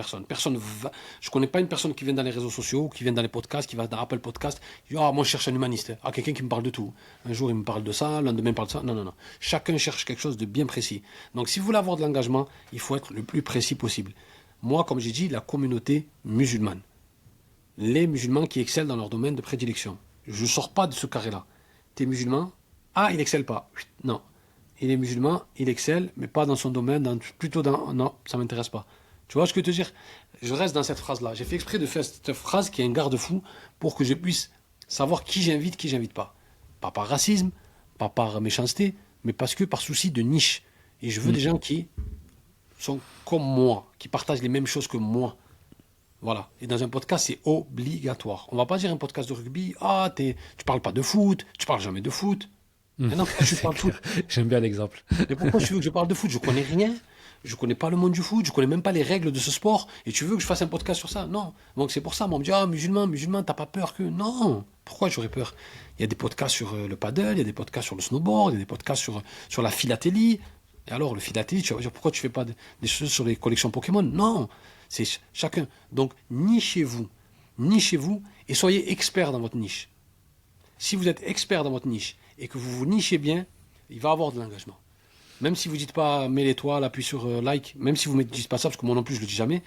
va. Je connais pas une personne qui vient dans les réseaux sociaux, qui vient dans les podcasts, qui va dans Apple Podcast. Qui dit, ah, moi je cherche un humaniste. Ah, quelqu'un qui me parle de tout. Un jour il me parle de ça, le lendemain il me parle de ça. Non, non, non. Chacun cherche quelque chose de bien précis. Donc si vous voulez avoir de l'engagement, il faut être le plus précis possible. Moi, comme j'ai dit, la communauté musulmane. Les musulmans qui excellent dans leur domaine de prédilection. Je ne sors pas de ce carré-là. T'es musulman? Ah, il excelle pas. Non. Il est musulman, il excelle, mais pas dans son domaine, plutôt dans... Non, ça ne m'intéresse pas. Tu vois ce que je veux te dire? Je reste dans cette phrase-là. J'ai fait exprès de faire cette phrase qui est un garde-fou pour que je puisse savoir qui j'invite pas. Pas par racisme, pas par méchanceté, mais parce que par souci de niche. Et je veux des gens qui sont comme moi, qui partagent les mêmes choses que moi. Voilà. Et dans un podcast, c'est obligatoire. On va pas dire un podcast de rugby, ah, tu parles pas de foot, tu parles jamais de foot. Mais non, pourquoi je C'est parle de foot? clair. J'aime bien l'exemple. Mais pourquoi tu veux que je parle de foot? Je connais rien. Je connais pas le monde du foot, je connais même pas les règles de ce sport. Et tu veux que je fasse un podcast sur ça? Non. Donc c'est pour ça, moi, on me dit, ah, musulman, t'as pas peur que... Non. Pourquoi j'aurais peur? Il y a des podcasts sur le paddle, il y a des podcasts sur le snowboard, il y a des podcasts sur la philatélie. Et alors, le philatélie, tu vas dire, pourquoi tu fais pas des choses sur les collections Pokémon? Non. C'est chacun. Donc, nichez-vous. Nichez-vous et soyez expert dans votre niche. Si vous êtes expert dans votre niche et que vous vous nichez bien, il va y avoir de l'engagement. Même si vous ne dites pas mets l'étoile, appuie sur like, même si vous ne dites pas ça, parce que moi non plus je ne le dis jamais,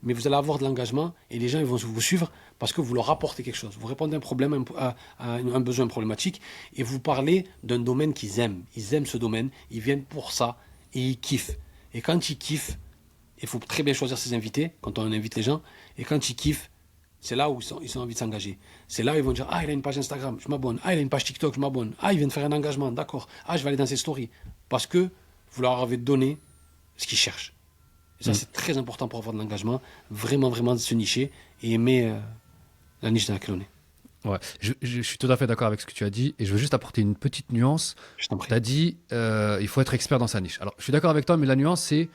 mais vous allez avoir de l'engagement et les gens ils vont vous suivre parce que vous leur apportez quelque chose. Vous répondez à un problème, à un besoin problématique et vous parlez d'un domaine qu'ils aiment. Ils aiment ce domaine, ils viennent pour ça et ils kiffent. Et quand ils kiffent, il faut très bien choisir ses invités quand on invite les gens. Et quand ils kiffent, c'est là où ils ont envie de s'engager. C'est là où ils vont dire, ah, il a une page Instagram, je m'abonne. Ah, il a une page TikTok, je m'abonne. Ah, il vient de faire un engagement, d'accord. Ah, je vais aller dans ses stories. Parce que vous leur avez donné ce qu'ils cherchent. Et ça, c'est très important pour avoir de l'engagement. Vraiment, vraiment se nicher et aimer la niche dans laquelle on est. Ouais, je suis tout à fait d'accord avec ce que tu as dit et je veux juste apporter une petite nuance. Je t'en prie. Tu as dit il faut être expert dans sa niche. Alors, je suis d'accord avec toi, mais la nuance, c'est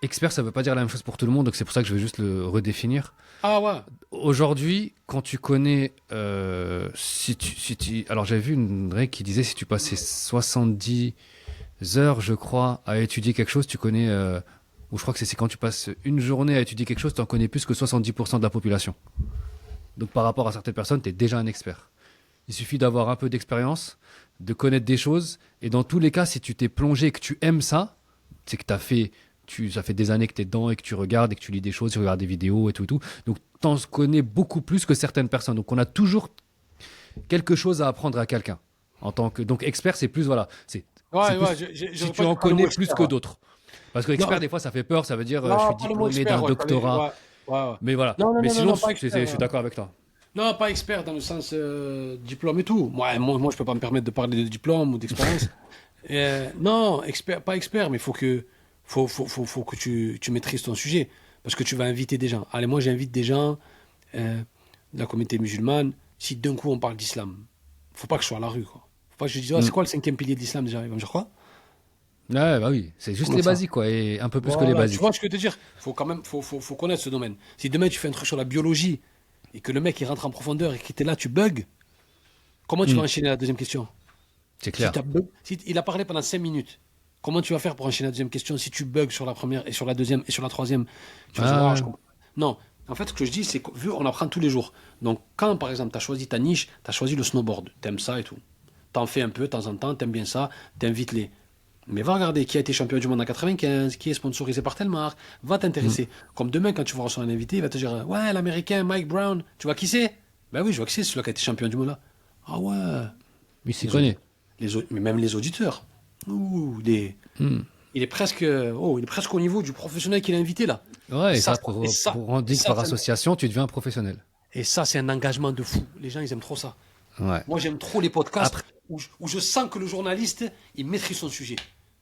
expert, ça ne veut pas dire la même chose pour tout le monde, donc c'est pour ça que je vais juste le redéfinir. Ah ouais. Aujourd'hui, quand tu connais, alors j'avais vu une règle qui disait si tu passais 70 heures, je crois, à étudier quelque chose, tu connais, ou je crois que c'est quand tu passes une journée à étudier quelque chose, tu en connais plus que 70% de la population. Donc par rapport à certaines personnes, tu es déjà un expert. Il suffit d'avoir un peu d'expérience, de connaître des choses, et dans tous les cas, si tu t'es plongé et que tu aimes ça, c'est que ça fait des années que tu es dedans et que tu regardes et que tu lis des choses, tu regardes des vidéos et tout et tout. Donc tu en connais beaucoup plus que certaines personnes. Donc on a toujours quelque chose à apprendre à quelqu'un. Donc expert, c'est plus, voilà, c'est plus si tu en connais plus que d'autres. Parce que expert, des fois, ça fait peur, ça veut dire je suis diplômé d'un doctorat. Mais voilà. Mais sinon, je suis d'accord avec toi. Non, pas expert dans le sens diplôme et tout. Moi, je peux pas me permettre de parler de diplôme ou d'expérience. Non, pas expert, mais faut que tu maîtrises ton sujet. Parce que tu vas inviter des gens. Allez, moi, j'invite des gens de la communauté musulmane. Si d'un coup, on parle d'islam, faut pas que je sois à la rue, quoi. Faut pas que je dise, c'est quoi le 5e pilier de l'islam déjà? Ils vont me dire quoi? Ouais, bah oui, c'est juste les basiques, quoi, et un peu plus que les basiques. Tu vois ce que je veux te dire? Faut quand même, faut connaître ce domaine. Si demain tu fais un truc sur la biologie et que le mec il rentre en profondeur et que t'es là, tu bugs, comment tu vas enchaîner la deuxième question? C'est clair. Si il a parlé pendant 5 minutes, comment tu vas faire pour enchaîner la deuxième question si tu bugs sur la première et sur la deuxième et sur la troisième? Tu vas dire, non, en fait, ce que je dis, c'est que vu on apprend tous les jours. Donc, quand par exemple, tu as choisi ta niche, tu as choisi le snowboard, tu aimes ça et tout. Tu en fais un peu de temps en temps, tu aimes bien ça, t'invites les. Mais va regarder qui a été champion du monde en 95, qui est sponsorisé par telle marque, va t'intéresser. Comme demain, quand tu vas recevoir un invité, il va te dire, ouais, l'américain Mike Brown, tu vois qui c'est? Ben oui, je vois qui c'est, celui-là qui a été champion du monde là. Ah ouais. Il s'y connaît. Mais même les auditeurs. Il est presque au niveau du professionnel qu'il a invité là. Ouais, et ça, pour rendre par association, tu deviens un professionnel. Et ça, c'est un engagement de fou. Les gens, ils aiment trop ça. Ouais. Moi, j'aime trop les podcasts où je sens que le journaliste, il maîtrise son sujet.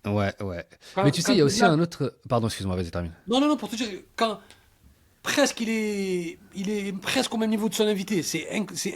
Ouais. Mais tu sais, il y a aussi un autre. Pardon, excuse-moi, vas-y, termine. Non, pour te dire, quand presque il est presque au même niveau de son invité, c'est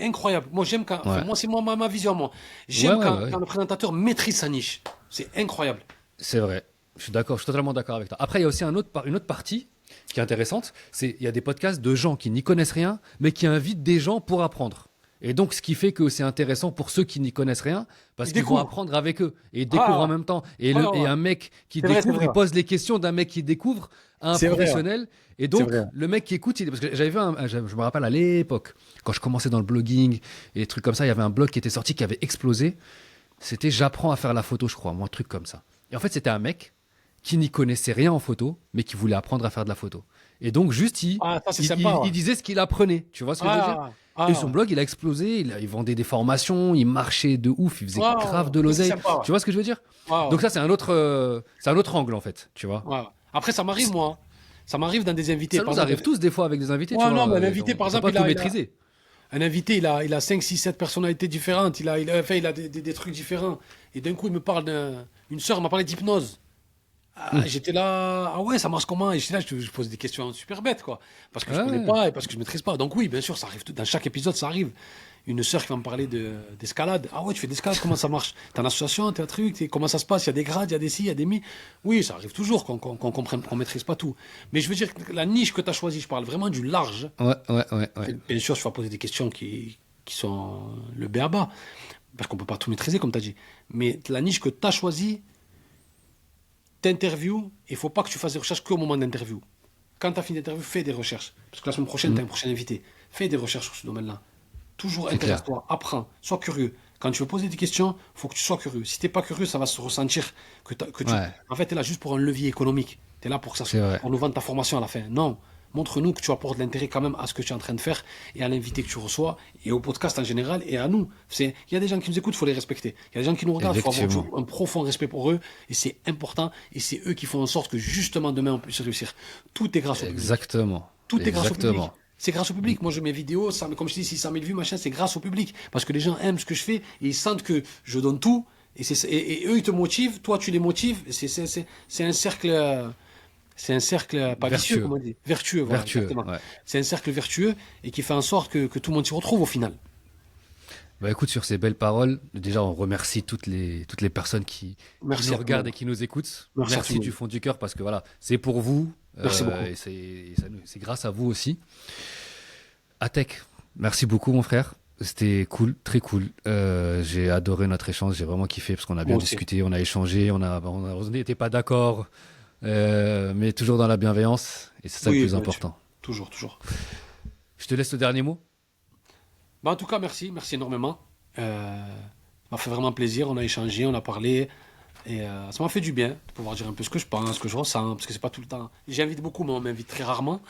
incroyable. Moi, j'aime quand. Enfin, moi, c'est ma vision, moi. J'aime quand le présentateur maîtrise sa niche. C'est incroyable. C'est vrai. Je suis d'accord, je suis totalement d'accord avec toi. Après, il y a aussi une autre partie qui est intéressante. Il y a des podcasts de gens qui n'y connaissent rien, mais qui invitent des gens pour apprendre. Et donc, ce qui fait que c'est intéressant pour ceux qui n'y connaissent rien, parce qu'ils vont apprendre avec eux et ils découvrent en même temps. Et un mec qui découvre, il pose les questions d'un mec qui découvre à un professionnel. Et donc, le mec qui écoute, parce que j'avais vu je me rappelle à l'époque, quand je commençais dans le blogging et des trucs comme ça, il y avait un blog qui était sorti qui avait explosé. C'était J'apprends à faire la photo, je crois, un truc comme ça. Et en fait, c'était un mec qui n'y connaissait rien en photo, mais qui voulait apprendre à faire de la photo. Et donc, juste, il disait ce qu'il apprenait. Tu vois ce que je veux dire? Et son blog, il a explosé, il vendait des formations, il marchait de ouf, il faisait grave de l'oseille. Tu vois ce que je veux dire? Donc ça, c'est un autre angle, en fait, tu vois. Après, ça m'arrive, moi. Ça m'arrive dans des invités. Ça nous arrive tous, des fois, avec des invités. Tu vois, non, mais un invité, par exemple, il a... maîtriser. Un invité, il a 5, 6, 7 personnalités différentes, il a des trucs différents. Et d'un coup, il me parle une sœur m'a parlé d'hypnose. J'étais là, ah ouais, ça marche comment? Et j'étais là, je pose des questions super bêtes, quoi. Parce que je connais pas et parce que je maîtrise pas. Donc oui, bien sûr, ça arrive. Dans chaque épisode, ça arrive. Une sœur qui va me parler d'escalade. Ah ouais, tu fais d'escalade, comment ça marche? T'es en association, t'es un truc, comment ça se passe? Il y a des grades, il y a des ci, il y a des mi. Oui, ça arrive toujours qu'on comprenne, qu'on maîtrise pas tout. Mais je veux dire, la niche que tu as choisie, je parle vraiment du large. Ouais. Bien sûr, je vais poser des questions qui sont le b.a.-ba. Parce qu'on peut pas tout maîtriser, comme tu as dit. Mais la niche que tu as choisie, t'interviews, il faut pas que tu fasses des recherches qu'au moment d'interview. Quand tu as fini d'interview, fais des recherches. Parce que la semaine prochaine, tu as un prochain invité. Fais des recherches sur ce domaine-là. Toujours intéresse-toi, apprends, sois curieux. Quand tu veux poser des questions, il faut que tu sois curieux. Si tu n'es pas curieux, ça va se ressentir que tu... En fait, tu es là juste pour un levier économique. Tu es là pour nous vendre ta formation à la fin. Non, Montre-nous que tu apportes de l'intérêt quand même à ce que tu es en train de faire et à l'invité que tu reçois et au podcast en général et à nous. Il y a des gens qui nous écoutent, il faut les respecter. Il y a des gens qui nous regardent, il faut avoir Effectivement. un profond respect pour eux et c'est important et c'est eux qui font en sorte que justement demain on puisse réussir. Tout est grâce au public. Exactement. Tout est grâce au public. Exactement. C'est grâce au public. Moi, je mets vidéos, comme je dis, 600 000 vues, machin, c'est grâce au public. Parce que les gens aiment ce que je fais et ils sentent que je donne tout. Et eux, ils te motivent, toi, tu les motives. C'est un cercle, c'est un cercle, pas vicieux, Vertueux. comme on dit, vertueux, voilà, Vertueux, exactement. ouais. C'est un cercle vertueux et qui fait en sorte que tout le monde s'y retrouve au final. Bah écoute, sur ces belles paroles, déjà on remercie toutes les personnes qui Merci nous à tout le regardent et monde. qui nous écoutent. Merci à tout Merci le du monde. fond du cœur parce que voilà, c'est pour vous Merci beaucoup. et c'est grâce à vous aussi. Atek, merci beaucoup mon frère. C'était cool, très cool. J'ai adoré notre échange, j'ai vraiment kiffé parce qu'on a bien Moi aussi. discuté, on a échangé, on n'était pas d'accord, mais toujours dans la bienveillance et c'est ça le Oui, plus bien sûr. important. Toujours, toujours. Je te laisse le dernier mot. Bah, en tout cas, merci. Merci énormément. Ça m'a fait vraiment plaisir. On a échangé, on a parlé. Et ça m'a fait du bien de pouvoir dire un peu ce que je pense, ce que je ressens, parce que c'est pas tout le temps. J'invite beaucoup, mais on m'invite très rarement.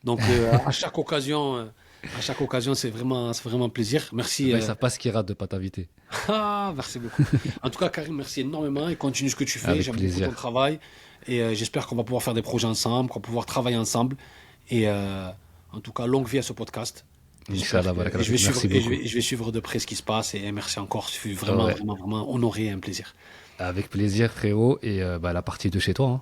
Donc à chaque occasion, c'est vraiment un plaisir. Merci. Bah, ils savent pas ce qu'ils ratent de pas t'inviter. Merci beaucoup. En tout cas, Karim, merci énormément et continue ce que tu fais. Avec J'aime beaucoup ton plaisir. travail et j'espère qu'on va pouvoir faire des projets ensemble, qu'on va pouvoir travailler ensemble. Et en tout cas, longue vie à ce podcast. J'espère Inch'Allah, et je vais suivre merci beaucoup. je vais suivre de près ce qui se passe et merci encore. Je suis vraiment, Ouais. vraiment, vraiment honoré et un plaisir. Avec plaisir, frérot. Et bah, la partie de chez toi. Hein.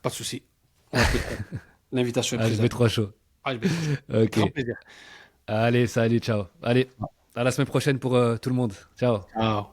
Pas de souci. On va faire ça. L'invitation est Ah, je prise. mets trois chaud. Avec Ok. grand plaisir. Allez, salut, ciao. Allez, à la semaine prochaine pour tout le monde. Ciao. Ciao.